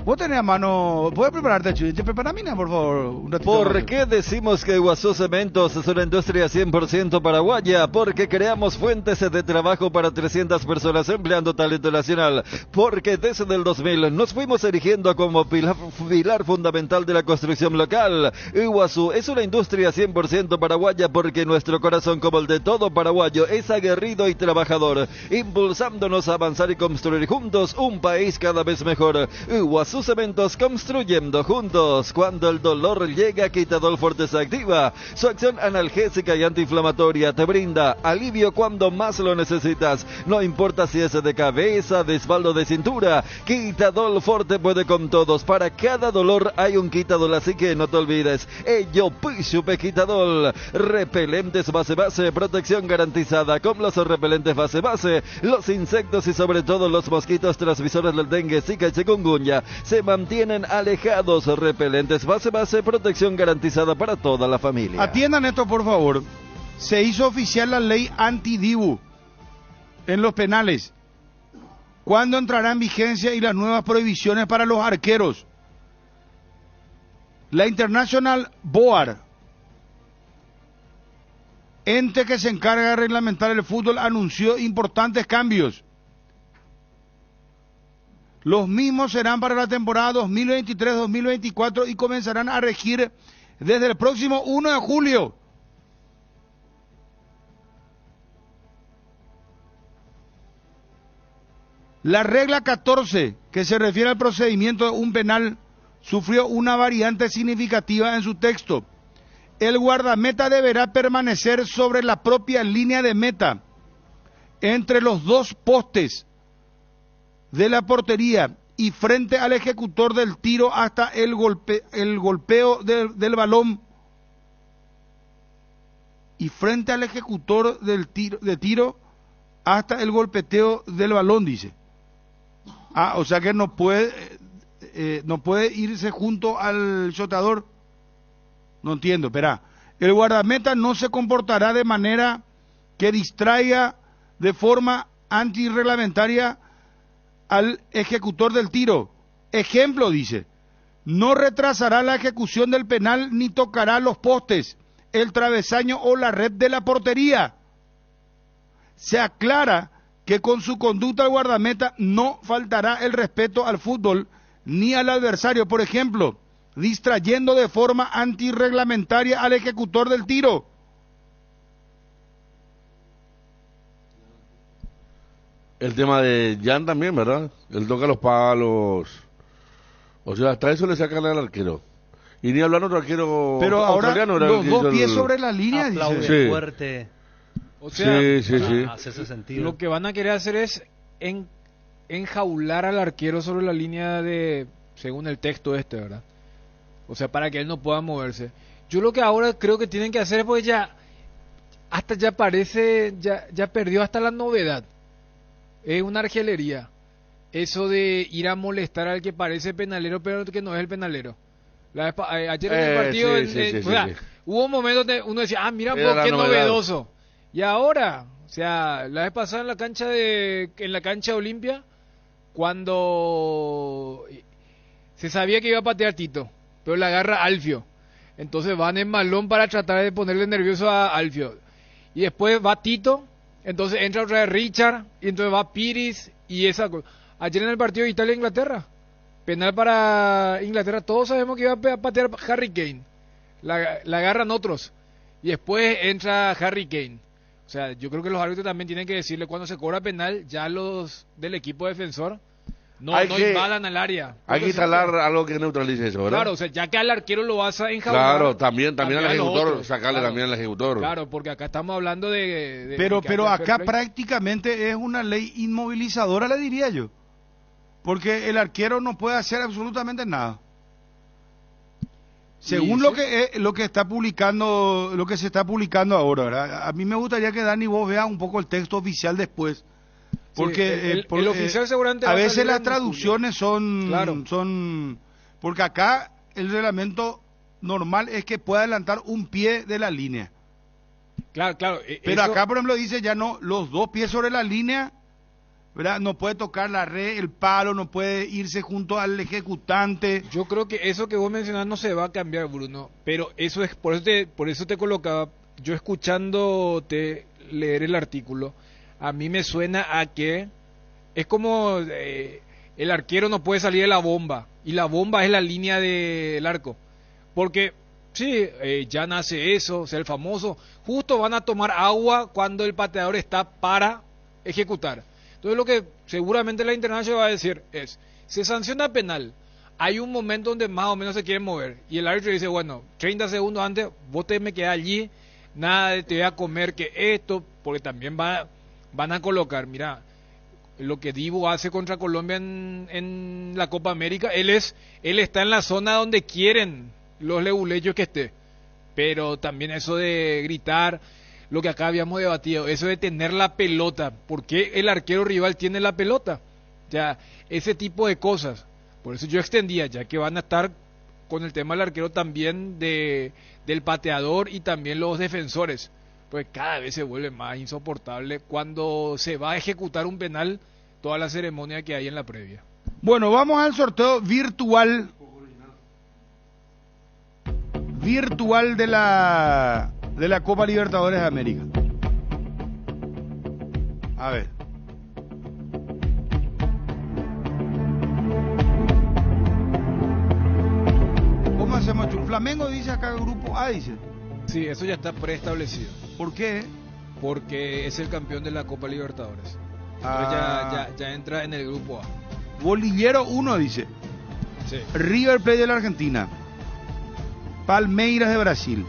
Vos tenés a mano, ¿puedes prepararte, Chuy? Prepara mina, por favor. Un ratito ¿Por más. qué decimos que Iguazú Cementos es una industria 100% paraguaya? Porque creamos fuentes de trabajo para 300 personas empleando talento nacional. Porque desde el 2000 nos fuimos erigiendo como pilar fundamental de la construcción local. Iguazú es una industria 100% paraguaya porque nuestro corazón, como el de todo paraguayo, es aguerrido y trabajador, impulsándonos a avanzar y construir juntos un país cada vez mejor. Iguazú Cementos, construyendo juntos. Cuando el dolor llega, Quitadol Forte se activa. Su acción analgésica y antiinflamatoria te brinda alivio cuando más lo necesitas. No importa si es de cabeza, de espalda o de cintura, Quitadol Forte puede con todos. Para cada dolor hay un Quitadol, así que no te olvides. Ello Pishupe Quitadol. Repelentes base, protección garantizada. Con los repelentes base, los insectos y sobre todo los mosquitos transmisores del dengue, zika y chikungunya se mantienen alejados. Repelentes base, protección garantizada para toda la familia. Atiendan esto, por favor. Se hizo oficial la ley anti-dibu en los penales. ¿Cuándo entrará en vigencia y las nuevas prohibiciones para los arqueros? La International Board, ente que se encarga de reglamentar el fútbol, anunció importantes cambios. Los mismos serán para la temporada 2023-2024 y comenzarán a regir desde el próximo 1 de julio. La regla 14, que se refiere al procedimiento de un penal, sufrió una variante significativa en su texto. El guardameta deberá permanecer sobre la propia línea de meta, entre los dos postes de la portería y frente al ejecutor del tiro hasta el golpeo del balón. Y frente al ejecutor del tiro hasta el golpeteo del balón, dice. O sea que no puede irse junto al shotador. No entiendo, espera. El guardameta no se comportará de manera que distraiga de forma antirreglamentaria al ejecutor del tiro. Ejemplo, dice, no retrasará la ejecución del penal ni tocará los postes, el travesaño o la red de la portería. Se aclara que con su conducta el guardameta no faltará el respeto al fútbol ni al adversario, por ejemplo, distrayendo de forma antirreglamentaria al ejecutor del tiro. El tema de Jan también, ¿verdad? Él toca los palos. O sea, hasta eso le sacan al arquero. Y ni hablar otro arquero. Pero ahora los dos pies sobre la línea, aplaude dice. Fuerte. O sea, sí. Hace ese sentido. Lo que van a querer hacer es enjaular al arquero sobre la línea de, según el texto ¿verdad? O sea, para que él no pueda moverse. Yo lo que ahora creo que tienen que hacer es porque ya parece, ya perdió hasta la novedad. Es una argelería. Eso de ir a molestar al que parece penalero, pero que no es el penalero. Ayer en el partido, hubo momentos donde uno decía, mira, qué novedoso. Y ahora, o sea, la vez pasada en la cancha Olimpia, cuando se sabía que iba a patear Tito, pero la agarra Alfio. Entonces van en malón para tratar de ponerle nervioso a Alfio. Y después va Tito, entonces entra otra vez Richard, y entonces va Piris, y esa cosa. Ayer en el partido de Italia-Inglaterra, penal para Inglaterra, todos sabemos que iba a patear Harry Kane. La agarran otros. Y después entra Harry Kane. O sea, yo creo que los árbitros también tienen que decirle cuando se cobra penal, ya los del equipo defensor no invadan al área. Hay que instalar algo que neutralice eso, ¿verdad? Claro, o sea, ya que al arquero lo vas a enjaular. Claro, también al ejecutor, sacarle también al ejecutor. Claro, porque acá estamos hablando de pero acá prácticamente es una ley inmovilizadora, le diría yo. Porque el arquero no puede hacer absolutamente nada. Según lo que está publicando, lo que se está publicando ahora, ¿verdad? A mí me gustaría que Dani vos veas un poco el texto oficial después, porque el oficial seguramente a veces las traducciones son porque acá el reglamento normal es que pueda adelantar un pie de la línea. Claro. Pero acá, por ejemplo, dice ya no, los 2 pies sobre la línea, ¿verdad? No puede tocar la red, el palo, no puede irse junto al ejecutante. Yo creo que eso que vos mencionás no se va a cambiar, Bruno, pero eso es por eso te colocaba, yo escuchándote leer el artículo, a mí me suena a que es como el arquero no puede salir de la bomba, y la bomba es la línea del arco, porque sí, ya nace eso, o sea, el famoso, justo van a tomar agua cuando el pateador está para ejecutar. Entonces lo que seguramente la Internacional va a decir es, se sanciona penal, hay un momento donde más o menos se quiere mover, y el árbitro dice, bueno, 30 segundos antes, vos te me quedás allí, nada de te voy a comer que esto, porque también van a colocar, mira, lo que Dibu hace contra Colombia en la Copa América, él está en la zona donde quieren los leguleyos que esté, pero también eso de gritar, lo que acá habíamos debatido, eso de tener la pelota, ¿por qué el arquero rival tiene la pelota? Ya, ese tipo de cosas. Por eso yo extendía, ya que van a estar con el tema del arquero también del pateador y también los defensores, pues cada vez se vuelve más insoportable cuando se va a ejecutar un penal, toda la ceremonia que hay en la previa. Bueno, vamos al sorteo virtual de la Copa Libertadores de América. A ver. ¿Cómo hacemos? Flamengo dice acá el grupo A, dice. Sí, eso ya está preestablecido. ¿Por qué? Porque es el campeón de la Copa Libertadores. Ya entra en el grupo A. Bolillero 1 dice. Sí. River Plate de la Argentina. Palmeiras de Brasil,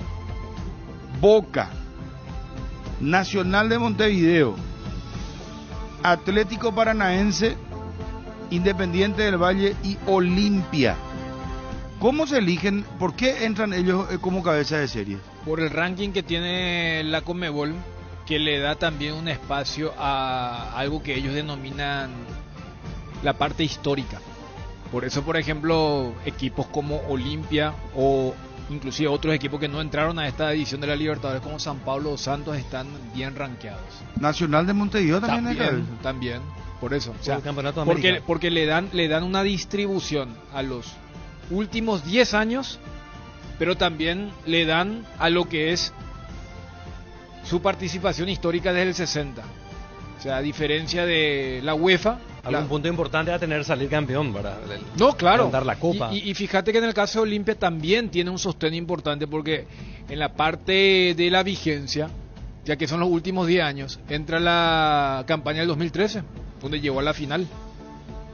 Boca, Nacional de Montevideo, Atlético Paranaense, Independiente del Valle y Olimpia. ¿Cómo se eligen? ¿Por qué entran ellos como cabeza de serie? Por el ranking que tiene la Conmebol, que le da también un espacio a algo que ellos denominan la parte histórica. Por eso, por ejemplo, equipos como Olimpia o inclusive otros equipos que no entraron a esta edición de la Libertadores como San Pablo o Santos están bien rankeados. Nacional de Montevideo también. También, por eso. O sea, porque le dan una distribución a los últimos 10 años, pero también le dan a lo que es su participación histórica desde el 60. O sea, a diferencia de la UEFA, algún punto importante va a tener salir campeón para dar la copa. Y fíjate que en el caso de Olimpia también tiene un sostén importante, porque en la parte de la vigencia, ya que son los últimos 10 años, entra la campaña del 2013, donde llegó a la final.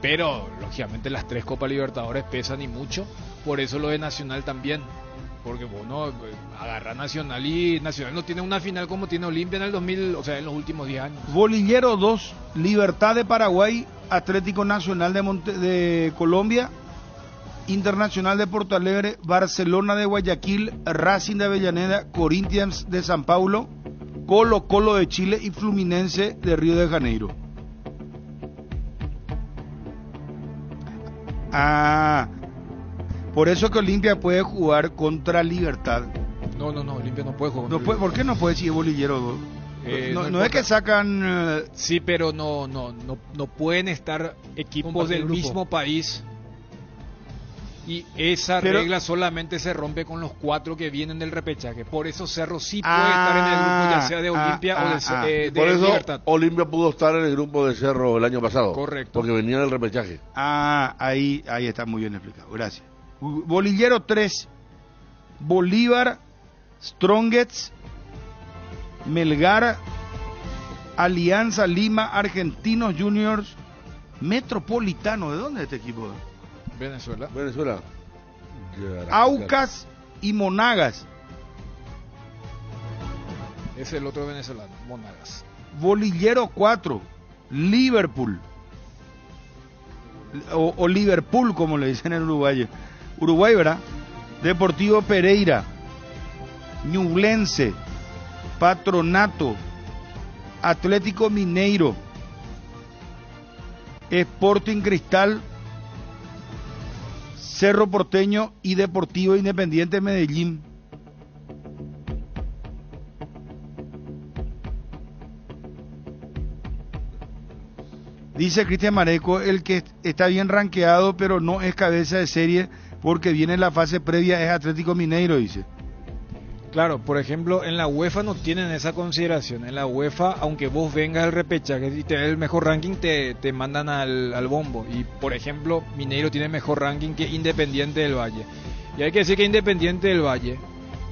Pero, lógicamente, las 3 Copas Libertadores pesan y mucho, por eso lo de Nacional también. Porque bueno, agarra Nacional y Nacional no tiene una final como tiene Olimpia en el 2000, o sea, en los últimos 10 años. Bolillero 2, Libertad de Paraguay, Atlético Nacional de Colombia Internacional de Porto Alegre, Barcelona de Guayaquil, Racing de Avellaneda, Corinthians de San Paulo, Colo-Colo de Chile y Fluminense de Río de Janeiro. Por eso que Olimpia puede jugar contra Libertad. No, Olimpia no puede jugar. No puede, ¿por qué no puede si es bolillero? No es que sacan... Sí, pero no pueden estar equipos del mismo país. Y esa regla solamente se rompe con los 4 que vienen del repechaje. Por eso Cerro sí puede estar en el grupo, ya sea de Olimpia o de por eso Libertad. Olimpia pudo estar en el grupo de Cerro el año pasado. Correcto. Porque venía del repechaje. Ahí está muy bien explicado. Gracias. Bolillero 3. Bolívar, Strongets, Melgar, Alianza Lima, Argentinos Juniors, Metropolitano. ¿De dónde es este equipo? Venezuela. Aucas y Monagas. Es el otro venezolano, Monagas. Bolillero 4, Liverpool. O Liverpool, como le dicen en Uruguay. Uruguay, ¿verdad? Deportivo Pereira, Ñublense, Patronato, Atlético Mineiro, Sporting Cristal, Cerro Porteño y Deportivo Independiente Medellín. Dice Cristian Mareco, el que está bien rankeado pero no es cabeza de serie porque viene en la fase previa es Atlético Mineiro, dice. Claro, por ejemplo, en la UEFA no tienen esa consideración. En la UEFA, aunque vos vengas al repechaje y tenés el mejor ranking, te mandan al bombo. Y, por ejemplo, Mineiro tiene mejor ranking que Independiente del Valle. Y hay que decir que Independiente del Valle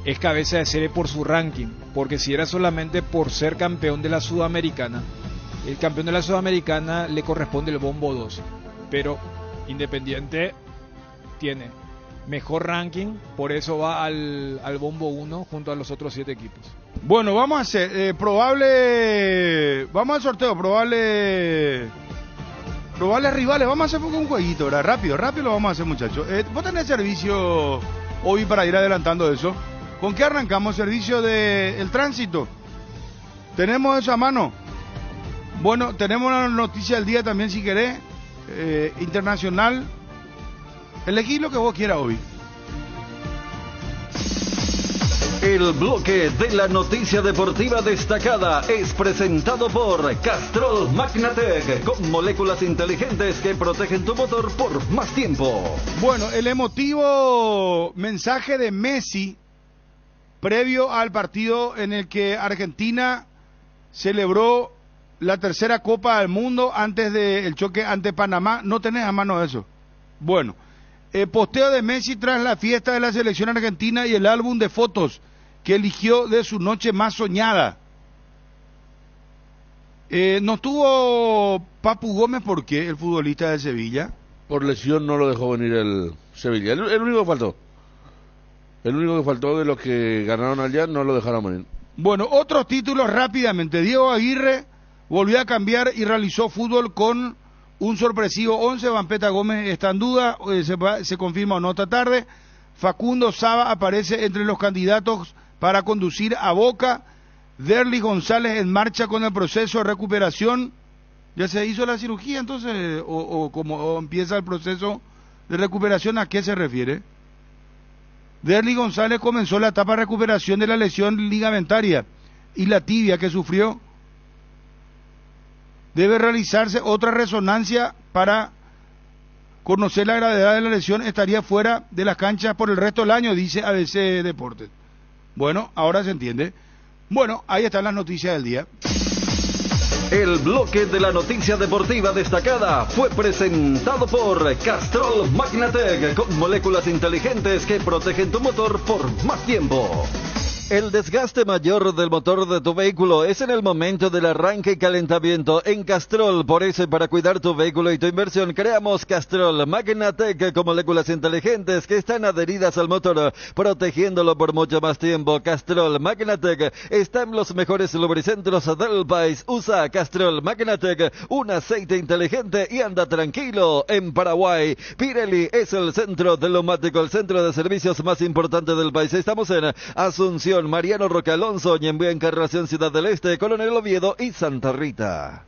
es cabeza de serie por su ranking. Porque si era solamente por ser campeón de la Sudamericana, el campeón de la Sudamericana le corresponde el bombo 2. Pero Independiente tiene mejor ranking, por eso va al bombo 1 junto a los otros 7 equipos. Bueno, vamos a hacer vamos al sorteo, probables rivales, vamos a hacer un jueguito, ¿verdad? Rápido lo vamos a hacer, muchachos. Vos tenés servicio hoy para ir adelantando eso. ¿Con qué arrancamos? Servicio del tránsito. ¿Tenemos eso a mano? Bueno, tenemos una noticia del día también, si querés, internacional. Elegí lo que vos quieras hoy. El bloque de la noticia deportiva destacada es presentado por Castrol Magnatec, con moléculas inteligentes que protegen tu motor por más tiempo. Bueno, el emotivo mensaje de Messi previo al partido en el que Argentina celebró la tercera Copa del Mundo antes del choque ante Panamá. ¿No tenés a mano eso? Bueno, posteo de Messi tras la fiesta de la selección argentina y el álbum de fotos que eligió de su noche más soñada. No estuvo Papu Gómez, ¿por qué? El futbolista de Sevilla. Por lesión no lo dejó venir el Sevilla. El único que faltó. El único que faltó de los que ganaron allá no lo dejaron venir. Bueno, otros títulos rápidamente. Diego Aguirre volvió a cambiar y realizó fútbol con un sorpresivo 11. Vampeta Gómez está en duda, se confirma o no esta tarde. Facundo Saba aparece entre los candidatos para conducir a Boca. Derlis González en marcha con el proceso de recuperación. ¿Ya se hizo la cirugía entonces? ¿O empieza el proceso de recuperación? ¿A qué se refiere? Derlis González comenzó la etapa de recuperación de la lesión ligamentaria y la tibia que sufrió. Debe realizarse otra resonancia para conocer la gravedad de la lesión. Estaría fuera de las canchas por el resto del año, dice ABC Deportes. Bueno, ahora se entiende. Bueno, ahí están las noticias del día. El bloque de la noticia deportiva destacada fue presentado por Castrol Magnatec, con moléculas inteligentes que protegen tu motor por más tiempo. El desgaste mayor del motor de tu vehículo es en el momento del arranque y calentamiento en Castrol. Por eso, para cuidar tu vehículo y tu inversión, creamos Castrol Magnatec con moléculas inteligentes que están adheridas al motor, protegiéndolo por mucho más tiempo. Castrol Magnatec está en los mejores lubricentros del país. Usa Castrol Magnatec, un aceite inteligente y anda tranquilo en Paraguay. Pirelli es el centro del neumático, el centro de servicios más importante del país. Estamos en Asunción, Mariano Roque Alonso, Ñembué, Encarnación, Ciudad del Este, Coronel Oviedo y Santa Rita.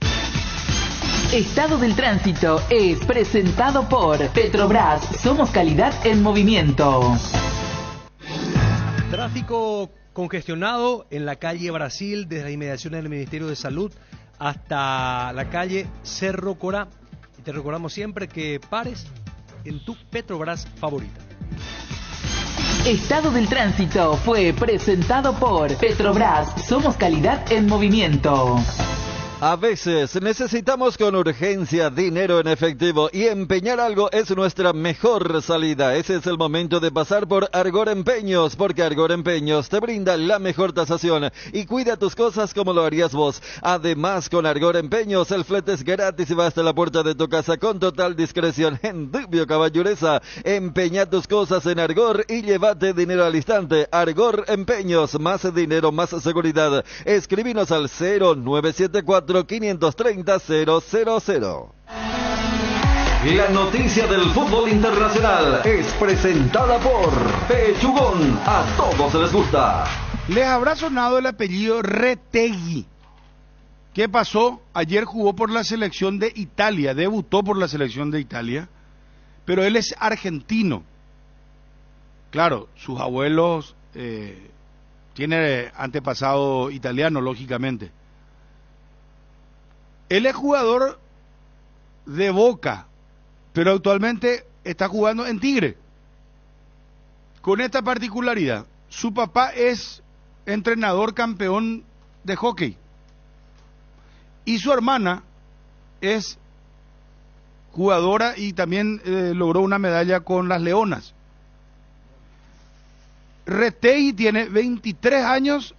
Estado del tránsito es presentado por Petrobras. Somos calidad en movimiento. Tráfico congestionado en la calle Brasil, desde las inmediaciones del Ministerio de Salud hasta la calle Cerro Corá. Y te recordamos siempre que pares en tu Petrobras favorita. Estado del tránsito fue presentado por Petrobras. Somos calidad en movimiento. A veces necesitamos con urgencia dinero en efectivo y empeñar algo es nuestra mejor salida. Ese es el momento de pasar por Argor Empeños, porque Argor Empeños te brinda la mejor tasación y cuida tus cosas como lo harías vos. Además, con Argor Empeños el flete es gratis y va hasta la puerta de tu casa con total discreción. En Dubio Caballureza, empeña tus cosas en Argor y llévate dinero al instante. Argor Empeños, más dinero, más seguridad. Escribinos al 0974 530 000. La noticia del fútbol internacional es presentada por Pechugón. A todos les gusta. Les habrá sonado el apellido Retegui. ¿Qué pasó? Ayer jugó por la selección de Italia, debutó por la selección de Italia, pero él es argentino. Claro, sus abuelos tienen antepasado italiano, lógicamente. Él es jugador de Boca, pero actualmente está jugando en Tigre. Con esta particularidad, su papá es entrenador campeón de hockey y su hermana es jugadora y también logró una medalla con las Leonas. Retegui tiene 23 años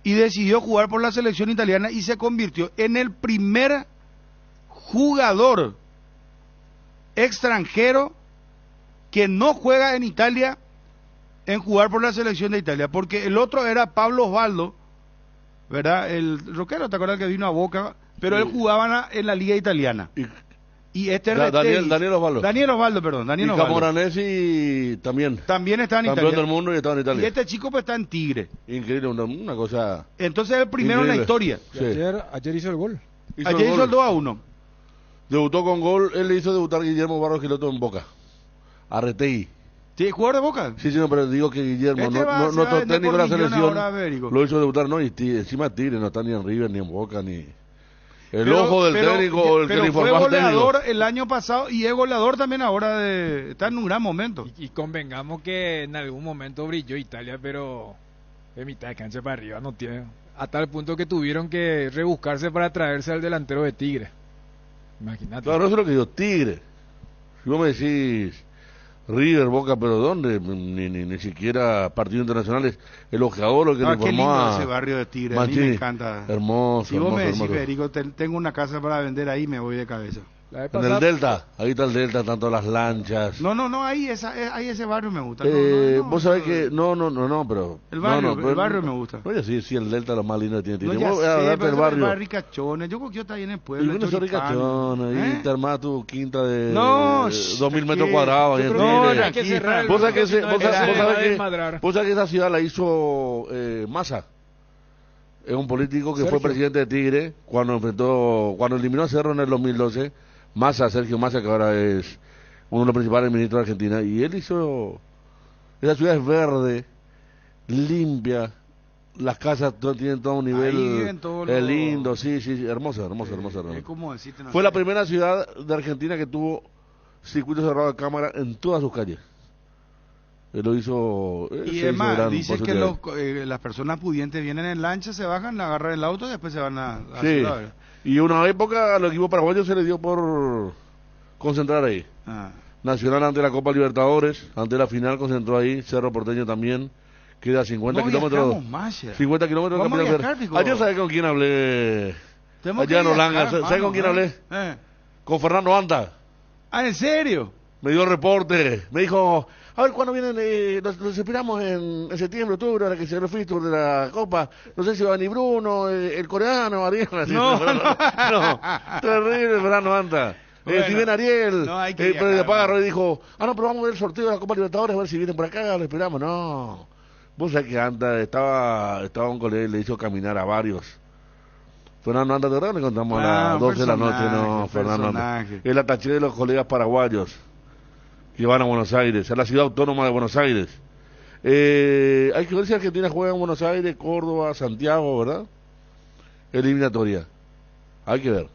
y decidió jugar por la selección italiana y se convirtió en el primer jugador extranjero que no juega en Italia en jugar por la selección de Italia, porque el otro era Pablo Osvaldo, ¿verdad? El rockero, ¿te acuerdas que vino a Boca? Pero él jugaba en la liga italiana. Y este Daniel Osvaldo. Daniel Osvaldo. Y Camoranesi también. También estaba en Italia. Campeón del mundo y estaba en Italia. Y este chico pues está en Tigre. Increíble, una cosa. Entonces es el primero increíble en la historia. Sí. Ayer hizo el gol. Ayer hizo el 2-1. Debutó con gol, él le hizo debutar a Guillermo Barros Giloto en Boca. A Retegui. ¿Sí, jugador de Boca? Sí, no, pero digo que Guillermo, nuestro técnico de la selección, lo hizo debutar, no, y encima Tigre, no está ni en River, ni en Boca, ni... ojo del técnico, el que le informó al técnico. Fue goleador el año pasado y es goleador también ahora, está en un gran momento. Y convengamos que en algún momento brilló Italia, pero de mitad de cancha para arriba no tiene. A tal punto que tuvieron que rebuscarse para traerse al delantero de Tigre. Imagínate. Claro, eso es lo que digo, Tigre. Si vos me decís River, Boca, pero ¿dónde? Ni siquiera partidos internacionales. El ojeador, lo que le informó a ese barrio de Tigre, Mancini. a mí me encanta. Hermoso. Si vos me decís, Federico, tengo una casa para vender ahí, me voy de cabeza. En el Delta, ahí está el Delta, tanto las lanchas. No, ahí ese barrio me gusta. Vos sabés que, pero... El barrio me gusta. Oye, sí, el Delta es lo más lindo que tiene. No, ya sé, pero el barrio ricachones, yo creo que yo está ahí en el pueblo. Y uno son ricachones, y te armás tu quinta de 2.000 metros cuadrados. Hay que cerrar. Vos sabés que esa ciudad la hizo Massa. Es un político que fue presidente de Tigre cuando eliminó a Cerro en el 2012. Sergio Massa, que ahora es uno de los principales ministros de Argentina, y él hizo, esa ciudad es verde, limpia, las casas tienen todo un nivel lindo, sí, hermoso. Fue la primera ciudad de Argentina que tuvo circuito cerrado de cámara en todas sus calles. Él lo hizo. Y además, dice que las personas pudientes vienen en lancha, se bajan, agarran el auto y después se van a la ciudad. Y una época al equipo paraguayo se le dio por concentrar ahí. Nacional ante la Copa Libertadores, ante la final concentró ahí, Cerro Porteño también, queda a 50 No kilómetros. viajamos más ya. 50 kilómetros de Vamos a Capital viajar, Federal. Pico. Ayer, ¿sabes con quién hablé? Tenemos Allá en que Holanda. viajar, ¿Sabes con quién ¿no? hablé? Con Fernando Anta. Ah, ¿en serio? Me dio el reporte. Me dijo, a ver, ¿cuándo vienen? Nos esperamos en septiembre, octubre, ahora que se el de la Copa. No sé si va a venir Bruno, el coreano, Ariel. Así, no. Terrible Fernando Anta. Bueno, si viene Ariel, no hay que pero viajar, después agarró y dijo, no, pero vamos a ver el sorteo de la Copa Libertadores, a ver si vienen por acá, lo esperamos. No. Vos sabés que Anta estaba un colega y le hizo caminar a varios. Fernando Anta, de verdad, le contamos a las 12 de la noche, no, Fernando Anta. El ataché de los colegas paraguayos que van a Buenos Aires, a la ciudad autónoma de Buenos Aires. Hay que ver si Argentina juega en Buenos Aires, Córdoba, Santiago, ¿verdad? Eliminatoria. Hay que ver.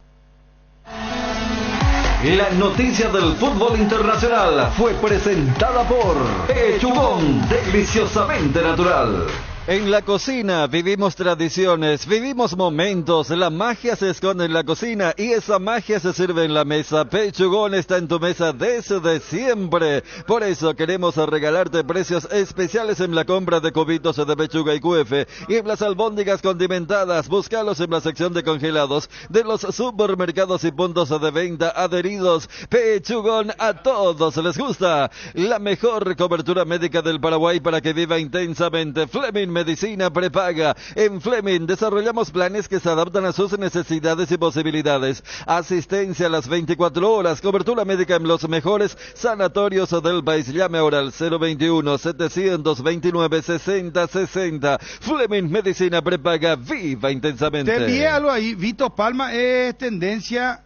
La noticia del fútbol internacional fue presentada por Pechugón, deliciosamente natural. En la cocina vivimos tradiciones, vivimos momentos, la magia se esconde en la cocina y esa magia se sirve en la mesa. Pechugón está en tu mesa desde siempre. Por eso queremos regalarte precios especiales en la compra de cubitos de pechuga y QF y en las albóndigas condimentadas. Búscalos en la sección de congelados de los supermercados y puntos de venta adheridos. Pechugón, a todos les gusta. La mejor cobertura médica del Paraguay para que viva intensamente. Fleming Medicina Prepaga. En Fleming desarrollamos planes que se adaptan a sus necesidades y posibilidades. Asistencia a las 24 horas. Cobertura médica en los mejores sanatorios del país. Llame ahora al 021-729-6060. Fleming Medicina Prepaga. Viva intensamente. Te envié algo ahí. Vito Palma es tendencia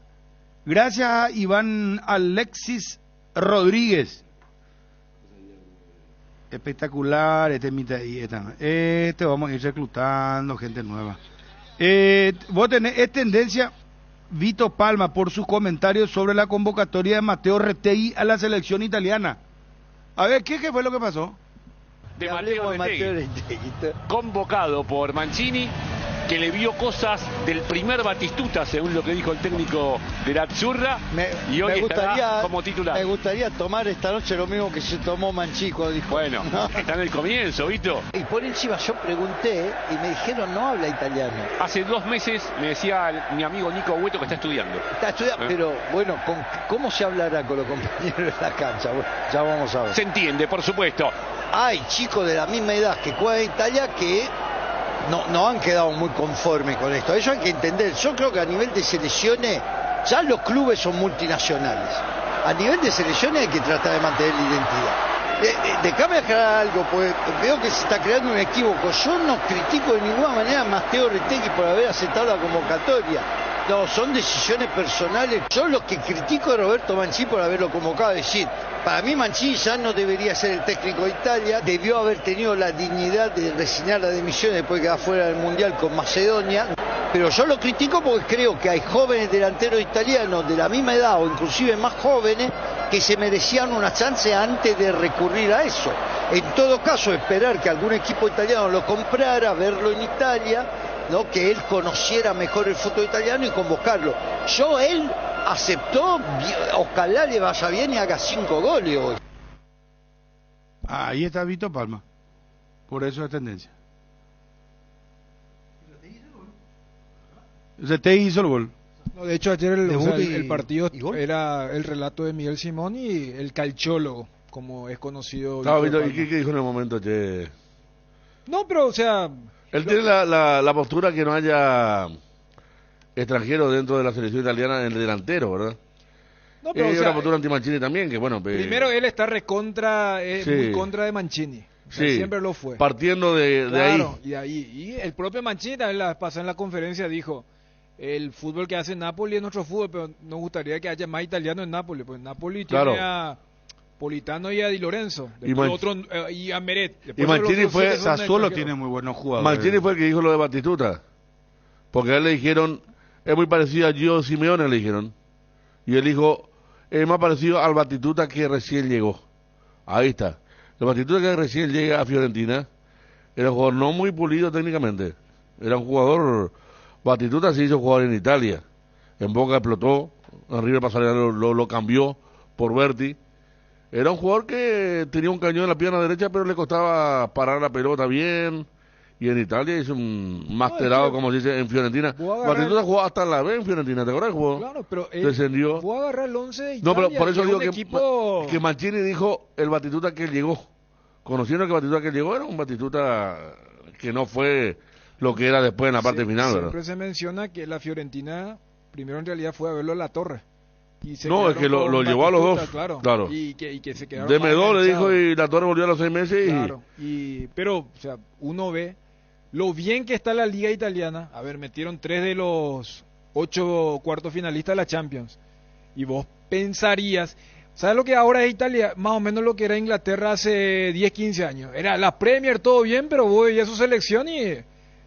gracias a Iván Alexis Rodríguez. Espectacular, vamos a ir reclutando gente nueva. Vos tenés, es tendencia Vito Palma por sus comentarios sobre la convocatoria de Matteo Retegui a la selección italiana. A ver, ¿qué fue lo que pasó? De Matteo Retegui, convocado por Mancini, que le vio cosas del primer Batistuta, según lo que dijo el técnico de la Azzurra, y hoy estará como titular. Me gustaría tomar esta noche lo mismo que se tomó Mancini cuando dijo. Bueno, está en el comienzo, Vito. Y por encima yo pregunté y me dijeron no habla italiano. Hace 2 meses me decía mi amigo Nico Hueto que está estudiando. Está estudiando, pero bueno, ¿cómo se hablará con los compañeros de la cancha? Bueno, ya vamos a ver. Se entiende, por supuesto. Hay chicos de la misma edad que juegan en Italia que no han quedado muy conformes con esto. Eso hay que entender. Yo creo que a nivel de selecciones, ya los clubes son multinacionales. A nivel de selecciones hay que tratar de mantener la identidad. Déjame aclarar algo, porque veo que se está creando un equívoco. Yo no critico de ninguna manera a Matteo Retegui por haber aceptado la convocatoria. No, son decisiones personales. Yo lo que critico a Roberto Mancini por haberlo convocado. Es decir, para mí Mancini ya no debería ser el técnico de Italia. Debió haber tenido la dignidad de resignar la dimisión después de quedar fuera del Mundial con Macedonia. Pero yo lo critico porque creo que hay jóvenes delanteros italianos de la misma edad o inclusive más jóvenes que se merecían una chance antes de recurrir a eso. En todo caso, esperar que algún equipo italiano lo comprara, verlo en Italia, ¿no? Que él conociera mejor el fútbol italiano y convocarlo. Él aceptó, ojalá le vaya bien y haga 5 goles hoy. Ahí está Vito Palma. Por eso es tendencia. Retegui hizo el gol. No, de hecho ayer el partido era el relato de Miguel Simón y el calchólogo, como es conocido. ¿Y qué dijo en el momento, che? No, pero o sea... Él tiene la postura que no haya extranjeros dentro de la selección italiana en el delantero, ¿verdad? No, pero, una postura anti-Mancini también, que bueno... Primero él está muy contra de Mancini. Sí, siempre lo fue. Partiendo de ahí. Y el propio Mancini también la pasó en la conferencia, dijo, el fútbol que hace Napoli es nuestro fútbol, pero nos gustaría que haya más italianos en Napoli, pues Napoli tiene a Politano y a Di Lorenzo, y a Meret. Y Mancini fue... Sassuolo tiene muy buenos jugadores. Mancini fue el que dijo lo de Batistuta, porque a él le dijeron, es muy parecido a Gio Simeone, le dijeron, y él dijo, es más parecido al Batistuta que recién llegó. Ahí está. El Batistuta que recién llega a Fiorentina era un jugador no muy pulido técnicamente. Era un jugador... Batistuta se hizo jugador en Italia. En Boca explotó. En River Pasarela lo cambió por Berti. Era un jugador que tenía un cañón en la pierna derecha, pero le costaba parar la pelota bien. Y en Italia hizo un masterado, como se dice, en Fiorentina. Batistuta jugó hasta la B en Fiorentina, ¿te acuerdas? Jugó, claro, pero descendió. Fue a agarrar el 11 de Italia. No, pero por eso digo equipo... que Mancini dijo el Batistuta que llegó. Conociendo que el Batistuta que llegó era un Batistuta que no fue lo que era después en la parte final, ¿verdad? Siempre se menciona que la Fiorentina primero en realidad fue a verlo a la Torre. No, es que lo llevó a los dos. Claro. Y que se quedaron. Deme2 le dijo y la Torre volvió a los 6 meses. Claro. Pero, o sea, uno ve lo bien que está la liga italiana. A ver, metieron 3 de los 8 cuartos finalistas de la Champions. Y vos pensarías, ¿sabes lo que ahora es Italia? Más o menos lo que era Inglaterra hace 10, 15 años. Era la Premier, todo bien, pero vos veías su selección y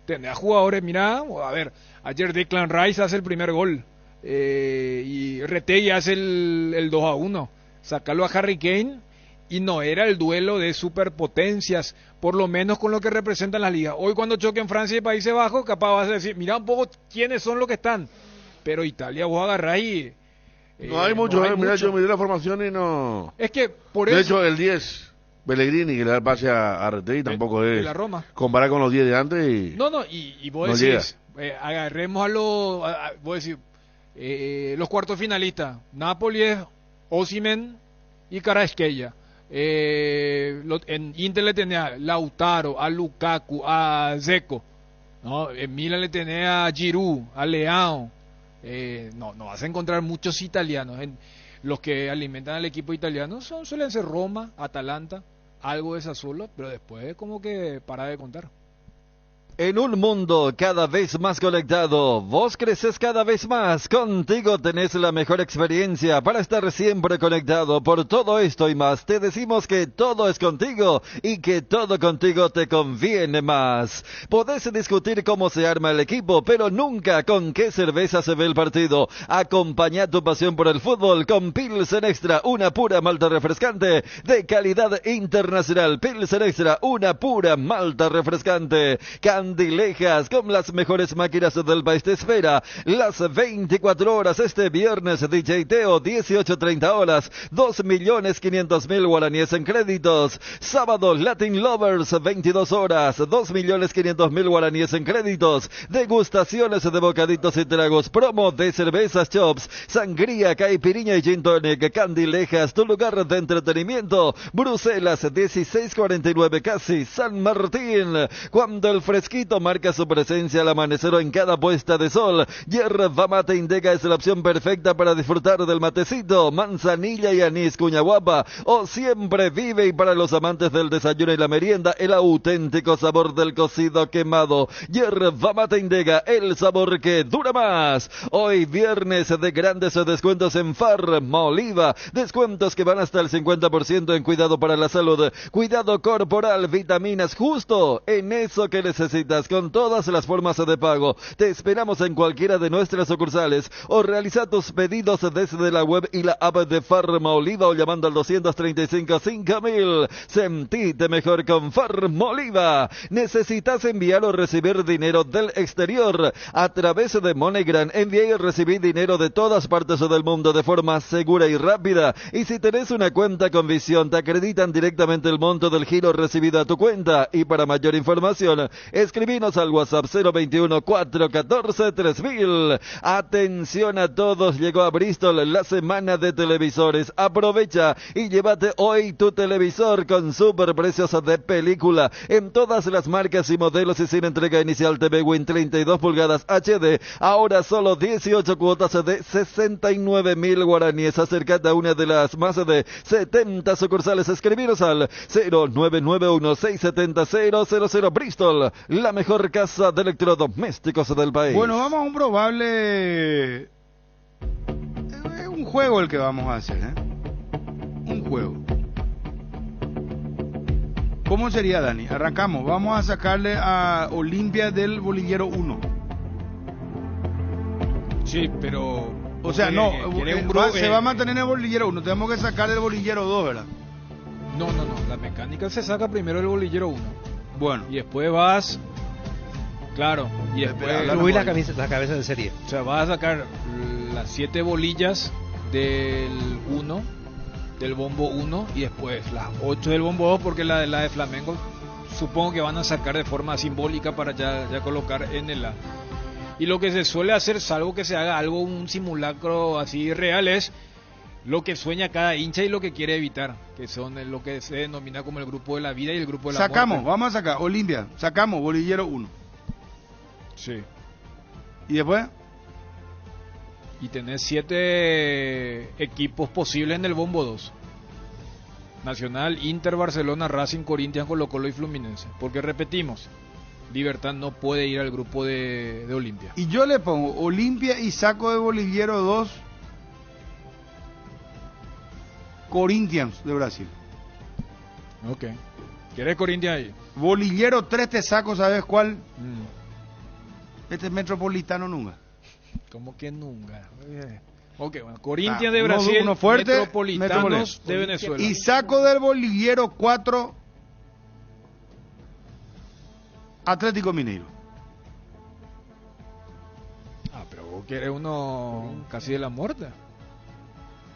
tenés jugadores, mirá, a ver, ayer Declan Rice hace el primer gol. Y Retegui hace el 2-1. Sacarlo a Harry Kane y no era el duelo de superpotencias, por lo menos con lo que representan las ligas. Hoy cuando choquen Francia y Países Bajos, capaz vas a decir, mira un poco quiénes son los que están. Pero Italia vos agarrás y... no hay mucho, mira, yo miré la formación y no... Es que por de eso... hecho, el 10, Pellegrini, que le da el pase a Retegui, tampoco es... la Roma. Comparar con los 10 de antes y... No, y vos no decís, agarremos a los... vos decís, los cuartos finalistas. Napoli es Osimhen y Kvaratskhelia. En Inter le tenía a Lautaro, a Lukaku, a Dzeko, ¿no? En Milan le tenía a Giroud, a Leao. No vas a encontrar muchos italianos. Los que alimentan al equipo italiano suelen ser Roma, Atalanta, algo de Sassuolo, pero después como que para de contar. En un mundo cada vez más conectado, vos creces cada vez más. Contigo tenés la mejor experiencia para estar siempre conectado. Por todo esto y más, te decimos que todo es contigo y que todo contigo te conviene más. Podés discutir cómo se arma el equipo, pero nunca con qué cerveza se ve el partido. Acompaña tu pasión por el fútbol con Pilsen Extra, una pura malta refrescante de calidad internacional. Pilsen Extra, una pura malta refrescante. Candilejas, con las mejores máquinas del país, te espera las 24 horas este viernes. DJ Teo, 18:30 horas, 2.500.000 guaraníes en créditos. Sábado, Latin Lovers, 22 horas, 2.500.000 guaraníes en créditos. Degustaciones de bocaditos y tragos, promo de cervezas Chops, sangría, caipirinha y gin tonic. Candilejas, tu lugar de entretenimiento. Bruselas, 16:49 casi, San Martín. Cuando el fresquito marca su presencia al amanecer o en cada puesta de sol, Yerba Mate Indega es la opción perfecta para disfrutar del matecito. Manzanilla y anís Cuñaguapa, o siempre vive, y para los amantes del desayuno y la merienda, el auténtico sabor del cocido quemado. Yerba Mate Indega, el sabor que dura más. Hoy viernes de grandes descuentos en Farma Oliva, descuentos que van hasta el 50% en cuidado para la salud, cuidado corporal, vitaminas, justo en eso que necesitas, con todas las formas de pago. Te esperamos en cualquiera de nuestras sucursales o realiza tus pedidos desde la web y la app de Farma Oliva o llamando al 235-5000. Sentite mejor con Farma Oliva. ¿Necesitas enviar o recibir dinero del exterior? A través de MoneyGram, envía y recibí dinero de todas partes del mundo de forma segura y rápida. Y si tenés una cuenta con Visión, te acreditan directamente el monto del giro recibido a tu cuenta. Y para mayor información, escribinos al WhatsApp 021-414-3000. Atención a todos, llegó a Bristol la semana de televisores. Aprovecha y llévate hoy tu televisor con super precios de película en todas las marcas y modelos y sin entrega inicial. TV Win 32 pulgadas HD, ahora solo 18 cuotas de 69.000 guaraníes. Acércate a una de las más de 70 sucursales. Escribiros al 0991-670-000. Bristol, la mejor casa de electrodomésticos del país. Bueno, vamos a un probable... un juego el que vamos a hacer, ¿eh? Un juego. ¿Cómo sería, Dani? Arrancamos. Vamos a sacarle a Olimpia del bolillero 1. Sí, pero... O sea, no, se va a mantener en el bolillero 1. Tenemos que sacar el bolillero 2, ¿verdad? No. La mecánica se saca primero el bolillero 1. Bueno. Y después vas... Claro. Y después... Subir la cabeza de serie. O sea, vas a sacar las 7 bolillas del 1 del bombo 1 y después las 8 del bombo 2, porque la de Flamengo supongo que van a sacar de forma simbólica para ya colocar en el A. Y lo que se suele hacer, salvo que se haga algo, un simulacro así real, es lo que sueña cada hincha y lo que quiere evitar, que son lo que se denomina como el grupo de la vida y el grupo de la Sacamos, muerte. vamos a sacar, Olimpia, sacamos Bolillero 1. Sí. ¿Y después? Y tenés 7 equipos posibles en el bombo 2. Nacional, Inter, Barcelona, Racing, Corinthians, Colo-Colo y Fluminense. Porque repetimos, Libertad no puede ir al grupo de Olimpia. Y yo le pongo Olimpia y saco de Bolillero 2 Corinthians de Brasil. Ok. ¿Quieres Corinthians ahí? Bolillero 3 te saco, ¿sabes cuál? Este es Metropolitano nunca. ¿Cómo que nunca? Ok, bueno, Corinthians de Brasil, uno fuerte, Metropolitanos de Venezuela. Y saco del Bolillero 4 Atlético Mineiro. Pero vos querés uno casi de la muerte.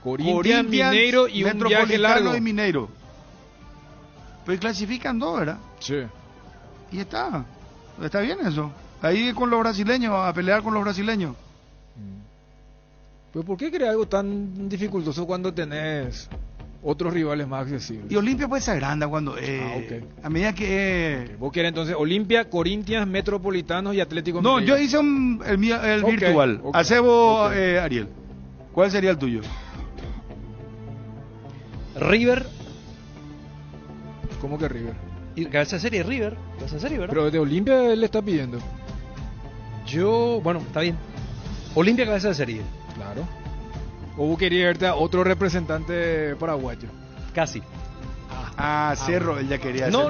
Corinthians, Mineiro y un viaje largo. Y Mineiro. Pues clasifican 2, ¿verdad? Sí. Y está bien eso. Ahí con los brasileños, a pelear con los brasileños. Pues ¿por qué crees algo tan dificultoso cuando tenés otros rivales más accesibles? Y Olimpia puede ser grande cuando okay. A medida que okay. Vos querés entonces Olimpia, Corinthians, Metropolitanos y Atlético No, Mineiro. yo hice el okay. virtual. Okay. Hacé vos, Ariel. ¿Cuál sería el tuyo? River. ¿Cómo que River? Y cabeza de serie River, ¿verdad? Pero de Olimpia él le está pidiendo. Bueno, está bien. Olimpia cabeza de serie. Claro. ¿O vos querías verte a otro representante paraguayo? Casi. Cerro, él ya quería no,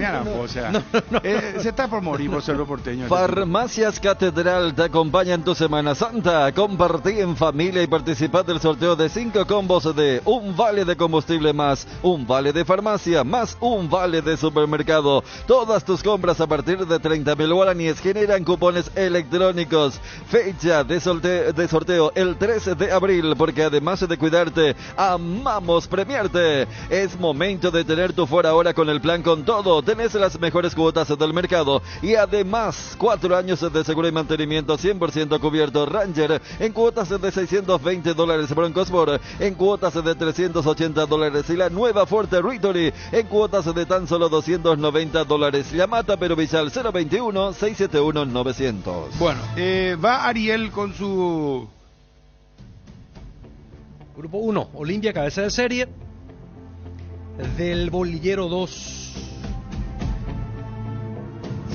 se está por morir por Cerro Porteño. Farmacias Catedral te acompaña en tu Semana Santa. Compartí en familia y participá del sorteo de 5 combos de un vale de combustible más un vale de farmacia más un vale de supermercado. Todas tus compras a partir de 30.000 guaraníes generan cupones electrónicos. Fecha de sorteo el 13 de abril, porque además de cuidarte, amamos premiarte. Es momento de tener tu fuera ahora con el plan Con Todo. Tenés las mejores cuotas del mercado y además 4 años de seguro y mantenimiento 100% cubierto. Ranger en cuotas de $620, Bronco Sport en cuotas de $380 y la nueva Forte Victory en cuotas de tan solo $290. Yamata Perovillal 021-671-900. Bueno, va Ariel con su grupo 1, Olimpia cabeza de serie. Del Bolillero 2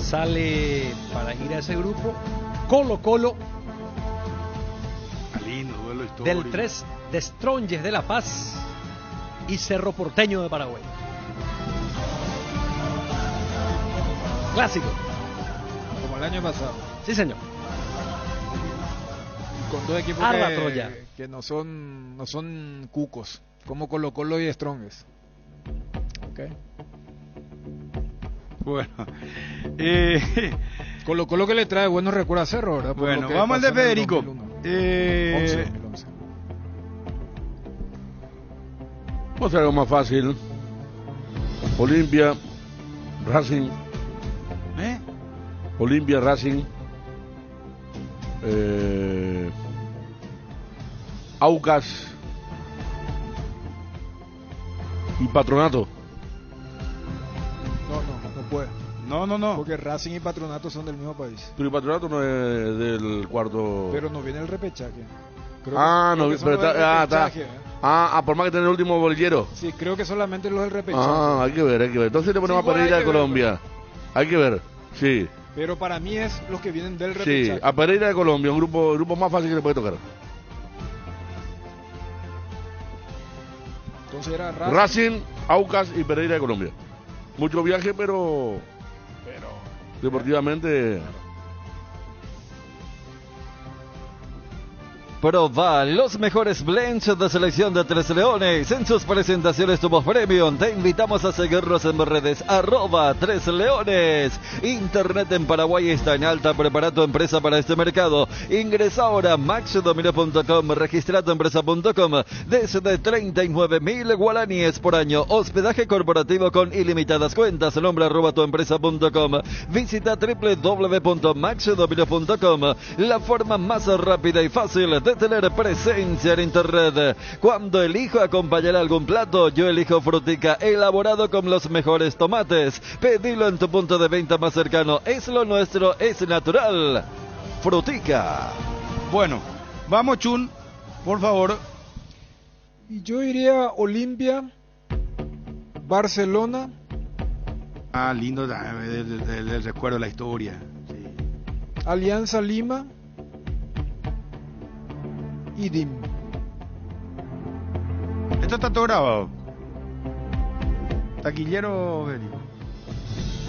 sale para ir a ese grupo Colo-Colo. Lindo duelo histórico. Del 3 de Strongest de La Paz y Cerro Porteño de Paraguay. Clásico. Como el año pasado. Sí, señor. Con 2 equipos que no son cucos, como Colo-Colo y Strongest. Okay. Bueno, Colo-Colo que le trae buenos recuerdos a Cerro, ¿verdad? Bueno, vamos al de Federico. 11. Vamos a hacer algo más fácil. Olimpia, Racing. Olimpia, Racing. Aucas y Patronato. No puede. No. Porque Racing y Patronato son del mismo país. Pero Patronato no es del cuarto. Pero no viene el repechaje. No, pero está. Por más que tener el último bolillero. Sí, creo que solamente los del repechaje. Hay que ver. Entonces le ponemos a Pereira de Colombia. Hay que ver, sí. Pero para mí es los que vienen del repechaje. Sí, a Pereira de Colombia, un grupo más fácil que le puede tocar. Entonces era Racing, Aucas y Pereira de Colombia. Mucho viaje, pero deportivamente. Proba los mejores blends de selección de Tres Leones. En sus presentaciones tu voz premium. Te invitamos a seguirnos en redes @Tres Leones. Internet en Paraguay está en alta. Prepara tu empresa para este mercado. Ingresa ahora a maxdomino.com. Registra tu empresa.com. Desde 39.000 guaraníes por año. Hospedaje corporativo con ilimitadas cuentas. Nombre @tuempresa.com. Visita www.maxdomino.com. La forma más rápida y fácil de tener presencia en internet. Cuando elijo acompañar algún plato, yo elijo Frutica, elaborado con los mejores tomates. Pedilo en tu punto de venta más cercano. Es lo nuestro, es natural. Frutica. Bueno, vamos, Chun, por favor. Y yo iría Olimpia, Barcelona. Ah, lindo del recuerdo, la historia. Sí. Alianza Lima y DIM. Esto está todo grabado. Taquillero, Beli.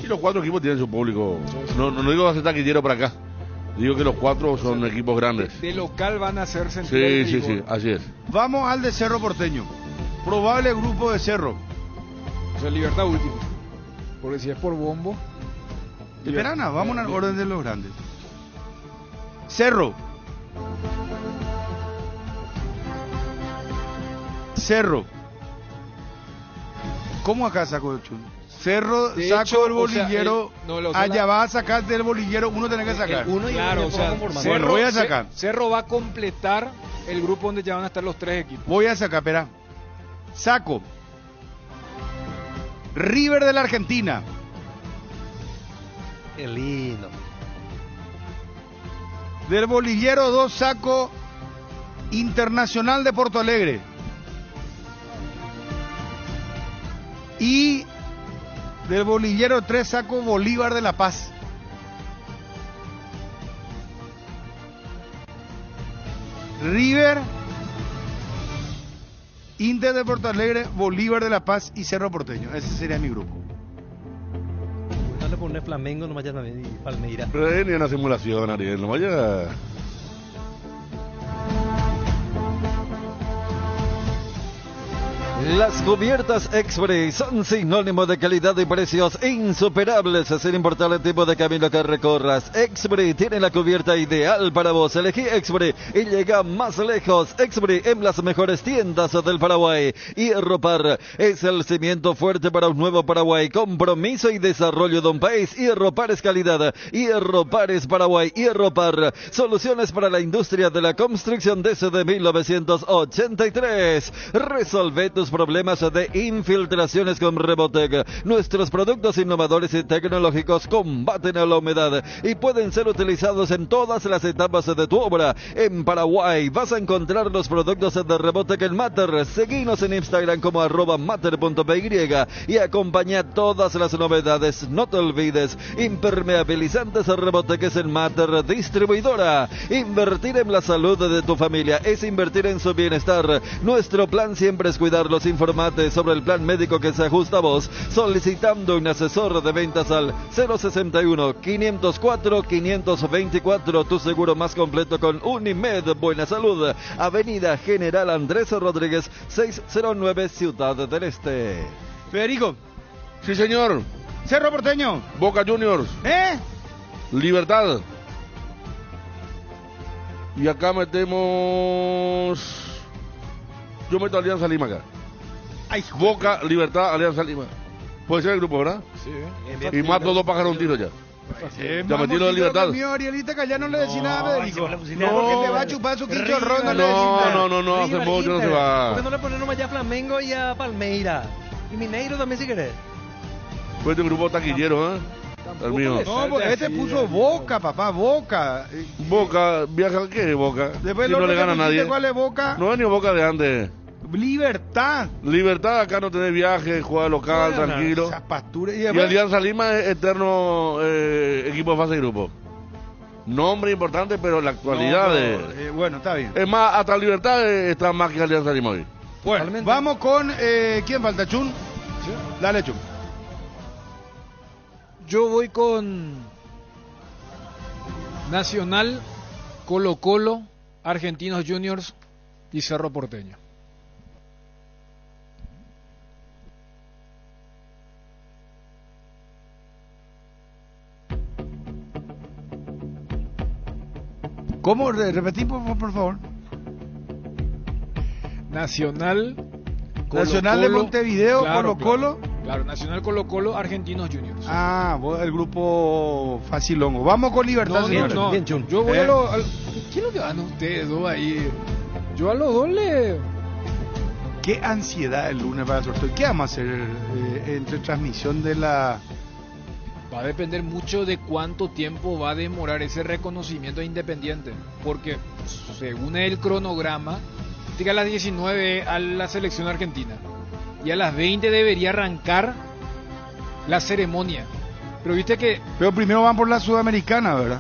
Y los 4 equipos tienen su público. No digo que hacer taquillero para acá. Digo que los 4 son equipos grandes. De local van a ser sentidos. Sí, así es. Vamos al de Cerro Porteño. Probable grupo de Cerro. O sea, Libertad último. Porque si es por bombo. Esperana, vamos al orden de los grandes. Cerro. ¿Cómo acá saco el Chun? Cerro, de saco hecho, el bolillero. Allá va a sacar del bolillero, uno tiene que sacar. Claro, o sea, bueno, voy a sacar. Cerro va a completar el grupo donde ya van a estar los 3 equipos. Voy a sacar, espera. Saco River de la Argentina. Qué lindo. Del bolillero 2 saco Internacional de Porto Alegre. Y del bolillero 3 saco Bolívar de La Paz. River, Inter de Porto Alegre, Bolívar de La Paz y Cerro Porteño. Ese sería mi grupo. No le pones Flamengo, no vaya a venir Palmeiras. Pero ni una simulación, Ariel, no vaya. Las cubiertas Expre son sinónimo de calidad y precios insuperables, sin importar el tipo de camino que recorras. Expre tiene la cubierta ideal para vos. Elegí Expre y llega más lejos. Expre en las mejores tiendas del Paraguay. Hierropar es el cimiento fuerte para un nuevo Paraguay. Compromiso y desarrollo de un país. Hierropar es calidad. Hierropar es Paraguay. Hierropar, soluciones para la industria de la construcción desde 1983. Resolve tus problemas de infiltraciones con Rebotec. Nuestros productos innovadores y tecnológicos combaten a la humedad y pueden ser utilizados en todas las etapas de tu obra. En Paraguay vas a encontrar los productos de Rebotec en Mater. Seguinos en Instagram como @mater.py y acompaña todas las novedades. No te olvides, impermeabilizantes Rebotec es en Mater Distribuidora. Invertir en la salud de tu familia es invertir en su bienestar. Nuestro plan siempre es cuidarlos. Informate sobre el plan médico que se ajusta a vos solicitando un asesor de ventas al 061-504-524. Tu seguro más completo con Unimed Buena Salud. Avenida General Andrés Rodríguez 609, Ciudad del Este. Federico. Sí, señor. Cerro Porteño. Boca Juniors. Libertad. Y acá metemos... Yo meto Alianza Lima acá. Ay, Boca, Libertad, Alianza Lima. Puede ser el grupo, ¿verdad? Sí. Y mato 2 pájaros un tiro ya. Ya metí lo de Libertad. Mío, Arielita, que ya no le decís nada a Federico. No, porque te va a chupar su quinchorrón. No, hace mucho no se va. ¿Por qué no le ponen nomás ya a Flamengo y a Palmeiras? Y Mineiro también si querés. Pues este grupo taquillero, ¿eh? El mío. No, porque este puso Boca, papá, Boca. Boca, viaja, ¿qué es Boca? Después si no le gana a nadie. ¿Cuál es Boca? No es ni Boca de antes. Libertad. Libertad, acá no tenés viaje, juega local, tranquilo. Y Alianza Lima es eterno equipo de fase de grupo. Nombre importante, pero la actualidad bueno, está bien. Es más, hasta Libertad está más que Alianza Lima hoy. Bueno, vamos con... ¿quién falta? ¿Chun? ¿Sí? Dale, Chun. Yo voy con Nacional, Colo-Colo, Argentinos Juniors y Cerro Porteño. ¿Cómo? Repetí, por favor. Nacional de Montevideo, claro, Colo-Colo. Claro, Nacional Colo-Colo, Argentinos Juniors. Ah, el grupo facilongo. Vamos con Libertad. No, yo voy a ¿qué es lo que van ustedes dos ahí? Yo a los dos le... Qué ansiedad el lunes para el sorteo. ¿Qué vamos a hacer entre transmisión de la...? Va a depender mucho de cuánto tiempo va a demorar ese reconocimiento Independiente. Porque según el cronograma, llega a las 19 a la selección argentina. Y a las 20 debería arrancar la ceremonia. Pero viste que... Pero primero van por la Sudamericana, ¿verdad?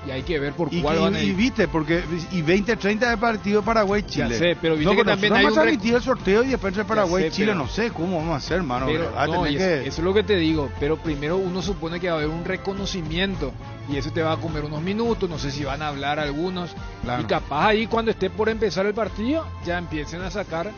Y hay que ver por cuál van a ir. Y viste, porque... Y 20-30 de partido Paraguay-Chile. Ya sé, pero viste que también hay vamos a emitir el sorteo y después entre Paraguay-Chile, pero... no sé cómo vamos a hacer, hermano. Pero, no, eso es lo que te digo. Pero primero uno supone que va a haber un reconocimiento. Y eso te va a comer unos minutos, no sé si van a hablar algunos. Claro. Y capaz ahí cuando esté por empezar el partido, ya empiecen a sacar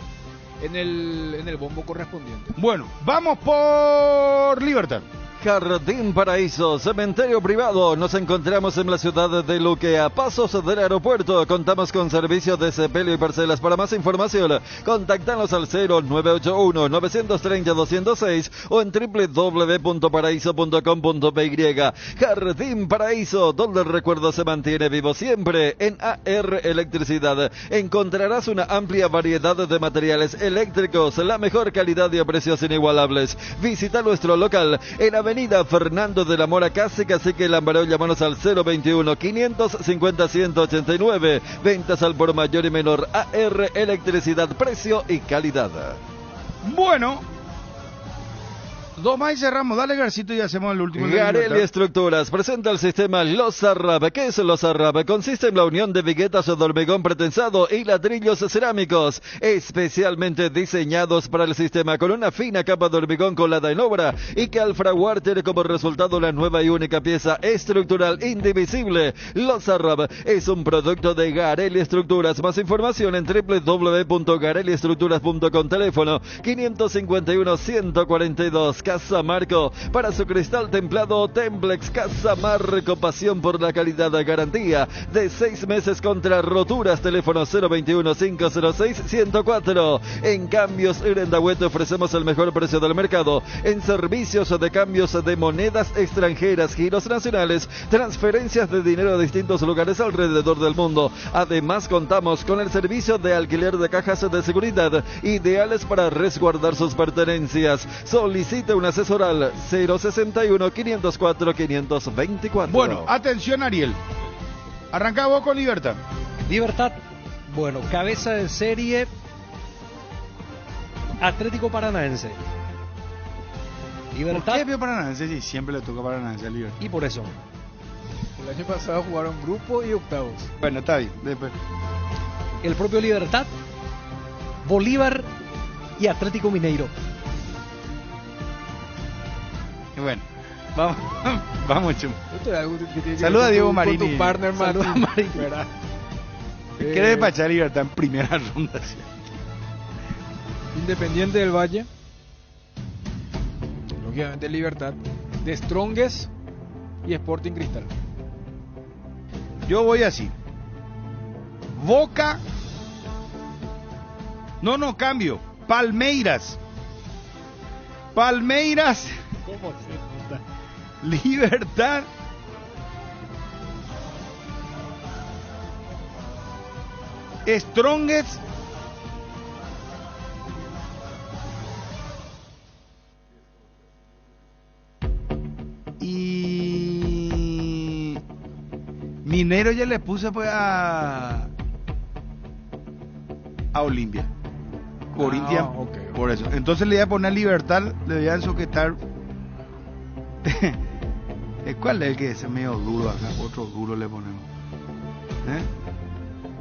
en el bombo correspondiente. Bueno, vamos por Libertad. Jardín Paraíso, cementerio privado. Nos encontramos en la ciudad de Luque, a pasos del aeropuerto. Contamos con servicios de sepelio y parcelas. Para más información, contáctanos al 0981-930-206 o en www.paraíso.com.py. Jardín Paraíso, donde el recuerdo se mantiene vivo siempre. En AR Electricidad encontrarás una amplia variedad de materiales eléctricos, la mejor calidad y a precios inigualables. Visita nuestro local en Avenida Fernando de la Mora, Cacique Lambaró. Llámanos al 021-550-189. Ventas al por mayor y menor. AR Electricidad, precio y calidad. Bueno, dos más y cerramos. Dale, Garcito, y hacemos el último. Garelli Estructuras presenta el sistema Lozarrab. ¿Qué es Lozarrab? Consiste en la unión de viguetas de hormigón pretensado y ladrillos cerámicos, especialmente diseñados para el sistema, con una fina capa de hormigón colada en obra y que al fraguar tiene como resultado la nueva y única pieza estructural indivisible. Lozarrab es un producto de Garelli Estructuras. Más información en www.garelliestructuras.com. Teléfono 551-142. Casa Marco, para su cristal templado Templex. Casa Marco, pasión por la calidad, garantía de 6 meses contra roturas. Teléfono 021-506-104. En Cambios Irendahuete ofrecemos el mejor precio del mercado en servicios de cambios de monedas extranjeras, giros nacionales, transferencias de dinero a distintos lugares alrededor del mundo. Además contamos con el servicio de alquiler de cajas de seguridad, ideales para resguardar sus pertenencias. Solicite un asesor al 061-504-524. Bueno, atención, Ariel. Arranca vos con Libertad. Libertad, bueno, cabeza de serie Atlético Paranaense. Libertad. ¿Por qué Paranaense? Sí, siempre le toca Paranaense a Libertad. Y por eso. El año pasado jugaron grupo y octavos. Bueno, está bien. Después. El propio Libertad, Bolívar y Atlético Mineiro. Bueno, vamos, Chum. Saluda a Diego Marini. Con tu partner, Saluda a Marini. ¿Qué despachar Libertad en primera ronda? Independiente del Valle. Lógicamente Libertad. De Strongest y Sporting Cristal. Yo voy así. Boca. No, cambio. Palmeiras. ¿Cómo se nota? Libertad. Strongest. Y Minero ya le puse pues a Olimpia. Corinthians, okay. Por eso. Entonces le voy a poner Libertad, le voy a ensoquetar. ¿Cuál es el que es medio duro acá? Otro duro le ponemos.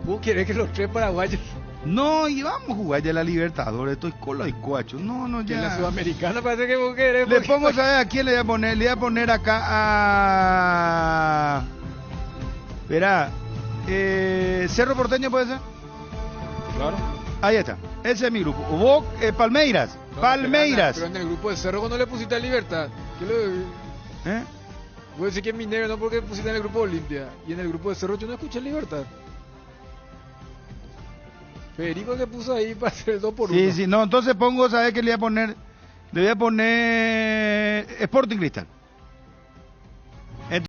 ¿Vos querés que los 3 paraguayos? No, y vamos a jugar ya la Libertadores. Estoy colo y cuacho. No, ya. En la Sudamericana parece que vos querés. Le pongo, ¿sabes a quién le voy a poner? Le voy a poner acá a. Verá, Cerro Porteño puede ser. Claro. Ahí está. Ese es mi grupo. Palmeiras. No, Palmeiras. Pero en el grupo de Cerro cuando le pusiste a Libertad. Voy a decir que es minero, no porque pusiste en el grupo Olimpia. Y en el grupo de Cerro yo no escuché Libertad. Federico le puso ahí para hacer el 2-1. Sí, no, entonces pongo, ¿sabes qué le voy a poner? Le voy a poner Sporting Cristal.